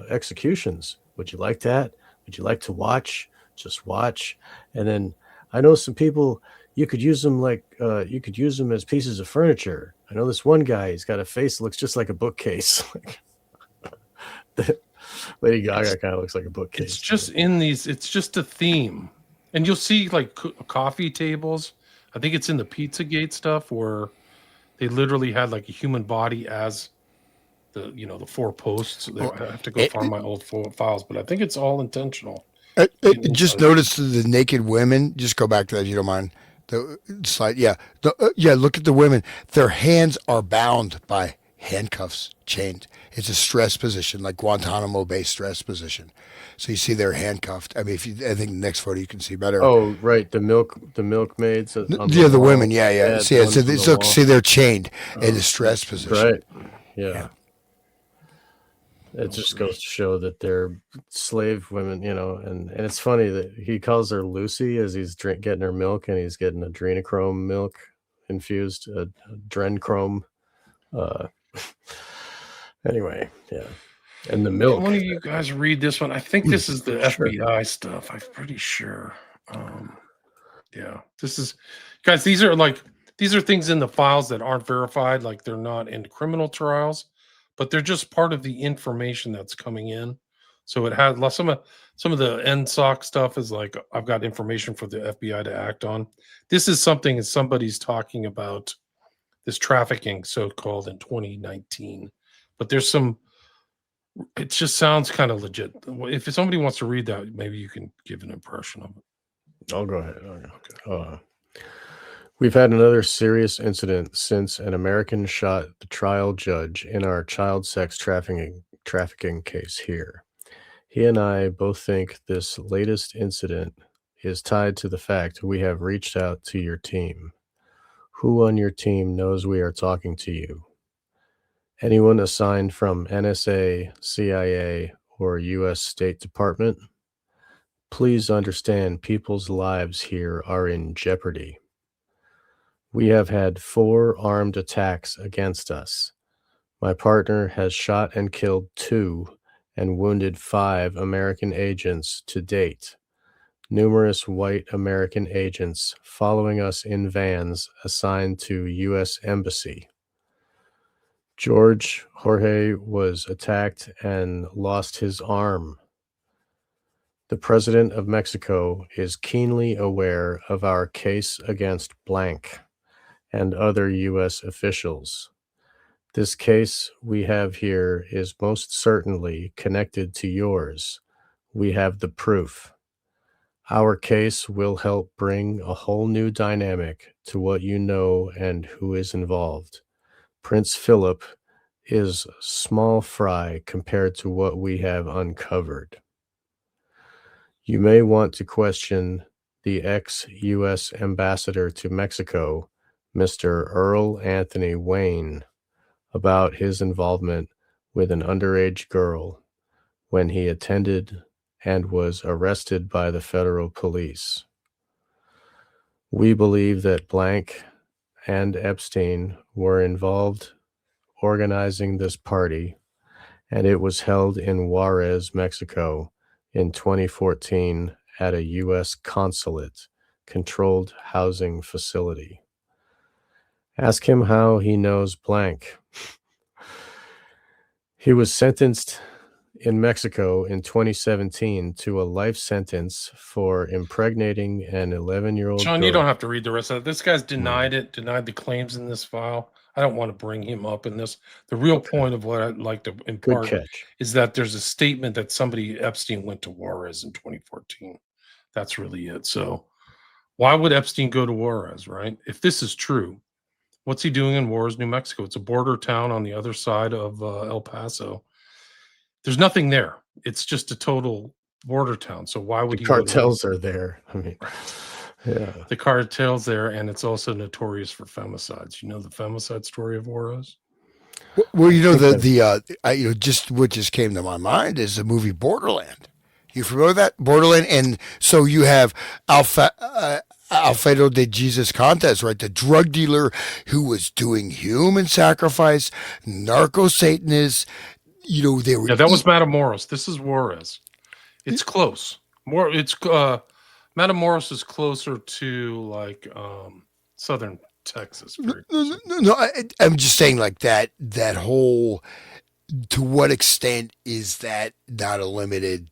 executions. Would you like that? Would you like to watch? Just watch. And then I know some people, you could use them as pieces of furniture. I know this one guy, he's got a face that looks just like a bookcase. Lady Gaga kind of looks like a bookcase. It's just it's just a theme. And you'll see like coffee tables. I think it's in the Pizzagate stuff where they literally had like a human body as the four posts. I have to go find my old files, but I think it's all intentional. Just notice the naked women. Just go back to that if you don't mind. The slide, yeah, look at the women. Their hands are bound by handcuffs, chained. It's a stress position, like Guantanamo Bay stress position. So you see they're handcuffed. I mean, I think the next photo you can see better. Oh, right, the milkmaids. The women, yeah. See, they're chained in a stress position. Right. Yeah. It just goes to show that they're slave women, and it's funny that he calls her Lucy as he's getting her milk, and he's getting adrenochrome milk infused, adrenochrome. Anyway, yeah. And the milk. One of you guys read this one. I think this is the FBI stuff. I'm pretty sure. Yeah, this is, guys. These are things in the files that aren't verified. Like they're not in criminal trials, but they're just part of the information that's coming in. So it had some of the NSOC stuff is like, I've got information for the FBI to act on. This is something that somebody's talking about this trafficking, so-called, in 2019. But there's some. It just sounds kind of legit. If somebody wants to read that, maybe you can give an impression of it. I'll go ahead. Okay. We've had another serious incident since an American shot the trial judge in our child sex trafficking case here. He and I both think this latest incident is tied to the fact we have reached out to your team. Who on your team knows we are talking to you? Anyone assigned from NSA, CIA, or U.S. State Department? Please understand people's lives here are in jeopardy. We have had 4 armed attacks against us. My partner has shot and killed 2 and wounded 5 American agents to date. Numerous white American agents following us in vans assigned to U.S. Embassy. Jorge was attacked and lost his arm. The President of Mexico is keenly aware of our case against blank and other U.S. officials. This case we have here is most certainly connected to yours. We have the proof. Our case will help bring a whole new dynamic to what you know and who is involved. Prince Philip is small fry compared to what we have uncovered. You may want to question the ex-U.S. ambassador to Mexico, Mr. Earl Anthony Wayne, about his involvement with an underage girl when he attended and was arrested by the federal police. We believe that Blank and Epstein were involved organizing this party, and it was held in Juarez, Mexico in 2014 at a U.S. consulate-controlled housing facility. Ask him how he knows Blank. He was sentenced in Mexico in 2017 to a life sentence for impregnating an 11-year-old Sean, girl. you don't have to read the rest of it. This guy's denied the claims in this file. I don't want to bring him up in this. The real point of what I'd like to impart is that there's a statement that Epstein went to Juarez in 2014. That's really it. So why would Epstein go to Juarez, right? If this is true, what's he doing in Juarez, New Mexico? It's a border town on the other side of El Paso. There's nothing there. It's just a total border town. So why would the cartels are there? I mean, yeah, the cartel's there, and it's also notorious for femicides. You know the femicide story of Juarez? Well, I you know think that just what just came to my mind is the movie Borderland. You familiar with that Borderland? And so you have Alfredo de Jesus Contes, right? The drug dealer who was doing human sacrifice, narco Satanists. You know, they were Yeah, that was Matamoros. This is Juarez. It's close. Matamoros is closer to like southern Texas. Very close. no, I'm just saying like that whole. To what extent is that not a limited?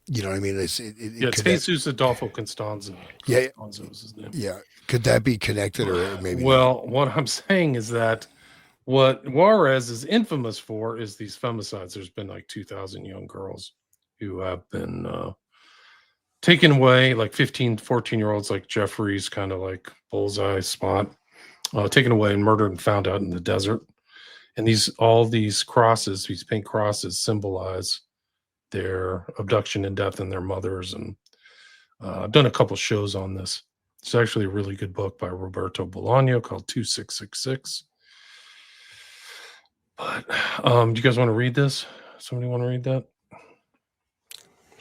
You know what I mean? Yeah, it's could that, Jesus Adolfo Constanza. yeah, Constanza was his name. yeah. Could that be connected or maybe not? Well, what I'm saying is that what Juarez is infamous for is these femicides. There's been like 2,000 young girls who have been taken away, like 15, 14-year-olds, like Jeffrey's kind of like bullseye spot, taken away and murdered and found out in the desert. And all these crosses, these pink crosses, symbolize their abduction and death and their mothers. And I've done a couple shows on this. It's actually a really good book by Roberto Bolaño called 2666. But do you guys want to read this? Somebody want to read that?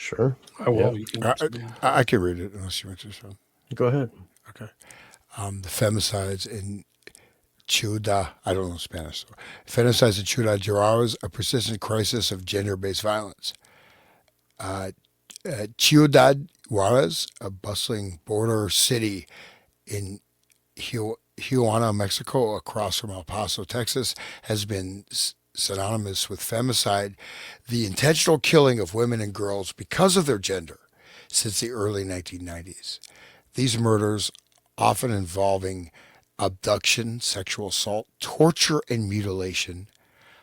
sure. I will. Yeah. You can. I can read it unless you want to. So. Go ahead. Okay. The femicides in Ciudad, I don't know Spanish. So. Femicides in Ciudad Juarez, a persistent crisis of gender-based violence. Ciudad Juarez, a bustling border city in Tijuana, Mexico, across from El Paso, Texas, has been synonymous with femicide, the intentional killing of women and girls because of their gender, since the early 1990s. These murders, often involving abduction, sexual assault, torture, and mutilation,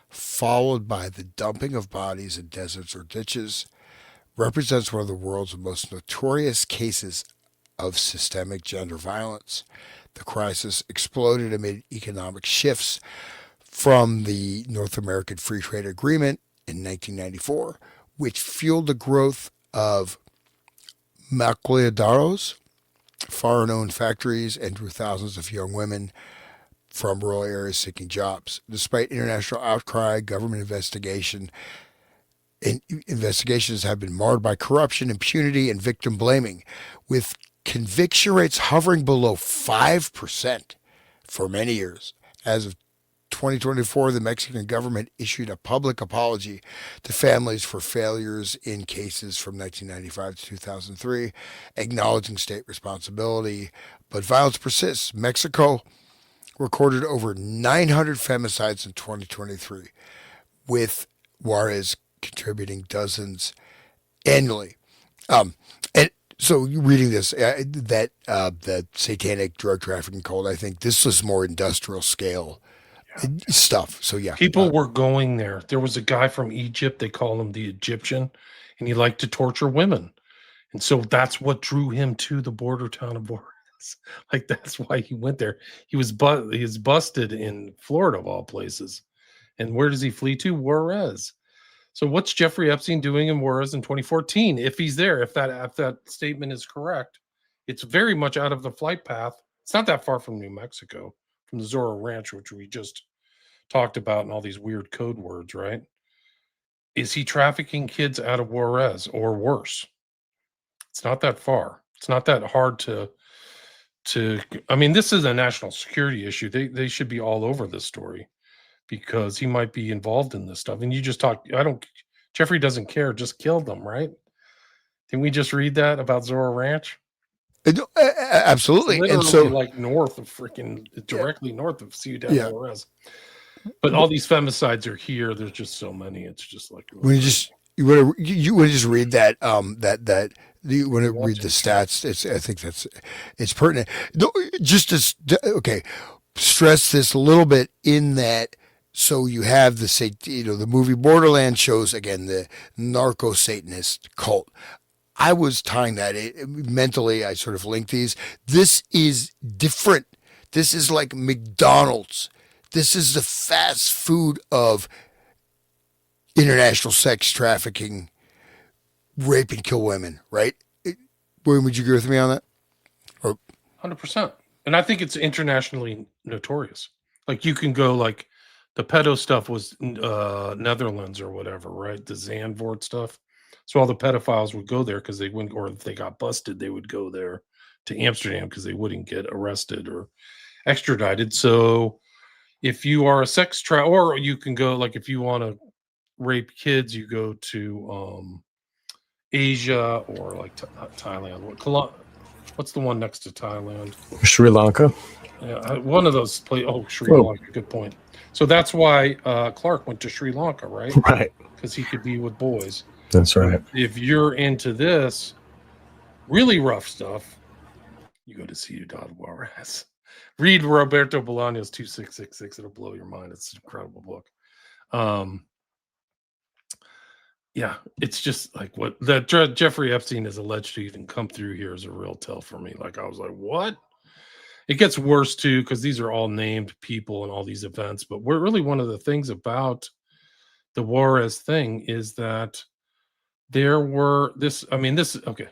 followed by the dumping of bodies in deserts or ditches, represents one of the world's most notorious cases of systemic gender violence. The crisis exploded amid economic shifts from the North American Free Trade Agreement in 1994, which fueled the growth of maquiladoras, foreign-owned factories, and drew thousands of young women from rural areas seeking jobs. Despite international outcry, government investigations have been marred by corruption, impunity, and victim blaming, with conviction rates hovering below 5% for many years. As of 2024, the Mexican government issued a public apology to families for failures in cases from 1995 to 2003, acknowledging state responsibility. But violence persists. Mexico recorded over 900 femicides in 2023, with Juarez contributing dozens annually. And so reading this, that satanic drug trafficking cult, I think this was more industrial scale stuff. So yeah, people were going there. There was a guy from Egypt. They call him the Egyptian, and he liked to torture women, and so that's what drew him to the border town of Juarez. Like that's why he went there. He was busted in Florida of all places, and where does he flee to? Juarez. So what's Jeffrey Epstein doing in Juarez in 2014? If he's there, if that statement is correct, it's very much out of the flight path. It's not that far from New Mexico, from the Zorro Ranch, which we just talked about, and all these weird code words, right? Is he trafficking kids out of Juarez or worse? It's not that far. It's not that hard to. I mean, this is a national security issue. They should be all over this story, because he might be involved in this stuff. And you just Jeffrey doesn't care, just kill them, right? Didn't we just read that about Zorro Ranch? Absolutely. It's literally and so like north of directly north of Ciudad Yeah. Juarez. But all these femicides are here. There's just so many. It's just like when you want to just read that you want to read the stats. I think it's pertinent. No, just to stress this a little bit in that. So you have the movie Borderland shows again the narco Satanist cult. I was tying that mentally. I sort of linked these. This is different. This is like McDonald's. This is the fast food of international sex trafficking, rape and kill women, right? William, would you agree with me on that? 100%. And I think it's internationally notorious. Like you can go like the pedo stuff was Netherlands or whatever, right? The Zandvoort stuff. So all the pedophiles would go there because they wouldn't, or if they got busted, they would go there to Amsterdam because they wouldn't get arrested or extradited. So if you are a sex or you can go, like, if you want to rape kids, you go to Asia or like Thailand. What's the one next to Thailand? Sri Lanka. Yeah, one of those places. Oh, Sri Oh. Lanka. Good point. So that's why Clark went to Sri Lanka, right? Right. Because he could be with boys. That's right. If you're into this really rough stuff, you go to cu.rs. Read Roberto Bolaño's 2666. It'll blow your mind. It's an incredible book. Yeah, it's just like what that Jeffrey Epstein is alleged to even come through here is a real tell for me. Like, I was like, what? It gets worse too, because these are all named people and all these events. But we're really, one of the things about the Juarez thing is that there were okay.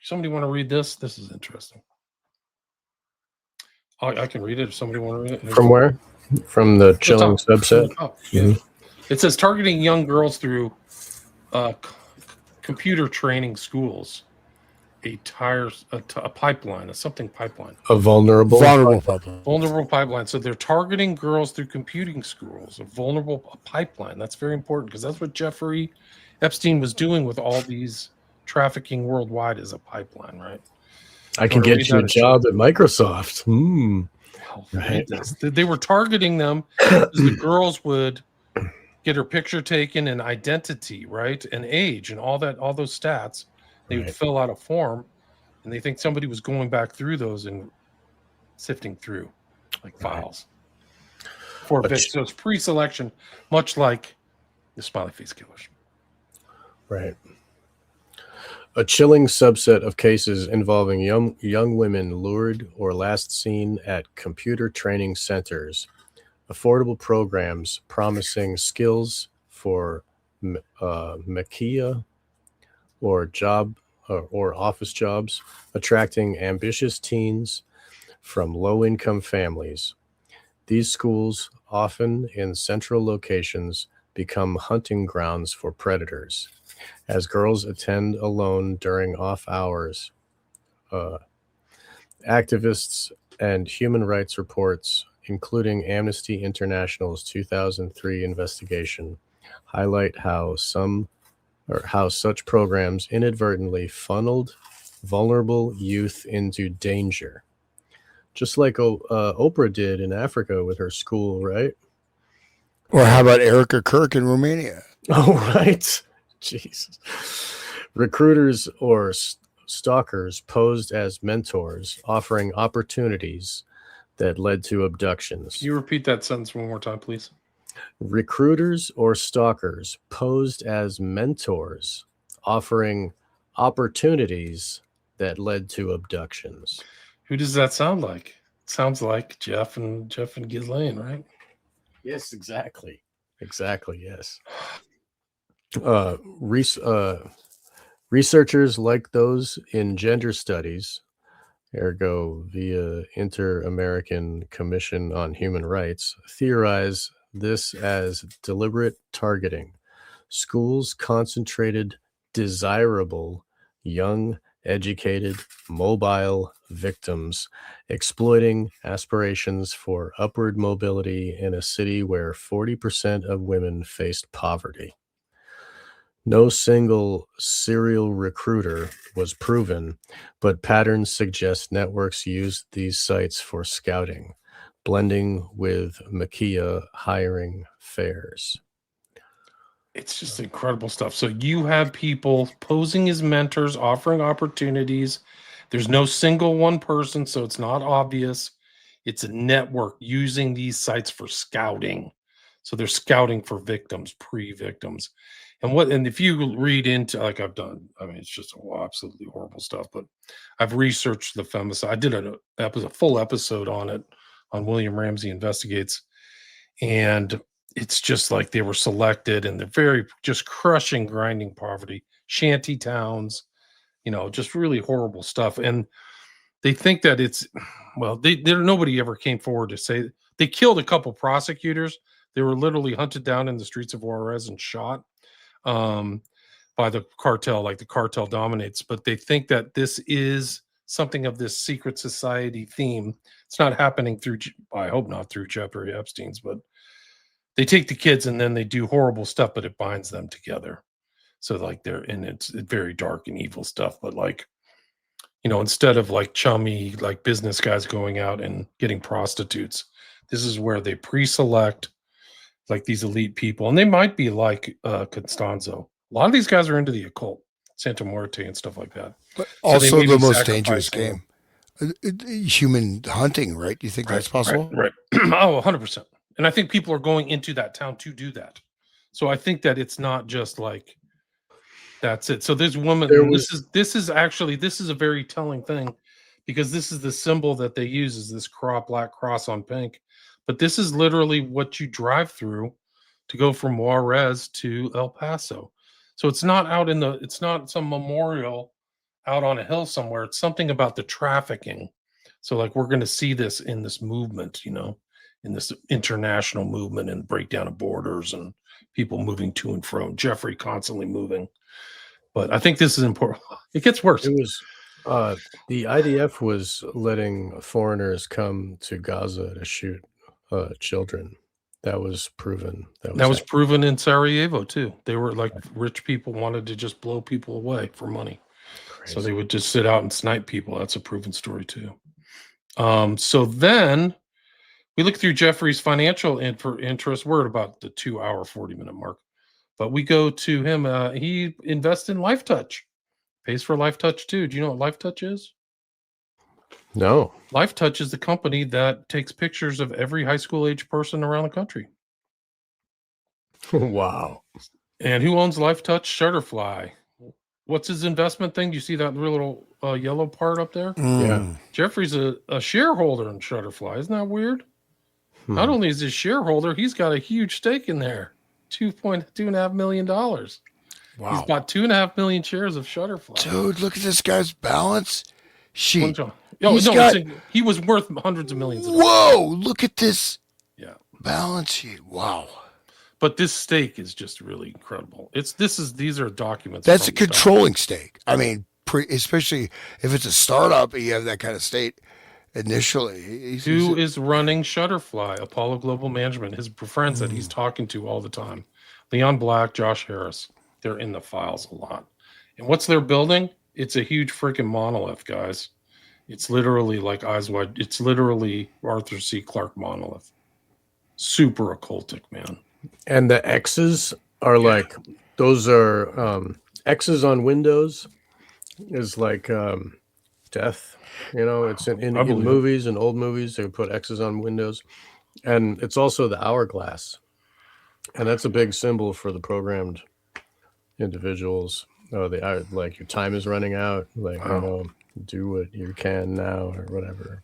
Somebody want to read this? This is interesting. I can read it if somebody want to read it. From where? From the chilling subset? Yeah. It says targeting young girls through computer training schools, a pipeline, a vulnerable pipeline. So they're targeting girls through computing schools, a vulnerable pipeline. That's very important because that's what Jeffrey Epstein was doing with all these trafficking worldwide, is a pipeline, right? I can get you a job at Microsoft. Right. They were targeting them because the girls would get her picture taken and identity, right, and age and all those stats. They would fill out a form, and they think somebody was going back through those and sifting through like files for bits. So it's pre-selection, much like the smiley face killers. Right. A chilling subset of cases involving young women lured or last seen at computer training centers, affordable programs promising skills for Makia or job or office jobs, attracting ambitious teens from low-income families. These schools, often in central locations, become hunting grounds for predators. As girls attend alone during off hours, activists and human rights reports, including Amnesty International's 2003 investigation, highlight how such programs inadvertently funneled vulnerable youth into danger, just like Oprah did in Africa with her school, right? Or how about Erica Kirk in Romania? Oh, right. Jesus. Recruiters or stalkers posed as mentors, offering opportunities that led to abductions. Can you repeat that sentence one more time, please? Recruiters or stalkers posed as mentors, offering opportunities that led to abductions. Who does that sound like? It sounds like Jeff and Ghislaine, right? Yes, exactly. Yes. Researchers like those in gender studies, ergo via Inter-American Commission on Human Rights, theorize this as deliberate targeting. Schools concentrated desirable, young, educated, mobile victims, exploiting aspirations for upward mobility in a city where 40% of women faced poverty. No single serial recruiter was proven, but patterns suggest networks used these sites for scouting, blending with Makia hiring fairs. It's just incredible stuff. So you have people posing as mentors, offering opportunities. There's no single one person, so it's not obvious. It's a network using these sites for scouting. So they're scouting for victims, pre-victims. And if you read into, like I've done, I mean, it's just absolutely horrible stuff, but I've researched the femicide. I did a full episode on it on William Ramsey Investigates. And it's just like they were selected, and they're very just crushing, grinding poverty, shanty towns, just really horrible stuff. And they think that nobody ever came forward to say they killed a couple prosecutors. They were literally hunted down in the streets of Juarez and shot by the cartel, like the cartel dominates. But they think that this is something of this secret society theme. It's not happening through, I hope not through Jeffrey Epstein's, but they take the kids and then they do horrible stuff, but it binds them together. So like it's very dark and evil stuff, but like, instead of like chummy, like business guys going out and getting prostitutes, this is where they pre-select like these elite people. And they might be like Constanzo. A lot of these guys are into the occult, Santa Muerte and stuff like that. But So also the most dangerous game. Human hunting, right? Do you think that's possible? Right. Oh, 100%. And I think people are going into that town to do that. So I think that it's not just like, that's it. So this woman, this is a very telling thing, because this is the symbol that they use, is this black cross on pink. But this is literally what you drive through to go from Juarez to El Paso. So it's not it's not some memorial out on a hill somewhere. It's something about the trafficking. So like, we're going to see this in this movement, in this international movement and breakdown of borders and people moving to and fro. Jeffrey constantly moving. But I think this is important. It gets worse. It was the IDF was letting foreigners come to Gaza to shoot children. That was proven. That was proven in Sarajevo too. They were like, rich people wanted to just blow people away for money. Crazy. So they would just sit out and snipe people. That's a proven story too. So then we look through Jeffrey's financial interest. We're at about the 2-hour, 40-minute mark. But we go to him. He invests in LifeTouch, pays for LifeTouch too. Do you know what LifeTouch is? No. LifeTouch is the company that takes pictures of every high school age person around the country. Wow. And who owns LifeTouch? Shutterfly. What's his investment thing? Do you see that little yellow part up there? Yeah. Jeffrey's a shareholder in Shutterfly. Isn't that weird? Not only is he a shareholder, he's got a huge stake in there. $2.5 million. Wow. He's bought 2.5 million shares of Shutterfly. Dude, look at this guy's balance sheet. He was worth hundreds of millions of dollars. Whoa, look at this balance sheet. Wow. But this stake is just really incredible. These are documents. That's a controlling stake. I mean, especially if it's a startup and you have that kind of state initially. Who is running Shutterfly? Apollo Global Management, his friends that he's talking to all the time. Leon Black, Josh Harris. They're in the files a lot. And what's they're building? It's a huge freaking monolith, guys. It's literally like eyes wide. It's literally Arthur C. Clarke monolith. Super occultic, man. And the X's are like, those are X's on Windows is like death. It's in movies and old movies. They would put X's on windows. And it's also the hourglass. And that's a big symbol for the programmed individuals. They are like, your time is running out. Like, do what you can now or whatever.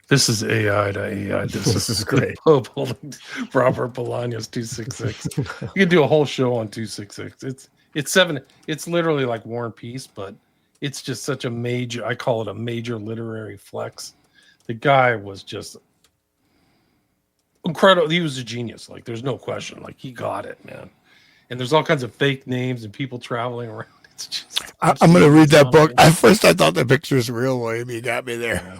This is AI to AI. This is great. Pope holding Robert Bolaños 266. You could do a whole show on 266. It's literally like War and Peace, but it's just such a major, I call it a major literary flex. The guy was just incredible. He was a genius. Like, there's no question. Like, he got it, man. And there's all kinds of fake names and people traveling around. It's just. I'm going to read that book. At first, I thought the picture was real. William, you got me there.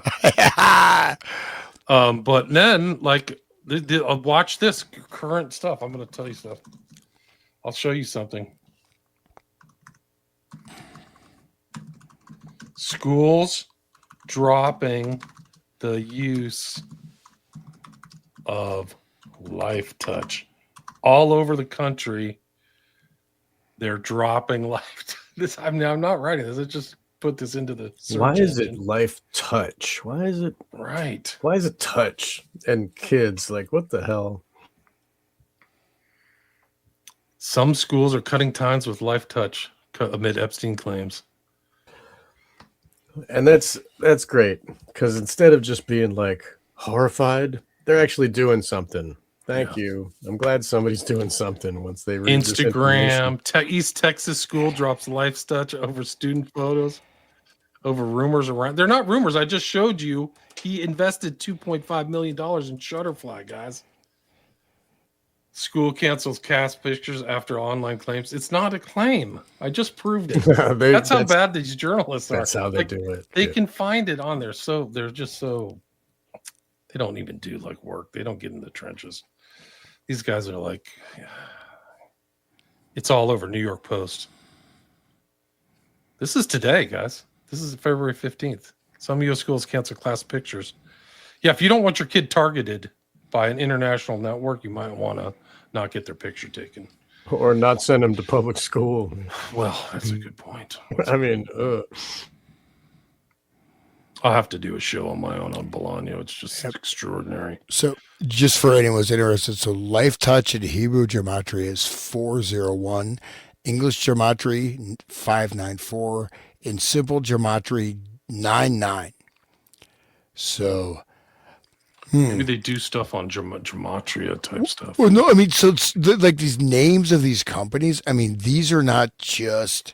But then, like, watch this current stuff. I'm going to tell you stuff. I'll show you something. Schools dropping the use of LifeTouch all over the country. They're dropping this. I'm not writing this. I just put this into the search Why is engine. it LifeTouch? Why is it right? Why is it touch and kids? Like, what the hell? Some schools are cutting ties with LifeTouch amid Epstein claims. And that's great, because instead of just being like horrified, they're actually doing something. Thank you. I'm glad somebody's doing something once they read Instagram. East Texas school drops LifeTouch over student photos, over rumors around. They're not rumors. I just showed you he invested $2.5 million in Shutterfly, guys. School cancels cast pictures after online claims. It's not a claim. I just proved it. That's how bad these journalists are. That's how they do it. They can find it on there. So they're just so, they don't even do like work. They don't get in the trenches. These guys are like, it's all over New York Post. This is today, guys. This is February 15th. Some U.S. schools cancel class pictures. Yeah, if you don't want your kid targeted by an international network, you might want to not get their picture taken. Or not send them to public school. Well, that's a good point. I mean, I'll have to do a show on my own on Bolaño. It's just extraordinary. So just for anyone who's interested, so life touch in Hebrew gematria is 401, English gematria 594, in simple gematria 99. So maybe they do stuff on gematria type stuff. Well, no, I mean, so it's like these names of these companies. I mean, these are not just,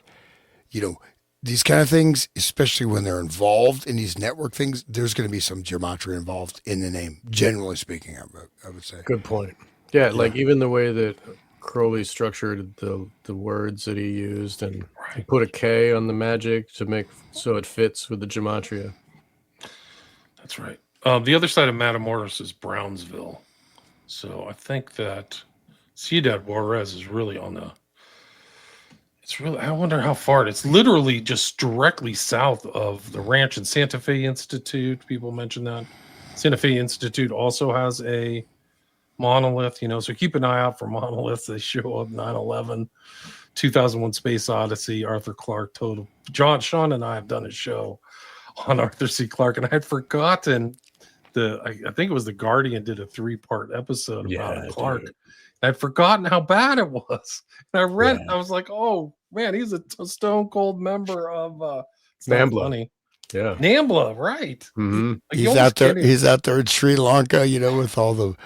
these kind of things, especially when they're involved in these network things, there's going to be some gematria involved in the name, generally speaking, I would say. Good point. Yeah, like even the way that Crowley structured the words that he used, and he put a K on the magic to make so it fits with the gematria. That's right. The other side of Matamoros is Brownsville. So I think that Ciudad Juarez is really on the... I wonder how far it's literally just directly south of the ranch and Santa Fe Institute. People mention that. Santa Fe Institute also has a monolith, so keep an eye out for monoliths. They show up 9/11, 2001 Space Odyssey, Arthur Clarke total. Sean and I have done a show on Arthur C. Clarke, and I had forgotten I think it was The Guardian did a 3-part episode about Clarke. I'd forgotten how bad it was. And I read, I was like, oh man, he's a stone cold member of NAMBLA. Yeah. NAMBLA, right. Mm-hmm. Like, he's out there in Sri Lanka, with all the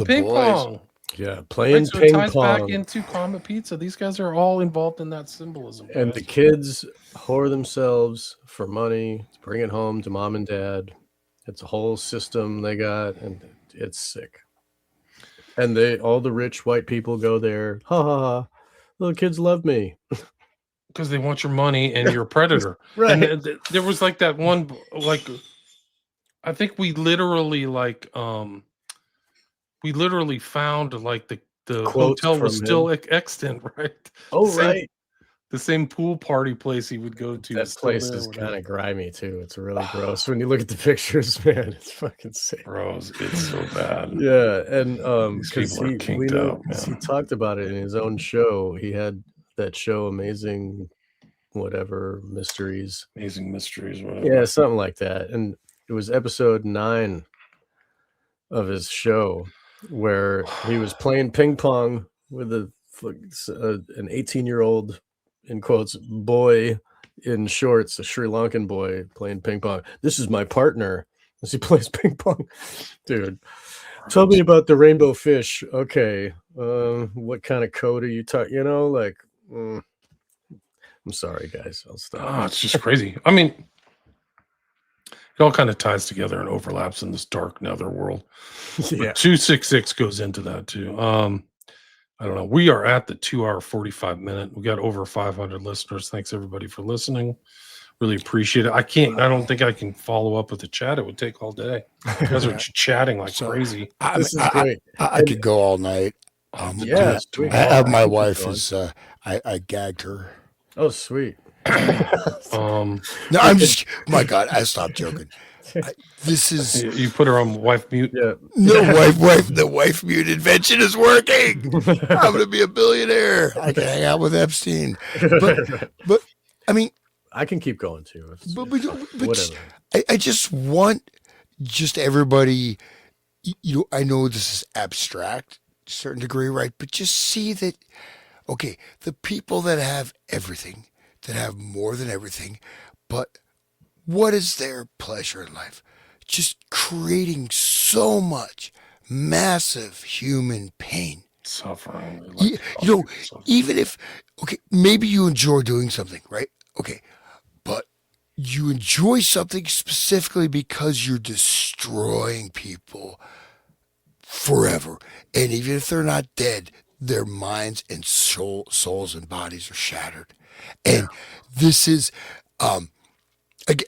ping boys. Pong. Yeah, playing ping it ties pong. back into Comet Pizza. These guys are all involved in that symbolism. And the kids whore themselves for money to bring it home to mom and dad. It's a whole system they got, and it's sick. And all the rich white people go there. Ha ha ha! Little kids love me because they want your money, and you're a predator. Right. And there was like that one, like I think we literally found like the hotel was still extant, right? Oh, right. The same pool party place he would go to. That place is kind of grimy too. It's really gross when you look at the pictures, man. It's fucking sick. Bros, it's so bad. Yeah, and because he talked about it in his own show. He had that show, Amazing Mysteries, whatever. Yeah, something like that. And it was episode 9 of his show where he was playing ping pong with an 18-year-old, in quotes, boy in shorts, a Sri Lankan boy playing ping pong. This is my partner as he plays ping pong. Dude, tell me about the rainbow fish. Okay. What kind of code are you talking? I'm sorry, guys. I'll stop. It's just crazy. I mean, it all kind of ties together and overlaps in this dark nether world. Yeah. 266 goes into that too. I don't know. We are at the 2-hour 45 minute. We got over 500 listeners. Thanks everybody for listening. Really appreciate it. I don't think I can follow up with the chat. It would take all day. You guys are chatting like crazy. This is great. I could go all night. I have my wife I gagged her. Oh, sweet. No, I'm just, my God, I stopped joking. This is, you put her on wife mute. Yeah. No, the wife mute invention is working. I'm going to be a billionaire. I can hang out with Epstein. But I mean, I can keep going too. But whatever. I just want everybody, I know this is abstract to a certain degree, right? But just see that, okay, the people that have everything, that have more than everything, but what is their pleasure in life? Just creating so much massive human pain. Suffering. Even if, okay, maybe you enjoy doing something, right? Okay, but you enjoy something specifically because you're destroying people forever. And even if they're not dead, their minds and souls and bodies are shattered. And this is, again,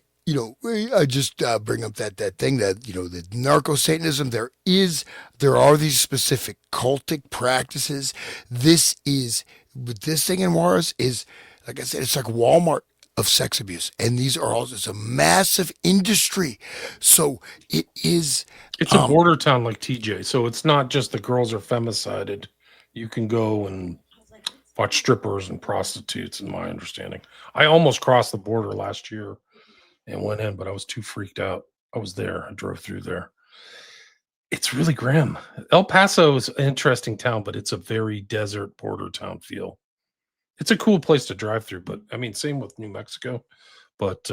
I just bring up that thing that the narco Satanism. There are these specific cultic practices. This is with this thing in Juarez is, like I said, it's like Walmart of sex abuse, and these are all it's a massive industry. So it is. It's a border town like TJ, so it's not just the girls are femicided. You can go and watch strippers and prostitutes, in my understanding. I almost crossed the border last year and went in, but I was too freaked out. I was there. I drove through there. It's really grim. El Paso is an interesting town, but it's a very desert border town feel. It's a cool place to drive through, but I mean, same with New Mexico. But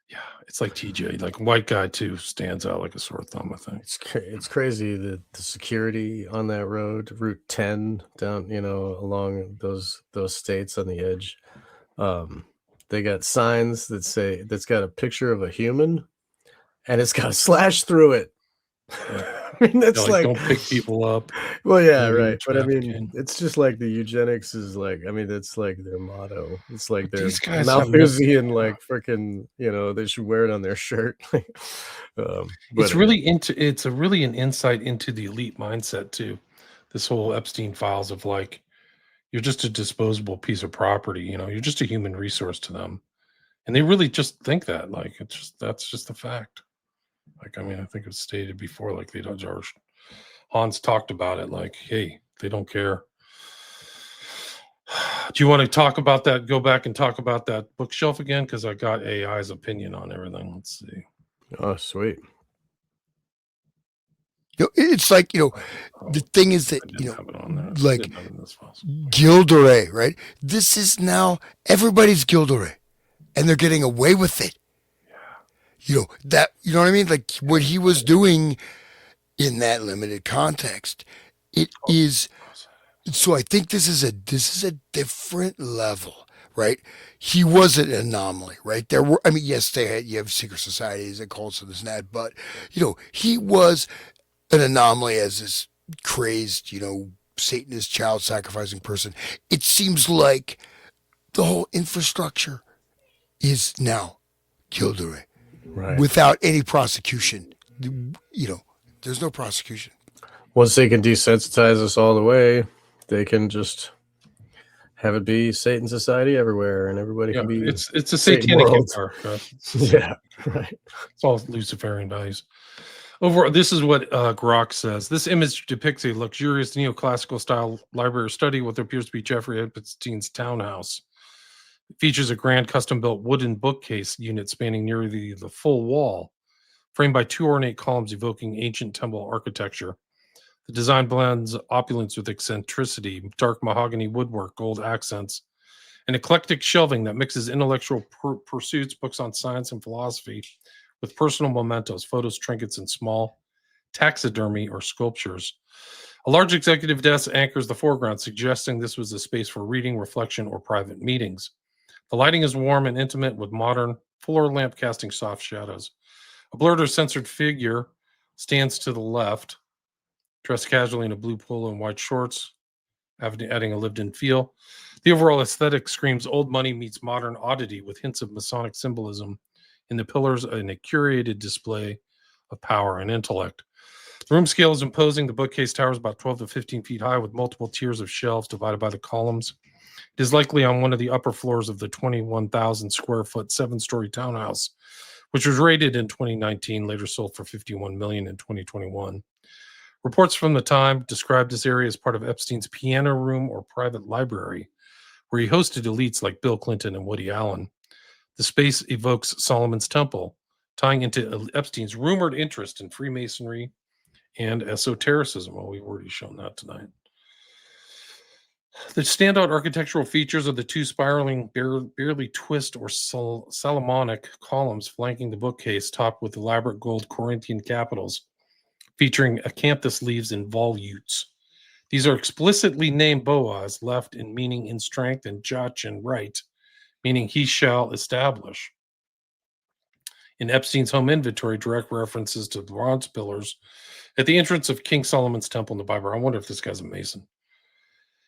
yeah, it's like TJ, like white guy too, stands out like a sore thumb, I think. It's crazy the security on that road, Route 10 down, along those states on the edge. They got signs that's got a picture of a human and it's got a slash through it. I mean, that's like don't pick people up. Well, yeah, right. But I mean, it's just like the eugenics is like, I mean, that's like their motto. It's like their Malthusian, like freaking, they should wear it on their shirt. It's really it's really an insight into the elite mindset too. This whole Epstein files of like, you're just a disposable piece of property, you're just a human resource to them. And they really just think that, like, that's just a fact. Like, I mean, I think it's stated before, like they don't charge. Hans talked about it, like, hey, they don't care. Do you want to talk about that? Go back and talk about that bookshelf again? Because I got AI's opinion on everything. Let's see. Oh, sweet. It's like, the thing is that, like Gilderay, right? This is now everybody's Gilderay and they're getting away with it. You know what I mean? Like what he was doing in that limited context, it is. So I think this is a different level, right? He was an anomaly, right? There were, I mean, yes, you have secret societies and cults and this and that, but he was an anomaly as this crazed, Satanist child sacrificing person. It seems like the whole infrastructure is now Gilderay. Right. Without any prosecution. There's no prosecution. Once they can desensitize us all the way, they can just have it be Satan society everywhere, and everybody can be. It's a satanic empire. Yeah, right. It's all Luciferian values. Overall, this is what Grok says. This image depicts a luxurious neoclassical style library study, what appears to be Jeffrey Epstein's townhouse. It features a grand custom-built wooden bookcase unit spanning nearly the full wall, framed by two ornate columns evoking ancient temple architecture. The design blends opulence with eccentricity, dark mahogany woodwork, gold accents, and eclectic shelving that mixes intellectual pursuits, books on science and philosophy, with personal mementos, photos, trinkets, and small taxidermy or sculptures. A large executive desk anchors the foreground, suggesting this was a space for reading, reflection, or private meetings. The lighting is warm and intimate with modern floor lamp casting soft shadows. A blurred or censored figure stands to the left, dressed casually in a blue polo and white shorts, adding a lived-in feel. The overall aesthetic screams old money meets modern oddity with hints of Masonic symbolism in the pillars and a curated display of power and intellect. The room scale is imposing. The bookcase towers about 12 to 15 feet high with multiple tiers of shelves divided by the columns. It is likely on one of the upper floors of the 21,000 square foot 7-story townhouse, which was rated in 2019, later sold for $51 million in 2021. Reports from the time described this area as part of Epstein's piano room or private library, where he hosted elites like Bill Clinton and Woody Allen. The space evokes Solomon's Temple, tying into Epstein's rumored interest in Freemasonry and esotericism. Well, we've already shown that tonight. The standout architectural features are the two spiraling, barely twist or Solomonic columns flanking the bookcase, topped with elaborate gold Corinthian capitals, featuring acanthus leaves and volutes. These are explicitly named Boaz, left in meaning in strength, and Jach in right, meaning he shall establish. In Epstein's home inventory, direct references to bronze pillars At the entrance of King Solomon's temple in the Bible. I wonder if this guy's a Mason.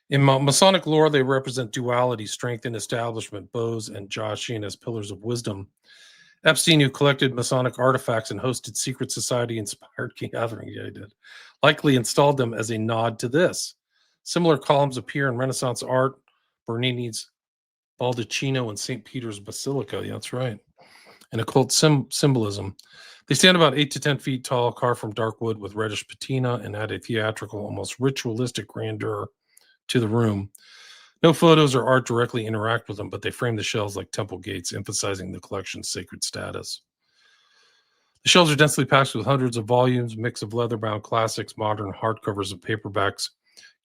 In Masonic lore, they represent duality, strength, and establishment, bows and Joshian as pillars of wisdom. Epstein, who collected Masonic artifacts and hosted secret society-inspired gathering, yeah, he did, likely installed them as a nod to this. Similar columns appear in Renaissance art, Bernini's Baldacchino and St. Peter's Basilica. Yeah, that's right. And occult symbolism. They stand about 8 to 10 feet tall, carved from dark wood with reddish patina, and add a theatrical, almost ritualistic grandeur to the room. No photos or art directly interact with them, but they frame the shelves like temple gates, emphasizing the collection's sacred status. The shelves are densely packed with hundreds of volumes, mix of leather-bound classics, modern hardcovers, and paperbacks,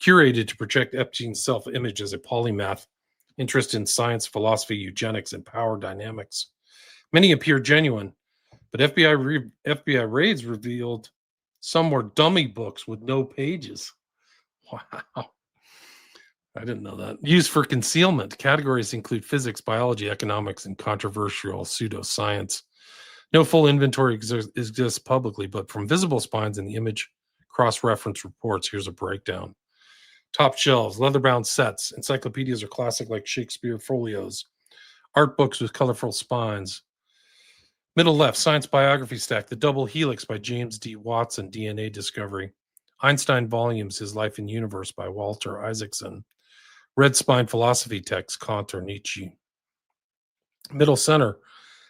curated to project Epstein's self-image as a polymath, interest in science, philosophy, eugenics, and power dynamics. Many appear genuine, but FBI raids revealed some were dummy books with no pages. Wow. I didn't know that. Used for concealment. Categories include physics, biology, economics, and controversial pseudoscience. No full inventory exists publicly, but from visible spines in the image cross-reference reports, here's a breakdown. Top shelves, leather-bound sets, encyclopedias or classic like Shakespeare folios, art books with colorful spines. Middle left, science biography stack, The Double Helix by James D. Watson, DNA Discovery. Einstein volumes, His Life and Universe by Walter Isaacson. Red spine philosophy text, Kant or Nietzsche. Middle center,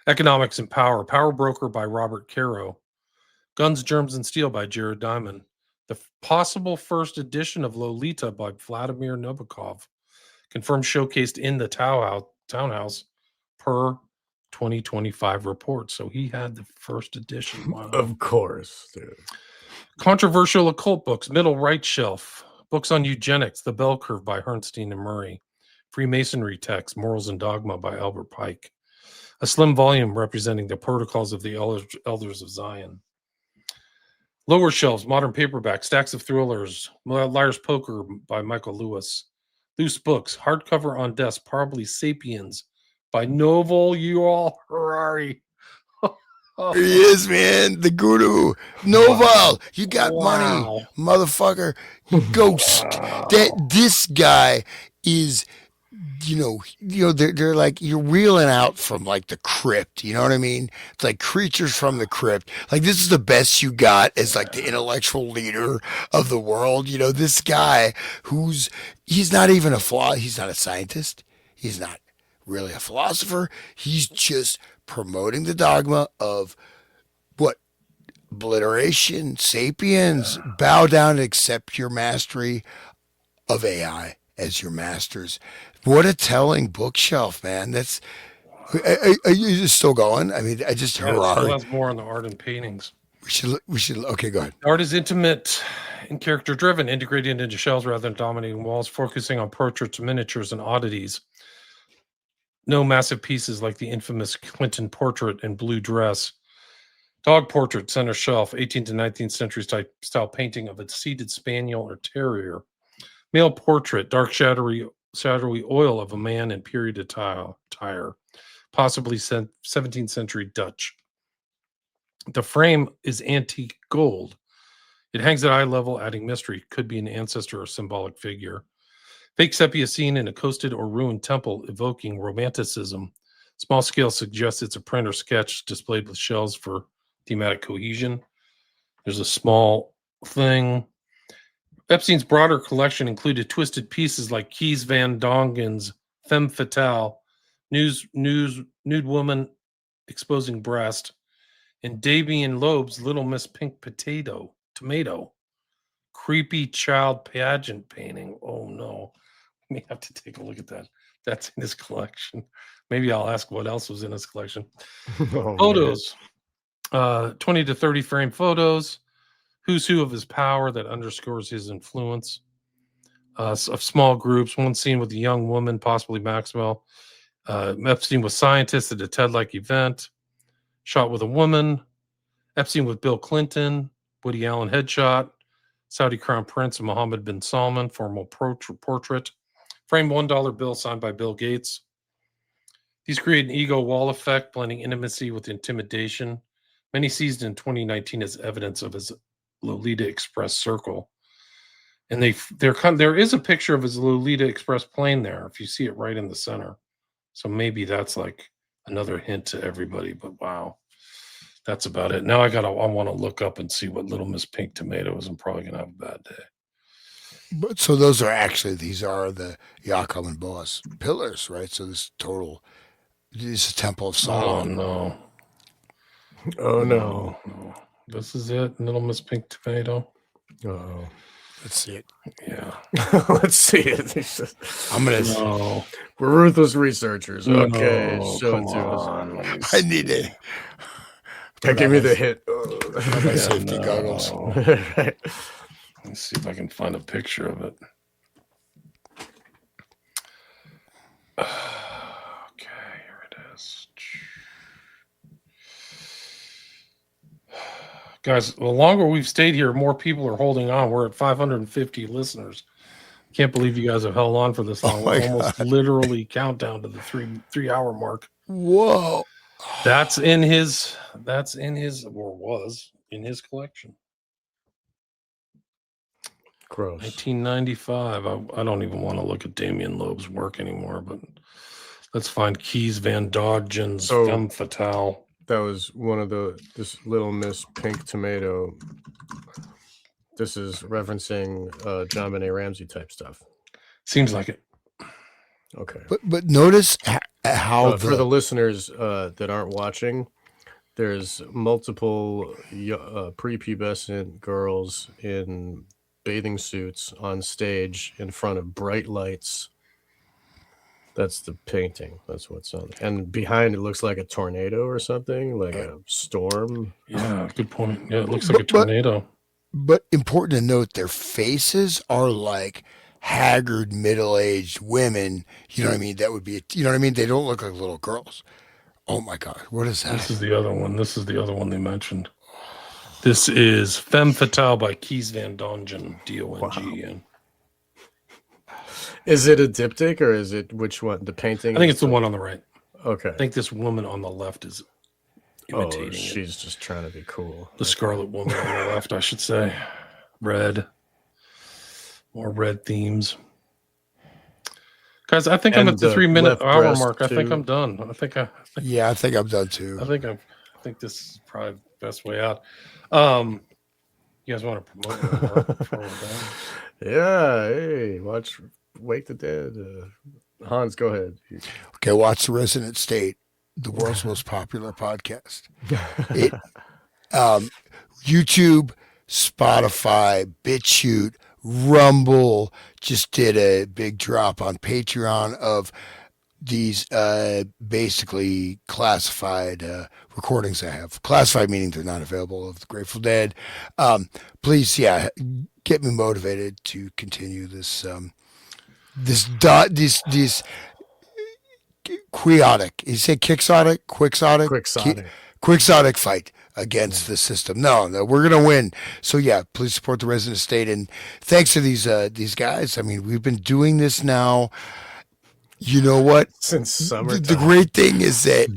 Economics and Power, Power Broker by Robert Caro. Guns, Germs, and Steel by Jared Diamond. The possible first edition of Lolita by Vladimir Nabokov. Confirmed showcased in the townhouse per 2025 report. So he had the first edition. Wow. Of course, dude. Controversial occult books, middle right shelf. Books on eugenics, The Bell Curve by Herrnstein and Murray. Freemasonry text, Morals and Dogma by Albert Pike. A slim volume representing the protocols of the elders of Zion. Lower shelves, modern paperback, stacks of thrillers, Liar's Poker by Michael Lewis. Loose books, hardcover on desk, probably Sapiens by Novel Yuval Harari. There he is, man. The guru. Noval, you got money, motherfucker. Ghost. Wow. This guy is, they're like, you're reeling out from like the crypt. You know what I mean? It's like creatures from the crypt. Like, this is the best you got as like the intellectual leader of the world. You know, this guy he's not even he's not a scientist. He's not really a philosopher. He's just promoting the dogma of what? Obliteration, sapiens, bow down and accept your mastery of AI as your masters. What a telling bookshelf, man. That's, are you still going? I mean, I just heard. That's more on the art and paintings. We should, okay, go ahead. Art is intimate and character driven, integrated into shells rather than dominating walls, focusing on portraits, miniatures, and oddities. No massive pieces like the infamous Clinton portrait in blue dress. Dog portrait, center shelf, 18th to 19th century style painting of a seated spaniel or terrier. Male portrait, dark shadowy oil of a man in period attire, possibly 17th century Dutch. The frame is antique gold. It hangs at eye level, adding mystery. Could be an ancestor or symbolic figure. Fake sepia scene in a coasted or ruined temple evoking romanticism. Small scale suggests it's a print or sketch displayed with shells for thematic cohesion. There's a small thing. Epstein's broader collection included twisted pieces like Kees van Dongen's Femme Fatale, nude woman exposing breast, and Damien Loeb's Little Miss Pink Tomato. Creepy child pageant painting. Oh no. We have to take a look at that. That's in his collection. Maybe I'll ask what else was in his collection. Photos. 20 to 30 frame photos. Who's who of his power that underscores his influence. Of small groups. One scene with a young woman, possibly Maxwell. Epstein with scientists at a TED-like event. Shot with a woman. Epstein with Bill Clinton. Woody Allen headshot. Saudi Crown Prince Mohammed bin Salman, formal portrait. Framed $1 bill signed by Bill Gates. These create an ego wall effect, blending intimacy with intimidation. Many seized in 2019 as evidence of his Lolita Express circle, and there is a picture of his Lolita Express plane there. If you see it right in the center, so maybe that's like another hint to everybody. But wow, that's about it. Now I want to look up and see what Little Miss Pink Tomato is. I'm probably gonna have a bad day. But so these are the Yaakov and Boaz pillars, right? So this is a Temple of Oh Solomon. no. Oh no. No. This is it, Little Miss Pink Tomato. Oh. Let's see it. Yeah. Let's see it. I'm gonna. No. We're ruthless researchers. Okay, No, show come it to on. us. Let me I see. need it. Give me the hit. My safety goggles. Right. Let's see if I can find a picture of it. Okay, here it is. Guys, the longer we've stayed here, more people are holding on. We're at 550 listeners. Can't believe you guys have held on for this long. Oh my We're almost God. literally countdown to the three hour mark. Whoa. That's in his or was in his collection. Gross. 1995. I don't even want to look at Damien Loeb's work anymore, but let's find Kees Van Dodgen's Femme Fatale. That was one of this Little Miss Pink Tomato. This is referencing John Benet Ramsey type stuff. Seems like it. Okay. But notice how for the listeners that aren't watching, there's multiple prepubescent girls in bathing suits on stage in front of bright lights. That's the painting. That's what's on. And behind it looks like a tornado or something, like a storm. Yeah, good point. Yeah, it looks like a tornado. But important to note, their faces are like haggard, middle-aged women. You know what I mean? That would be, you know what I mean? They don't look like little girls. Oh my God, what is that? This is the other one. This is the other one they mentioned. This is Femme Fatale by Kees Van Dongen, D-O-N-G-E-N. Is it a diptych or is it which one? The painting? I think it's the one on the right. Okay. I think this woman on the left is imitating it. She's just trying to be cool. The Scarlet Woman on the left, I should say. Red. More red themes. Guys, I think I'm at the 3-minute hour mark. I think I'm done. I think I'm done too. I think this is probably the best way out. You guys want to promote more before we're done? Yeah. Hey, watch Wake the Dead. Hans, go ahead. Okay, watch The Resonant State, the world's most popular podcast. YouTube, Spotify, BitChute, Rumble just did a big drop on Patreon of these basically classified recordings I have. Classified meaning they're not available, of the Grateful Dead. Please, get me motivated to continue this quixotic. You say quixotic? Quixotic fight against the system. No, we're gonna win. So please support the Resonant State, and thanks to these guys. I mean, we've been doing this now. You know what? Since summer. The great thing is that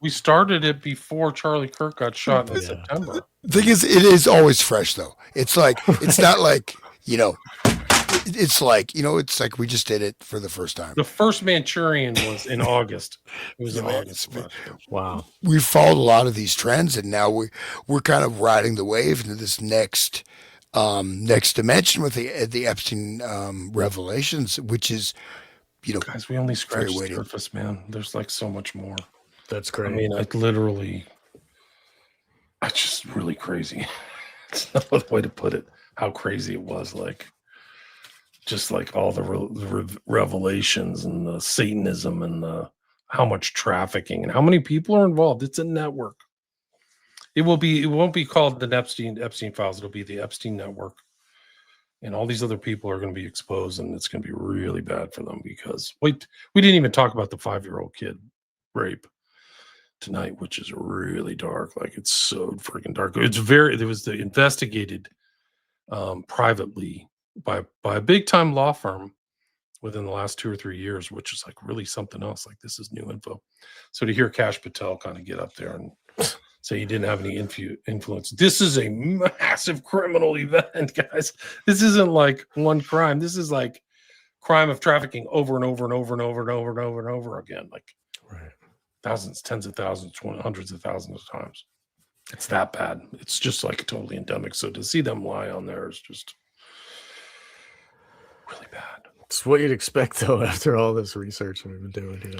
we started it before Charlie Kirk got shot in September. The thing is, it is always fresh though. It's like it's not like it's like we just did it for the first time. The first Manchurian was in August. It was in August. Wow. We followed a lot of these trends, and now we're kind of riding the wave into this next dimension with the Epstein revelations, which is, guys, we only scratched the surface, man. There's like so much more. That's great. I mean, it's just really crazy. It's not the way to put it. How crazy it was, just like all the revelations and the Satanism and how much trafficking and how many people are involved. It's a network. It won't be called the Epstein files. It'll be the Epstein network. And all these other people are going to be exposed, and it's going to be really bad for them because we didn't even talk about the 5-year-old kid rape tonight, which is really dark. Like, it's so freaking dark. It was investigated privately by a big time law firm within the last 2 or 3 years, which is like really something else. Like, this is new info. So to hear Kash Patel kind of get up there and say he didn't have any influence. This is a massive criminal event, guys. This isn't like one crime. This is like crime of trafficking over and over and over and over and over and over and over again, like thousands, tens of thousands, hundreds of thousands of times. It's that bad. It's just like totally endemic. So to see them lie on there is just really bad. It's what you'd expect, though, after all this research we've been doing.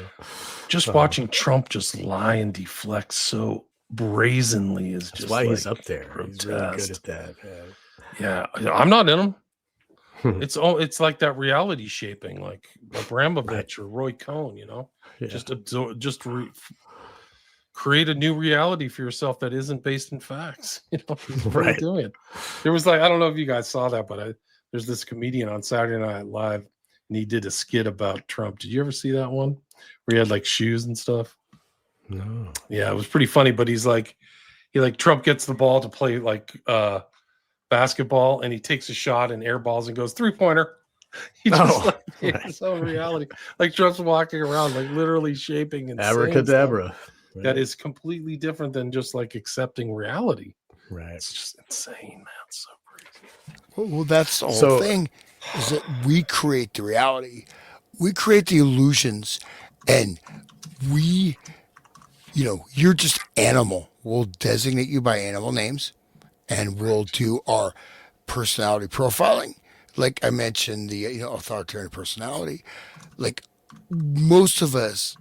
Just watching Trump just lie and deflect so brazenly is just why like he's up there. He's really good at that. Yeah, I'm not in him. It's like that reality shaping, like Abramovich or Roy Cohn. Just create a new reality for yourself that isn't based in facts. Right? Doing. There was I don't know if you guys saw that, but there's this comedian on Saturday Night Live, and he did a skit about Trump. Did you ever see that one where he had shoes and stuff? No. Yeah, it was pretty funny. But Trump gets the ball to play basketball, and he takes a shot and airballs and goes 3-pointer. He just his own reality. Trump's walking around literally shaping and abracadabra. Right. That is completely different than just accepting reality. Right. It's just insane, man. It's so crazy. Well, that's the whole thing, is that we create the reality. We create the illusions, and you're just animal. We'll designate you by animal names, and we'll do our personality profiling. Like I mentioned, the authoritarian personality. Most of us,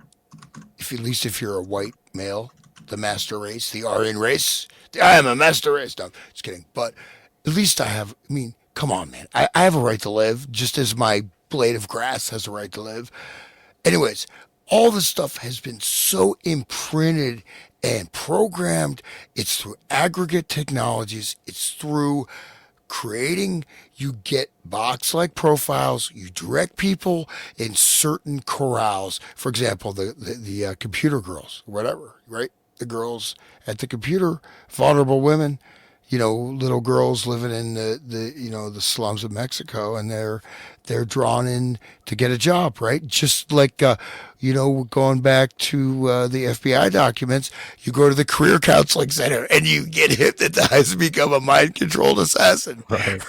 at least if you're a white male, the master race, the Aryan race, I am a master race. No, just kidding. But at least come on, man. I have a right to live, just as my blade of grass has a right to live. Anyways, all this stuff has been so imprinted and programmed. It's through aggregate technologies. It's through creating, you get box-like profiles. You direct people in certain corrals. For example, the computer girls, whatever, right? The girls at the computer, vulnerable women, little girls living in the slums of Mexico, and they're drawn in to get a job, right? Just like, going back to the FBI documents, you go to the career counseling center and you get hypnotized and become a mind-controlled assassin, right?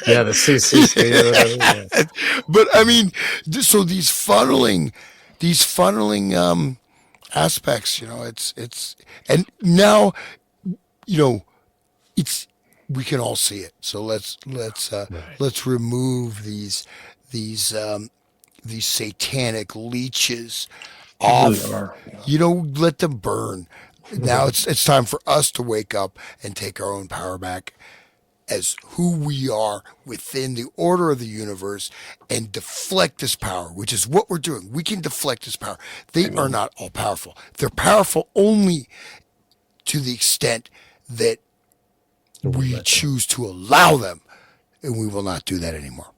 Yeah, the CCC. Yeah. But so these funneling aspects, it's and now, we can all see it. So let's remove these satanic leeches off. Really let them burn. Now it's time for us to wake up and take our own power back as who we are within the order of the universe, and deflect this power, which is what we're doing. We can deflect this power. They are not all powerful. They're powerful only to the extent that we choose to allow them, and we will not do that anymore.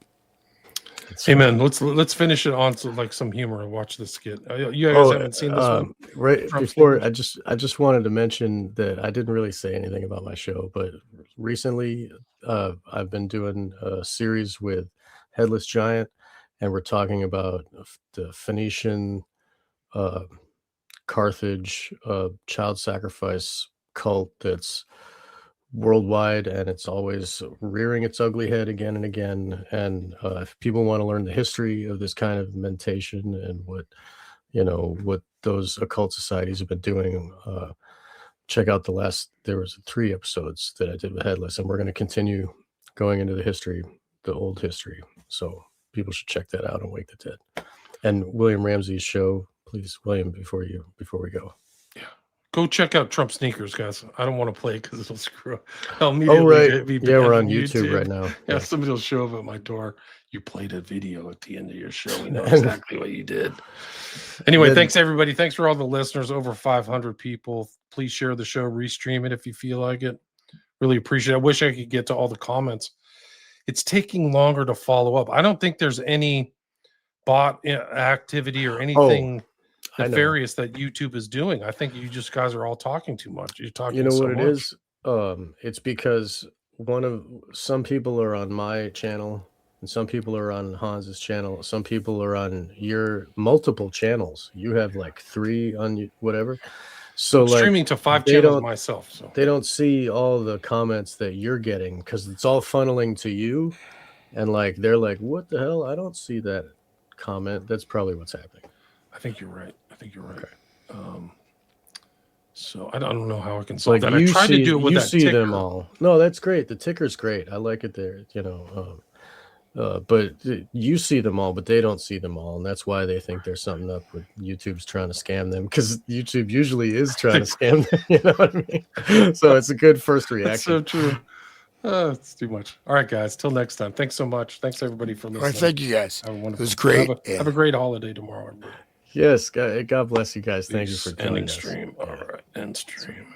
Amen. Let's finish it on some humor and watch this skit. You guys haven't seen this one? Right before, I just wanted to mention that I didn't really say anything about my show, but recently I've been doing a series with Headless Giant, and we're talking about the Phoenician, Carthage child sacrifice cult that's worldwide, and it's always rearing its ugly head again and again. And if people want to learn the history of this kind of mentation and what those occult societies have been doing, check out there was 3 episodes that I did with Headless, and we're going to continue going into the old history. So people should check that out on Wake the Dead. And William Ramsey's show, please, William, before we go. Go check out Trump Sneakers, guys. I don't want to play it because it'll screw up. Right. Yeah, we're on YouTube right now. Yeah, somebody will show up at my door. You played a video at the end of your show. We know exactly what you did. Anyway, thanks, everybody. Thanks for all the listeners. Over 500 people. Please share the show. Restream it if you feel like it. Really appreciate it. I wish I could get to all the comments. It's taking longer to follow up. I don't think there's any bot activity or anything nefarious that YouTube is doing. I think you just guys are all talking too much. You're talking so what much. It is? It's because some people are on my channel and some people are on Hans's channel. Some people are on your multiple channels. You have 3 on whatever. So I'm like streaming to 5 they channels don't myself. So they don't see all the comments that you're getting because it's all funneling to you, and like they're like, "What the hell? I don't see that comment." That's probably what's happening. I think you're right. Okay. So I don't know how I can solve Like that. I you tried see, to do it with you that see them ticker. all. No, that's great. The ticker's great. I like it there. But you see them all, but they don't see them all, and that's why they think there's something up with YouTube's trying to scam them, because YouTube usually is trying to scam them. You know what I mean? So it's a good first That's reaction. so true. It's too much. All right, guys. Till next time. Thanks so much. Thanks everybody for All listening. right, thank you guys. Have a It wonderful. was great. Have a great holiday tomorrow, everybody. Yes, God bless you guys. Thank you for Peace. Ending joining us. stream. All right, end stream.